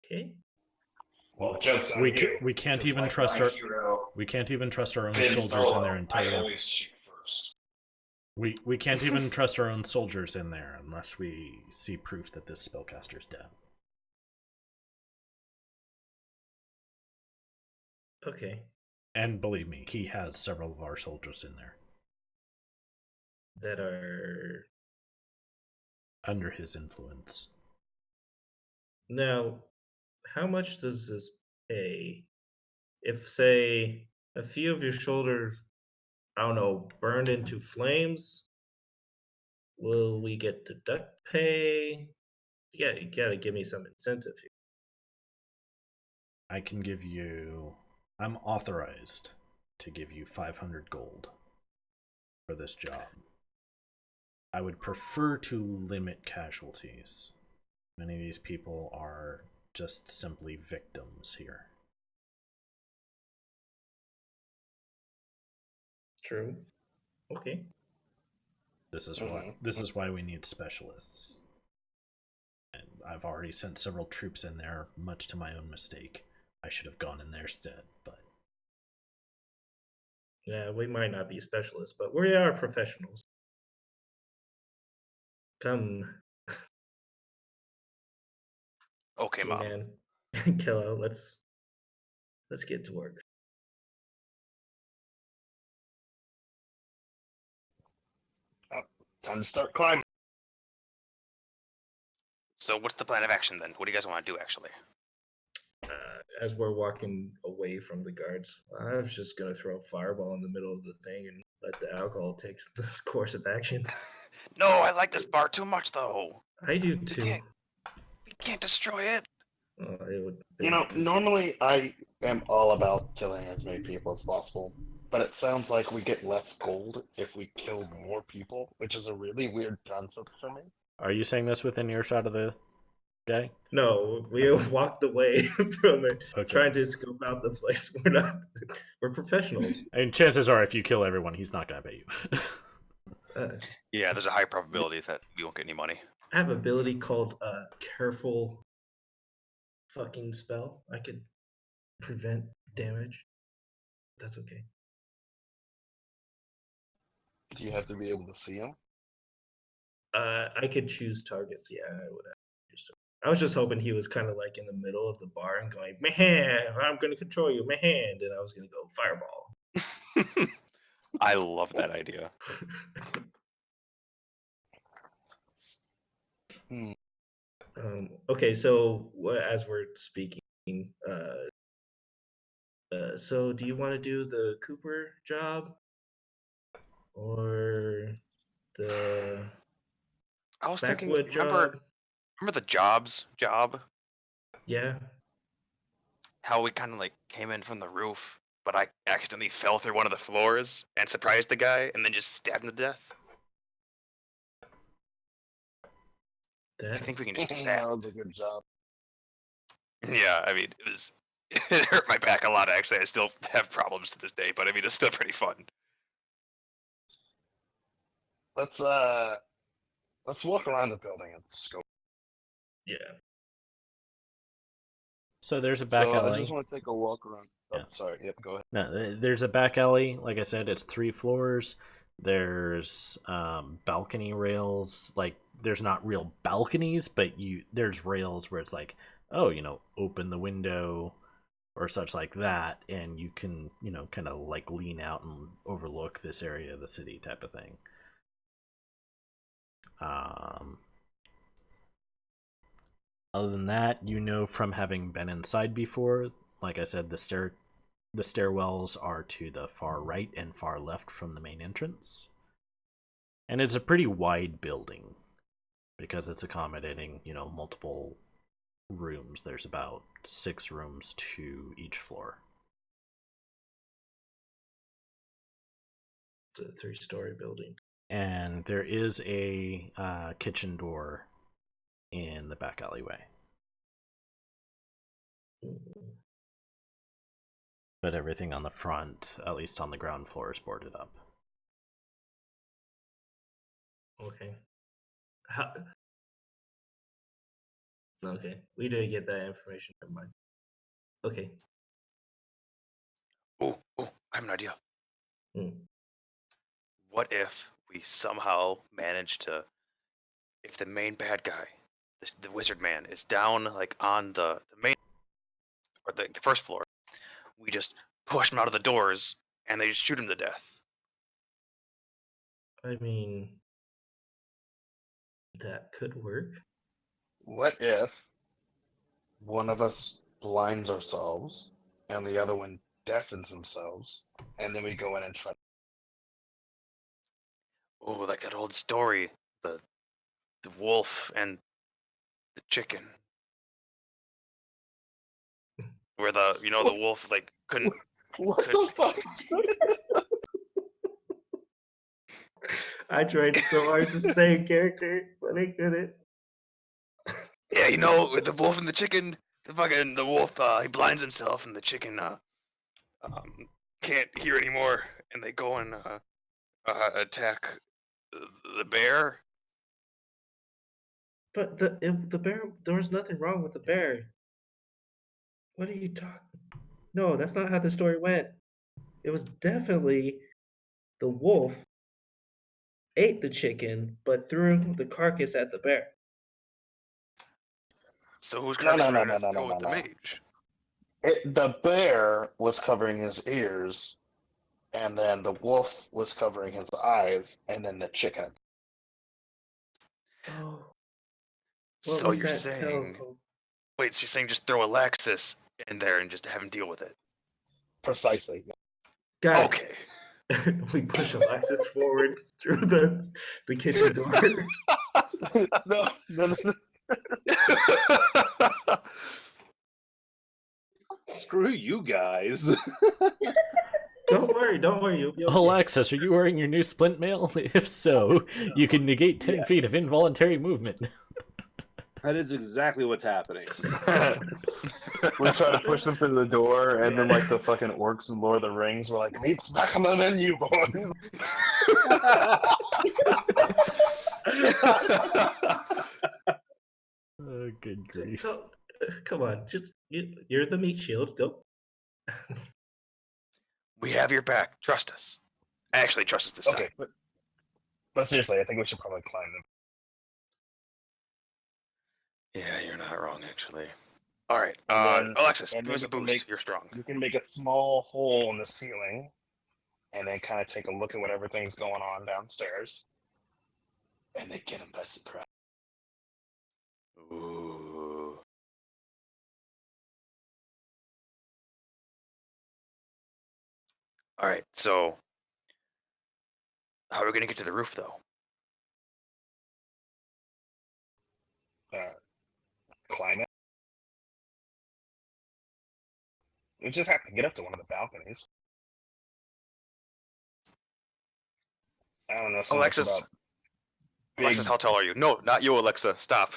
Okay. Well, jokes on We you. we can't Just even like trust my our hero, we can't even trust our own Ben soldiers Solo. in there until I we have always shoot first. we can't even trust our own soldiers in there unless we see proof that this spellcaster's dead. Okay. And believe me, he has several of our soldiers in there that are under his influence. now. How much does this pay? If, say, a few of your shoulders, I don't know, burned into flames, will we get deduct pay? You gotta give me some incentive here. I can give you. I'm authorized to give you 500 gold for this job. I would prefer to limit casualties. Many of these people are just simply victims here. True. Okay. This is why we need specialists. And I've already sent several troops in there, much to my own mistake. I should have gone in their stead, but Yeah, we might not be specialists, but we are professionals. Come, Okay, okay, Mom. man. Kello, let's get to work. Time to start climbing. So what's the plan of action then? What do you guys want to do, actually? As we're walking away from the guards, I was just gonna throw a fireball in the middle of the thing and let the alcohol take the course of action. No, I like this bar too much, though. I do too. We can't destroy it. It would. You know, normally I am all about killing as many people as possible, but it sounds like we get less gold if we kill more people, which is a really weird concept for me. are you saying this within earshot of the guy? No, we walked away from it, Okay. trying to scope out the place. We're not. We're professionals. And chances are, if you kill everyone, he's not going to pay you. Yeah, there's a high probability that we won't get any money. I have an ability called careful fucking spell. I could prevent damage. That's okay. Do you have to be able to see them? I could choose targets. Yeah, I would have. I was just hoping he was kind of like in the middle of the bar and going, man, I'm going to control you, man. And I was going to go fireball. I love that idea. Okay, so as we're speaking, so do you want to do the Cooper job or the I was thinking, backwood remember job? the jobs job? Yeah. How we kind of like came in from the roof, but I accidentally fell through one of the floors and surprised the guy and then just stabbed him to death? I think we can just do that. That was a good job. Yeah, I mean, it hurt my back a lot, actually. I still have problems to this day, but I mean, it's still pretty fun. Let's walk around the building and scope. Yeah. So there's a back alley. I just want to take a walk around. Oh, Yeah. sorry. Yep, go ahead. No, there's a back alley. Like I said, it's 3 floors. There's balcony rails. Like, there's not real balconies, but there's rails where it's like, oh, open the window or such like that, and you can, kind of like lean out and overlook this area of the city type of thing. Other than that, from having been inside before, like I said, the stairwells are to the far right and far left from the main entrance. And it's a pretty wide building because it's accommodating, multiple rooms. There's about 6 rooms to each floor. It's a 3-story building. And there is a kitchen door in the back alleyway. But everything on the front, at least on the ground floor, is boarded up. Okay. Okay, we didn't get that information. Never mind. Okay. Oh, I have an idea. Hmm. What if we somehow manage to, if the main bad guy, the wizard man, is down like on the main or the first floor, we just push him out of the doors, and they just shoot him to death. I mean, that could work. What if one of us blinds ourselves and the other one deafens themselves, and then we go in and try? Oh, like that old story, the wolf and the chicken, where the wolf like couldn't. What Could- the fuck? I tried so hard to stay in character, but I couldn't. Yeah, the wolf and the chicken. The wolf, he blinds himself, and the chicken can't hear anymore, and they go and attack the bear. But the bear, there was nothing wrong with the bear. What are you talking? No, that's not how the story went. It was definitely the wolf ate the chicken, but threw the carcass at the bear. So who's No, gonna no, go with the no. mage? The bear was covering his ears, and then the wolf was covering his eyes, and then the chicken. Oh, So was you're that saying? tell? Wait, so you're saying just throw Alexis in there and just have him deal with it? Precisely. Got Okay. it. We push Alexis forward through the kitchen door. No. Screw you guys. Don't worry, you'll be okay. Alexis, are you wearing your new splint mail? If so, you can negate 10 feet of involuntary movement. That is exactly what's happening. We try to push them through the door, and then like the fucking orcs in Lord of the Rings were like, "Meat's back on the menu, boy." Oh, good grief. Come on, just you're the meat shield. Go. We have your back. Trust us. Actually, trust us this time. Okay, but seriously, I think we should probably climb them. Yeah, you're not wrong, actually. All right, And then- Alexis, and give us a then we boost. can You're strong. You can make a small hole in the ceiling, and then kind of take a look at what everything's going on downstairs, and they get them by surprise. Ooh. All right, so how are we gonna get to the roof, though? Climb it. We just have to get up to one of the balconies. I don't know so much Alexis, about Alexis, big- how tall are you? No, not you, Alexa. Stop.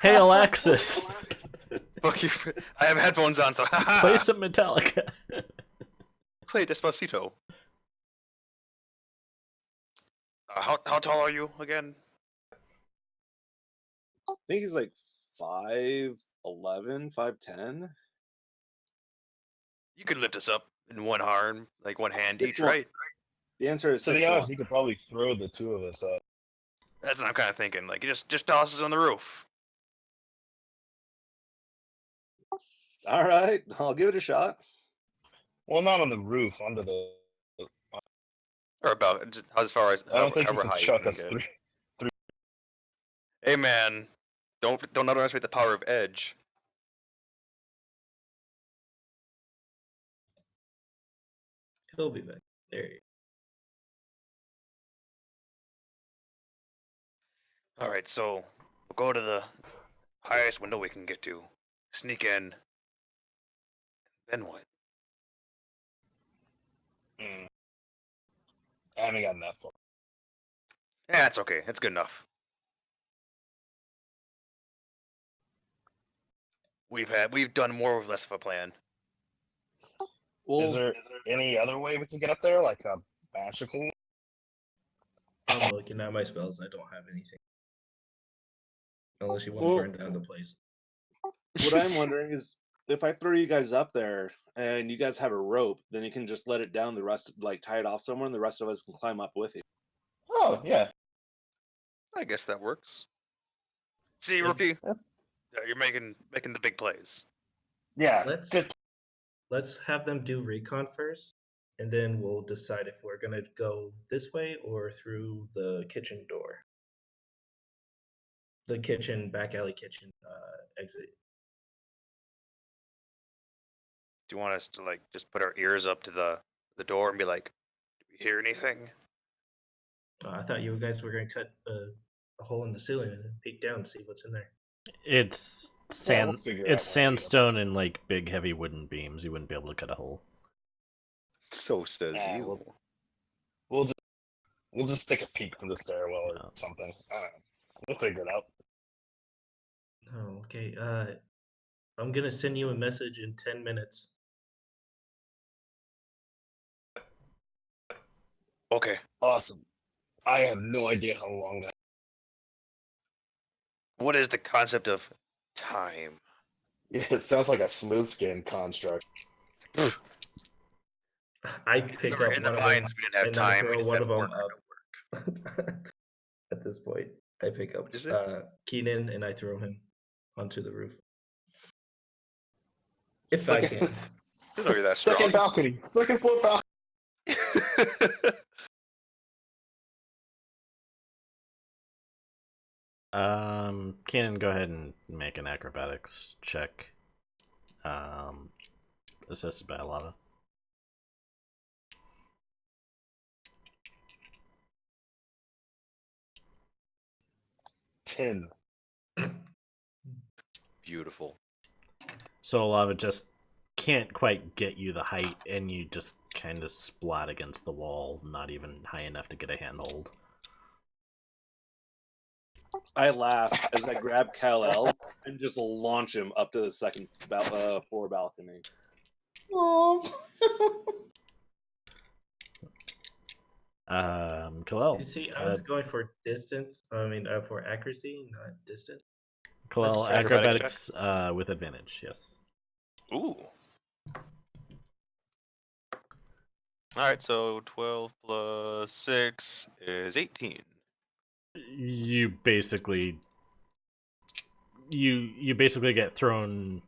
Hey, Alexis, Fuck you. I have headphones on, so play some Metallica. Play Despacito. How tall are you again? I think he's like 5'11", 5'10". You can lift us up in one arm, like one hand each, 6'1". right? The answer is To be 6'1". honest, he could probably throw the two of us up. That's what I'm kind of thinking. Like, just toss us on the roof. All right, I'll give it a shot. Well, not on the roof, onto the. Or about just as far as I don't think he however can high you chuck can us get. through. Hey man, don't underestimate the power of edge. He'll be back. There you All right, so we'll go to the highest window we can get to, sneak in. Then what? I haven't gotten that far. Yeah, it's okay. It's good enough. We've done more with less of a plan. Well, Is there any other way we can get up there, like a magical? I'm looking at my spells. I don't have anything. Unless you want Well- to burn down the place. what I'm wondering is if I throw you guys up there and you guys have a rope, then you can just let it down. The rest, like tie it off somewhere, and the rest of us can climb up with you. Oh yeah. I guess that works. See, Yeah. rookie, You're making the big plays. Yeah, Let's good. let's have them do recon first, and then we'll decide if we're gonna go this way or through the kitchen door, the kitchen back alley kitchen exit. Do you want us to like just put our ears up to the door and be like, "Do we hear anything?" I thought you guys were gonna cut a hole in the ceiling and then peek down and see what's in there. It's Well, we'll figure it it's out when we get sandstone and like big heavy wooden beams. You wouldn't be able to cut a hole. So says Ah, you. We'll just take a peek from the stairwell or Yeah. something. I don't know. We'll figure it out. Oh, okay. I'm gonna send you a message in 10 minutes. Okay. Awesome. I have no idea how long that. What is the concept of time? Yeah, it sounds like a smooth skin construct. I pick up In the one of them mines, we didn't have and I time. We throw just one had of them work. up. At this point, I pick up What'd you say? Keenan and I throw him onto the roof. If I can. Didn't know you're that strong. Second balcony. Second floor balcony. Kenan, go ahead and make an acrobatics check. Assisted by Lava. Ten. Beautiful. So Lava just can't quite get you the height, and you just kind of splat against the wall, not even high enough to get a handhold. I laugh as I grab Kal-El and just launch him up to the second floor balcony. Oh. Kalel. You see, I was going for distance. I mean, for accuracy, not distance. Kalel, Let's check. acrobatics with advantage, yes. Ooh. Alright, so 12 plus 6 is 18. You basically you basically get thrown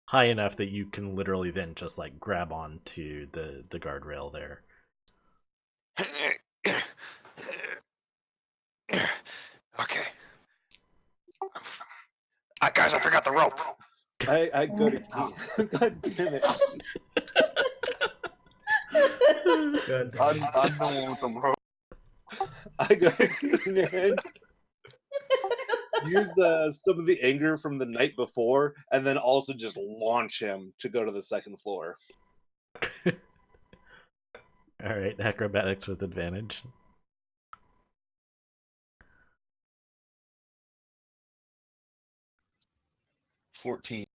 high enough that you can literally then just like grab onto the guardrail there. Okay. Guys, I forgot the rope. I go to Keenan. God damn it. God damn I'm it. the one with the rope. I go to Keenan. Use some of the anger from the night before, and then also just launch him to go to the second floor. Alright, acrobatics with advantage. $14.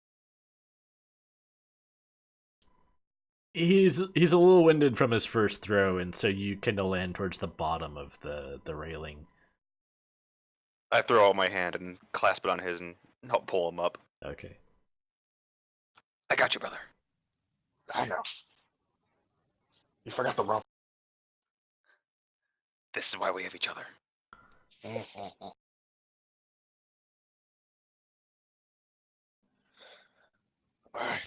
He's a little winded from his first throw, and so you kind of land towards the bottom of the railing. I throw out my hand and clasp it on his and help pull him up. Okay. I got you, brother. I know. You forgot the rope. This is why we have each other. Alright.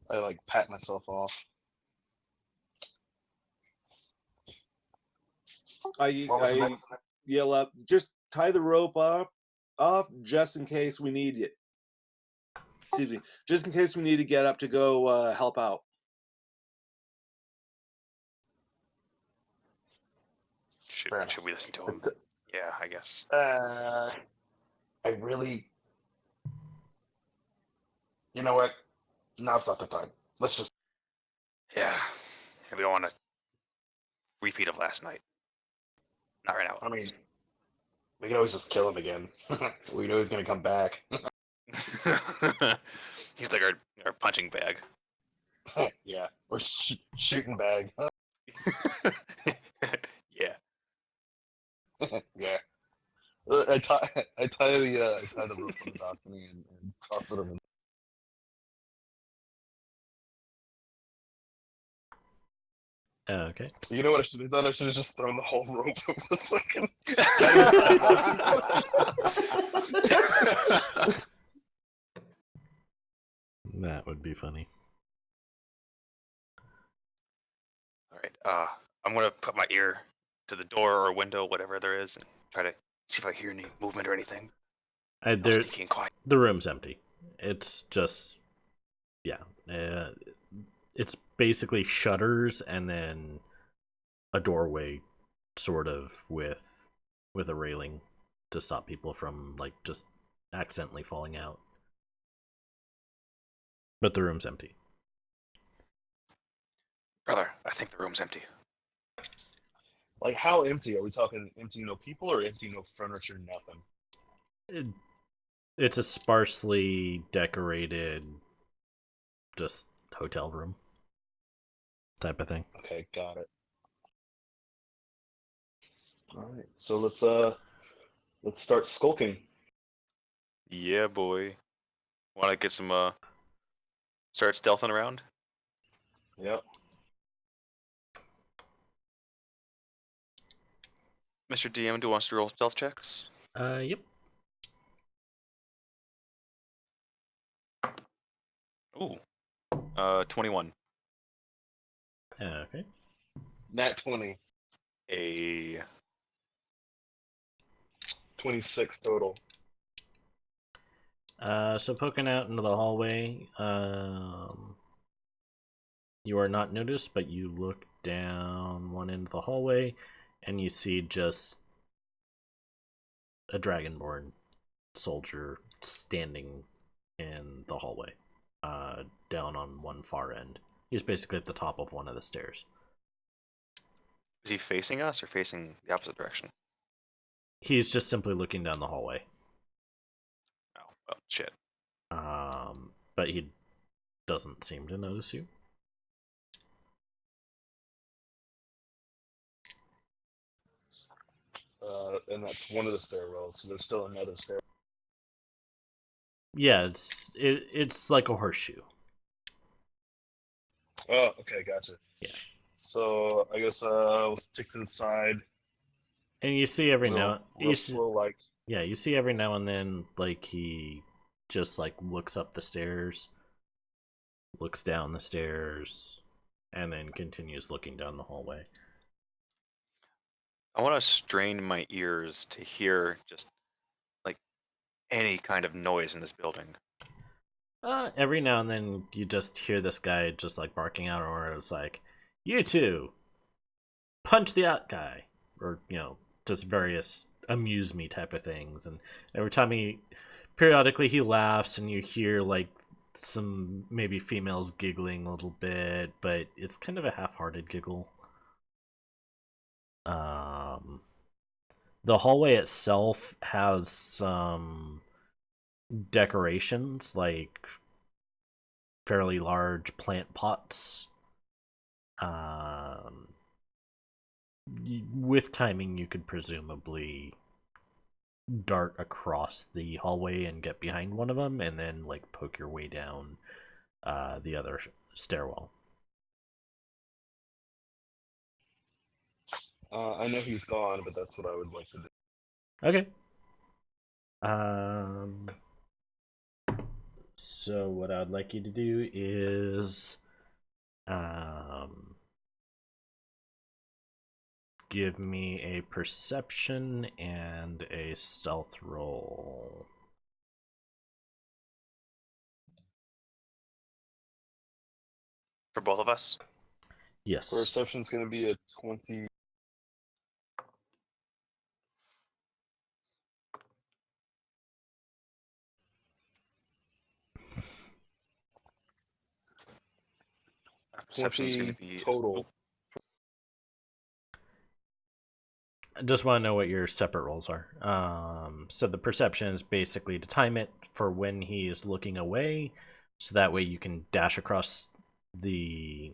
I like pat myself off. I yell up, just tie the rope off just in case we need it. Excuse me. Just in case we need to get up to go help out. Should we listen to him? Yeah, I guess. I really. You know what? Now's not the time. Let's just. Yeah. We don't want a repeat of last night. Not right now. I mean, we could always just kill him again. We know he's gonna come back. He's like our punching bag. Yeah, or shooting bag. Yeah. Yeah. I tie the rope on the balcony and toss it over. Okay. You know what I should have done? I should have just thrown the whole rope over the fucking sidewalk. That would be funny. All right. I'm gonna put my ear to the door or window, whatever there is, and try to see if I hear any movement or anything. I'll sneak in quiet. The room's empty. It's just, yeah. It's basically shutters and then a doorway, sort of, with a railing to stop people from like just accidentally falling out. But the room's empty. Brother, I think the room's empty. Like, how empty? Are we talking empty, no people, or empty, no furniture, nothing? It's a sparsely decorated, just hotel room type of thing. Okay, got it. All right, so let's start skulking. Yeah, boy. Want to get some start stealthing around? Yep. Mr. DM, do you want us to roll stealth checks? Yep. Ooh. 21. Okay. Nat 20. A 26 total. So poking out into the hallway, you are not noticed, but you look down one end of the hallway, and you see just a dragonborn soldier standing in the hallway, down on one far end. He's basically at the top of one of the stairs. Is he facing us or facing the opposite direction? He's just simply looking down the hallway. Oh, well, shit. But he doesn't seem to notice you. And that's one of the stairwells, so there's still another stair. Yeah, it's like a horseshoe. Oh, okay, gotcha. Yeah. So I guess we'll stick to the side. And you see every now slow, like. Yeah, you see every now and then, like, he just like looks up the stairs, looks down the stairs, and then continues looking down the hallway. I want to strain my ears to hear just like any kind of noise in this building. Every now and then you just hear this guy just like barking out orders like, "You two, punch the out guy," or just various amuse me type of things. And every time periodically he laughs, and you hear like some maybe females giggling a little bit, but it's kind of a half-hearted giggle. The hallway itself has some decorations, like fairly large plant pots. With timing, you could presumably dart across the hallway and get behind one of them, and then like poke your way down the other stairwell. I know he's gone, but that's what I would like to do. Okay. So what I would like you to do is give me a perception and a stealth roll. For both of us? Yes. Perception's going to be a 20. Perception's going to be total. I just want to know what your separate rolls are. So the perception is basically to time it for when he is looking away, so that way you can dash across the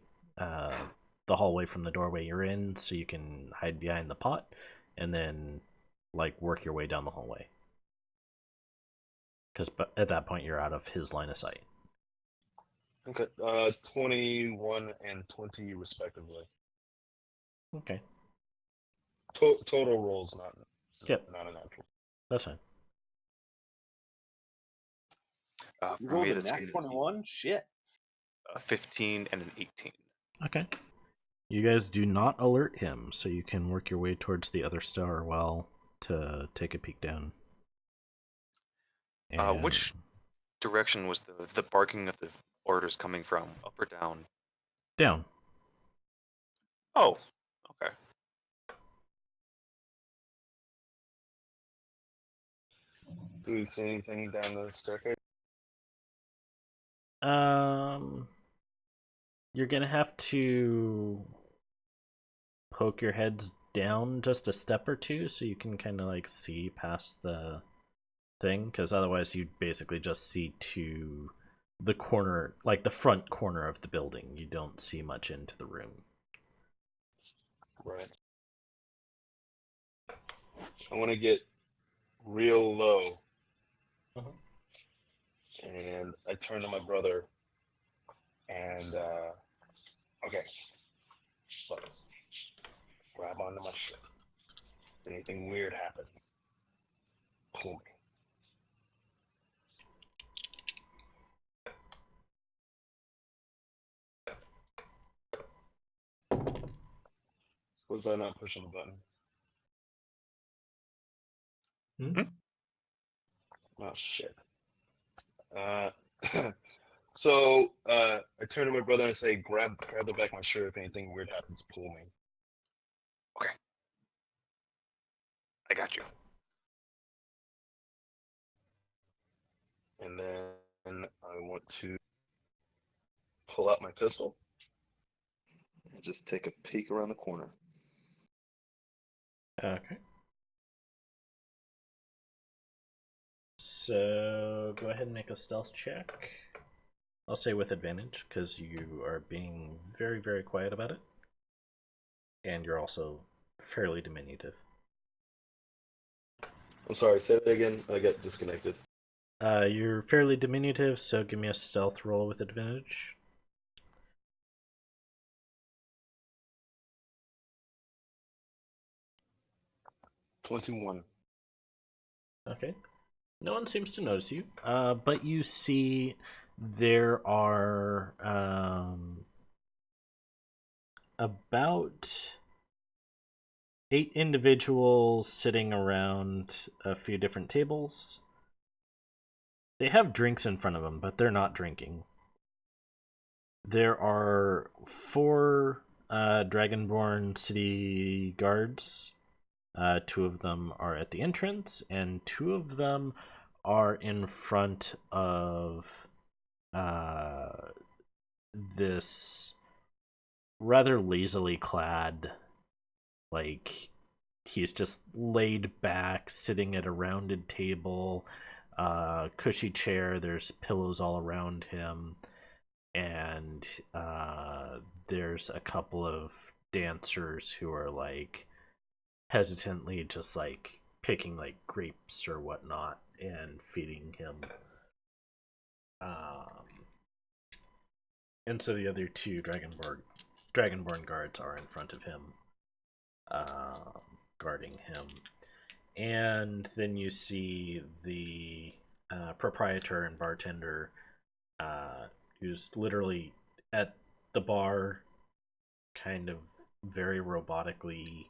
hallway from the doorway you're in, so you can hide behind the pot, and then like work your way down the hallway. Because at that point you're out of his line of sight. Okay, 21 and 20 respectively. Okay. Total rolls, Yep. not a natural. That's fine. You For rolled me, a that's nat going to 21? Shit. a 15 and an 18. Okay. You guys do not alert him, so you can work your way towards the other star well to take a peek down. And Which direction was the barking of the orders coming from? Up or down? down. Oh, okay. Do we see anything down the staircase? You're gonna have to poke your heads down just a step or two so you can kind of like see past the thing, because otherwise you'd basically just see to the corner, like the front corner of the building. You don't see much into the room. Right. I want to get real low. And I turn to my brother and, okay, look, grab onto my shirt. If anything weird happens, pull me. Was I not pushing the button? Oh, shit. So I turn to my brother and I say, grab the back of my shirt. If anything weird happens, pull me. Okay. I got you. And then I want to pull out my pistol. And just take a peek around the corner. Okay. So go ahead and make a stealth check. I'll say with advantage, because you are being very, very quiet about it. And you're also fairly diminutive. I'm sorry, say that again. I got disconnected. You're fairly diminutive, so give me a stealth roll with advantage. $21. Okay. No one seems to notice you, but you see there are about 8 individuals sitting around a few different tables. They have drinks in front of them, but they're not drinking. There are 4 Dragonborn city guards. 2 of them are at the entrance, and 2 of them are in front of this rather lazily clad, like, he's just laid back, sitting at a rounded table, cushy chair, there's pillows all around him, and there's a couple of dancers who are like hesitantly just like picking like grapes or whatnot and feeding him. And so the other 2 Dragonborn guards are in front of him, guarding him. And then you see the proprietor and bartender, who's literally at the bar, kind of very robotically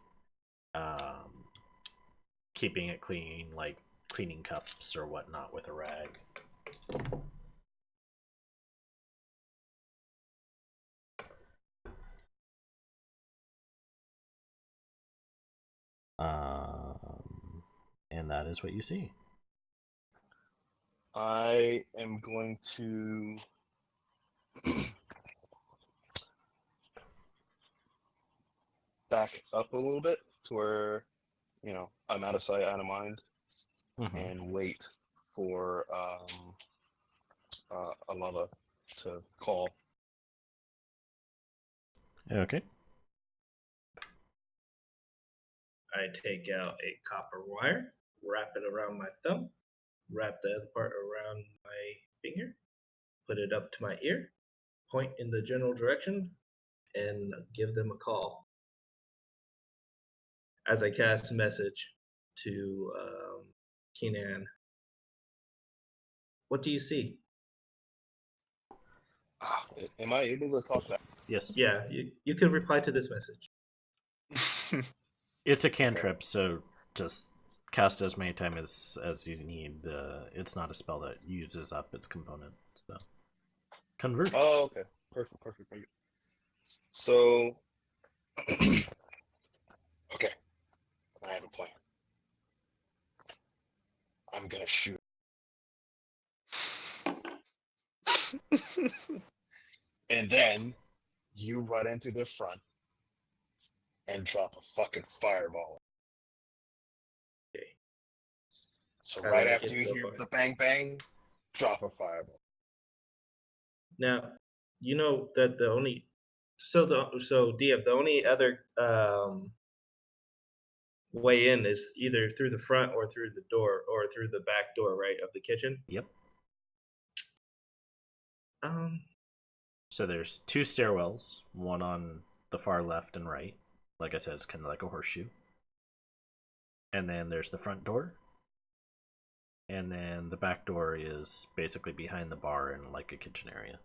keeping it clean, like cleaning cups or whatnot with a rag. And that is what you see. I am going to back up a little bit to where, I'm out of sight, out of mind, and wait for Alava to call. Okay. I take out a copper wire, wrap it around my thumb, wrap the other part around my finger, put it up to my ear, point in the general direction, and give them a call. as I cast message to Keenan. What do you see? Am I able to talk back? Yes. Yeah, you could reply to this message. It's a cantrip, so just cast as many times as you need. It's not a spell that uses up its component. So converse. Oh, okay. Perfect. So, okay, I have a plan. I'm gonna shoot. And then you run into the front and drop a fucking fireball. Okay. So I right like after it you so hear far. the bang bang, drop a fireball. Now, you know that the only so DM, the only other way in is either through the front or through the door or through the back door, right, of the kitchen. Yep. Um, So there's two stairwells, one on the far left and right. Like I said, it's kind of like a horseshoe. And then there's the front door. And then the back door is basically behind the bar in like a kitchen area.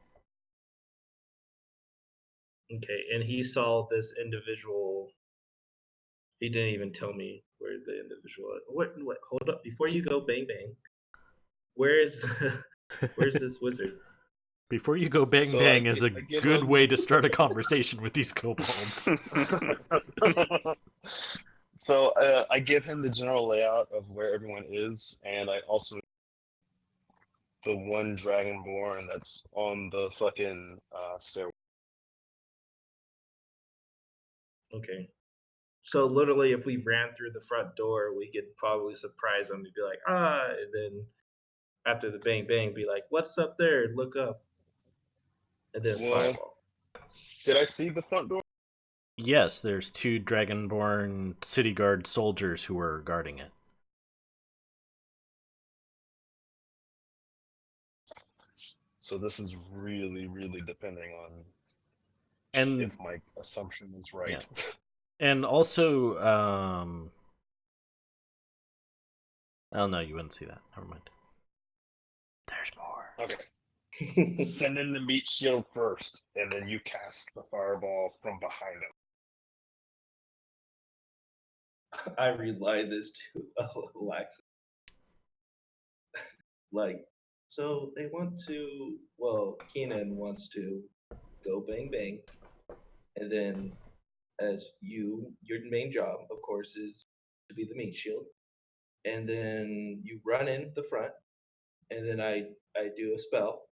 okay, and he saw this individual. He didn't even tell me where the individual. What? Hold up! Before you go, bang bang. Where is? Where's this wizard? Before you go bang So bang is a I give good him- way to start a conversation with these kobolds. So I give him the general layout of where everyone is, and I also the one dragonborn that's on the fucking stairway. Okay. So literally, if we ran through the front door, we could probably surprise them and be like, ah, and then after the bang bang, be like, what's up there? Look up, and then Well, fireball. did I see the front door? Yes, there's two dragonborn city guard soldiers who are guarding it. So this is really, really depending on And if my assumption is right. Yeah. And also, oh no, you wouldn't see that. Never mind. There's more. Okay. Send in the meat shield first, and then you cast the fireball from behind him. I relay this to Alexa. Like, so they want to. Well, Keenan wants to go bang bang, and then as your main job, of course, is to be the meat shield, and then you run in the front, and then I do a spell.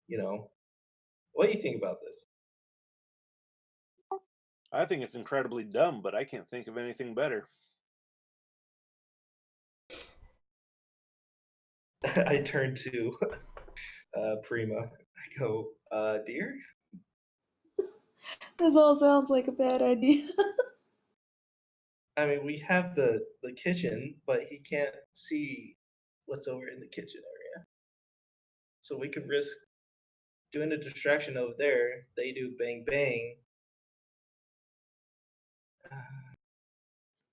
You know, what do you think about this? I think it's incredibly dumb, but I can't think of anything better. I turn to Prima. I go, dear. This all sounds like a bad idea. I mean, we have the kitchen, but he can't see what's over in the kitchen area. So we could risk doing a distraction over there. They do bang bang.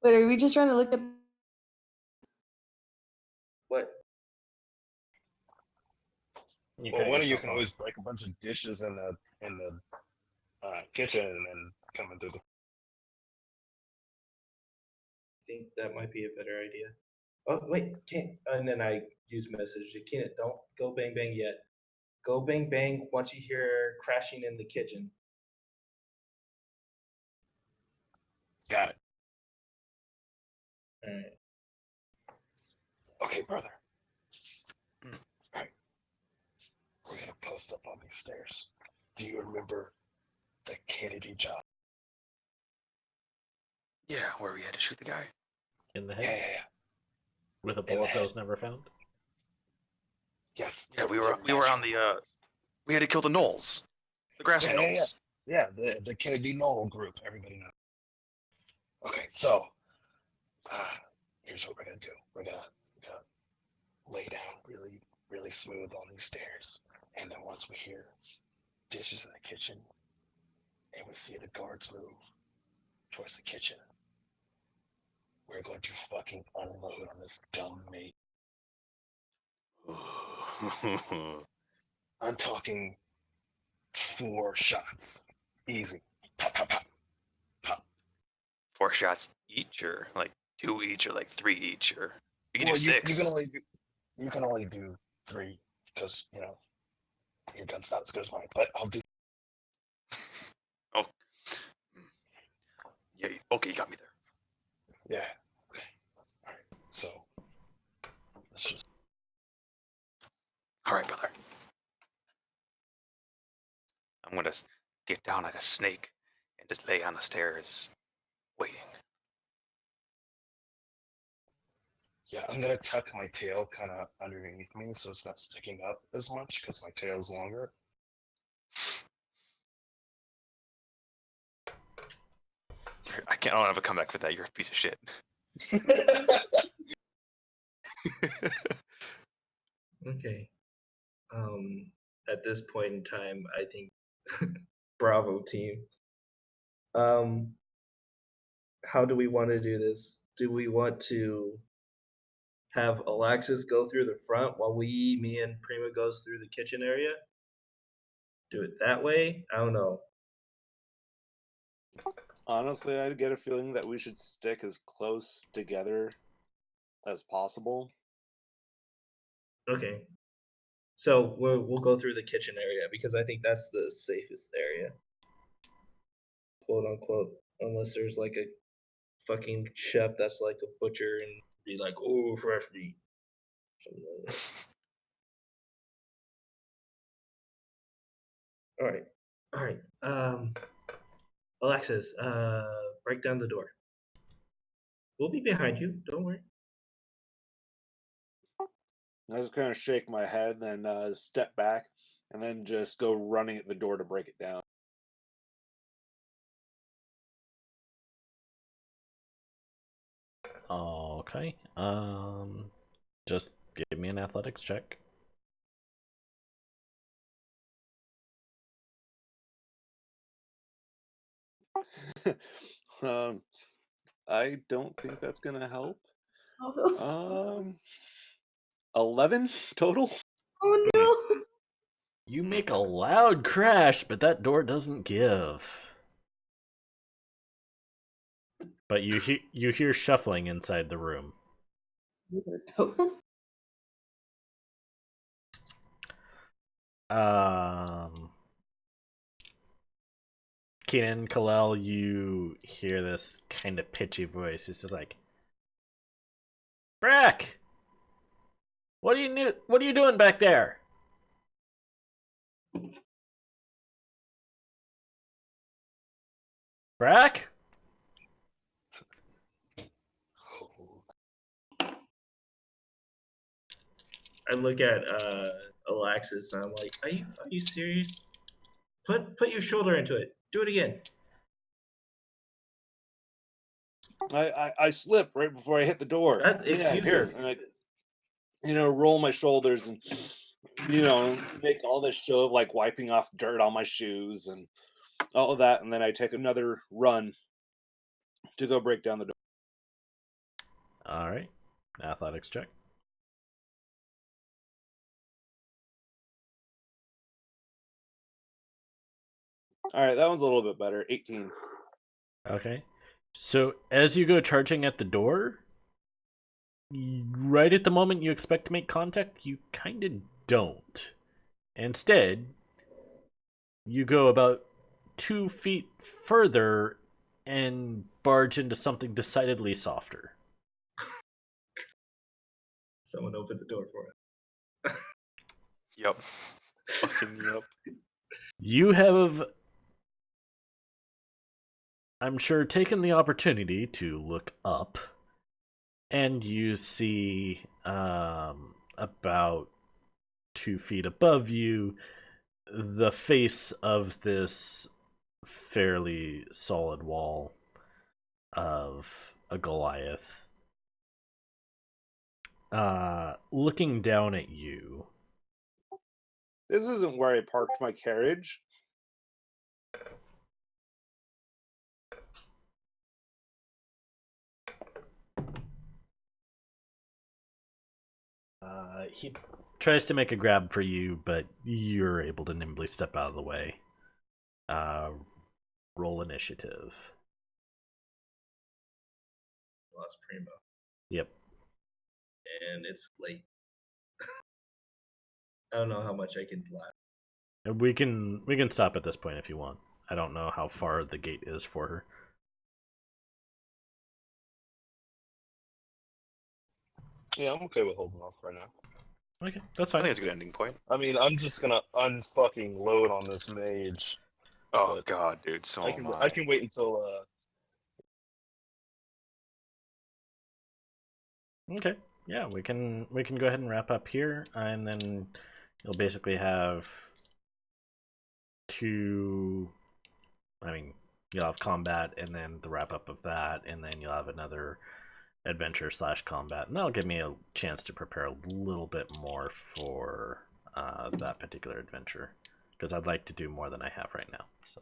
Wait, are we just trying to look at? What? You Well, cut one of you yourself can off. always break a bunch of dishes in the kitchen and then come into the. I think that might be a better idea. Oh wait, can't. And then I use message to Keenan. Don't go bang bang yet. Go bang bang once you hear crashing in the kitchen. Got it. All right. Okay, brother. All right. We're gonna post up on these stairs. Do you remember the Kennedy job? Yeah, where we had to shoot the guy. In the Yeah, head? yeah, yeah. With a In the bullet that head. was never found? Yes. Yeah, we they're were on magical the bullets. we had to kill the gnolls, the grassy Yeah, yeah, gnolls. Yeah, the Kennedy Knoll group. Everybody knows. Okay, so here's what we're gonna do. We're gonna lay down really, really smooth on these stairs, and then once we hear dishes in the kitchen, and we see the guards move towards the kitchen, we're going to fucking unload on this dumb mate. I'm talking 4 shots. Easy. Pop, pop, pop. Pop. 4 shots each, or like 2 each, or like 3 each, or you can do You 6. can only do 3 because your gun's not as good as mine. But I'll do. Oh, yeah. Okay, you got me there. Yeah. Okay. All right. So let's just. All right, brother. I'm gonna get down like a snake and just lay on the stairs, waiting. Yeah, I'm gonna tuck my tail kind of underneath me so it's not sticking up as much because my tail's longer. I don't have a comeback for that. You're a piece of shit. Okay. At this point in time, I think Bravo team. How do we want to do this? Do we want to have Alexis go through the front while me and Prima goes through the kitchen area? Do it that way? I don't know. Honestly, I get a feeling that we should stick as close together as possible. Okay. So we'll go through the kitchen area because I think that's the safest area, quote unquote, unless there's like a fucking chef that's like a butcher and be like, "Oh, fresh meat." Something like that. All right. Alexis, break down the door. We'll be behind you. Don't worry. I just kind of shake my head, then step back, and then just go running at the door to break it down. Okay. Just give me an athletics check. I don't think that's gonna help. Oh, 11 total. oh no! You make a loud crash, but that door doesn't give. But you hear shuffling inside the room. Um, Keenan, Kalel, you hear this kind of pitchy voice. It's just like, Brack, what are you doing back there? Brack? I look at Alexis and I'm like, are you serious? Put your shoulder into it. Do it again. I slip right before I hit the door. That excuses. And I roll my shoulders and make all this show of like wiping off dirt on my shoes and all of that, and then I take another run to go break down the door. All right, athletics check. All right, that one's a little bit better. 18. Okay. So as you go charging at the door, right at the moment you expect to make contact, you kind of don't. Instead, you go about 2 feet further and barge into something decidedly softer. Someone opened the door for it. Yep. Fucking yep. You have, I'm sure, taken the opportunity to look up, and you see about 2 feet above you the face of this fairly solid wall of a Goliath looking down at you. This isn't where I parked my carriage. He tries to make a grab for you, but you're able to nimbly step out of the way. Roll initiative. Lost Primo, Yep. and it's late. I don't know how much I can laugh. We can stop at this point if you want. I don't know how far the gate is for her. Yeah, I'm okay with holding off right now. Okay, that's I fine. think it's a good ending point. I mean, I'm just gonna unfucking load on this mage. Oh But god, dude, so I am can I can wait until Okay, yeah, we can go ahead and wrap up here, and then you'll basically have two. I mean, you'll have combat, and then the wrap up of that, and then you'll have another adventure / combat, and that'll give me a chance to prepare a little bit more for that particular adventure, because I'd like to do more than I have right now. So,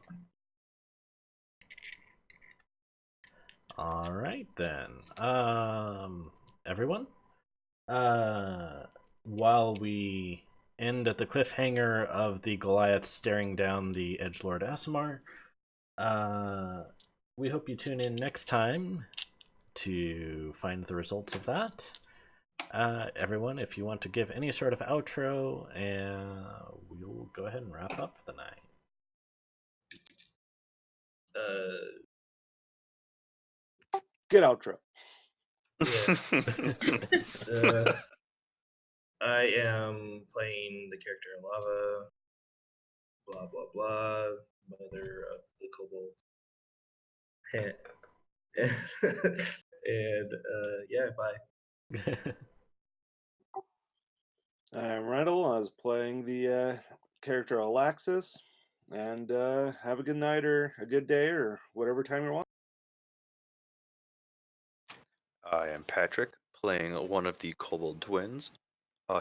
all right then, everyone. While we end at the cliffhanger of the Goliath staring down the edgelord Asimar, we hope you tune in next time to find the results of that. Everyone, if you want to give any sort of outro, we'll go ahead and wrap up for the night. Get outro. Yeah. I am playing the character Lava, blah blah blah, mother of the kobold. And yeah, bye. I'm Randall. I was playing the character Alaxis, and have a good night or a good day or whatever time you're watching. I am Patrick, playing one of the kobold twins.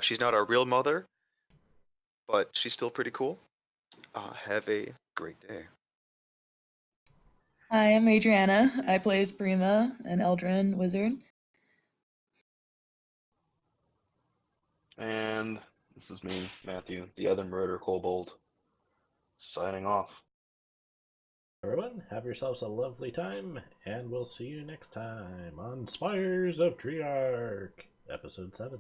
She's not our real mother, but she's still pretty cool. Have a great day. Hi, I'm Adriana. I play as Brima, an Eldrin wizard. and this is me, Matthew, the other murder kobold, signing off. Everyone, have yourselves a lovely time, and we'll see you next time on Spires of Triarch, Episode 7.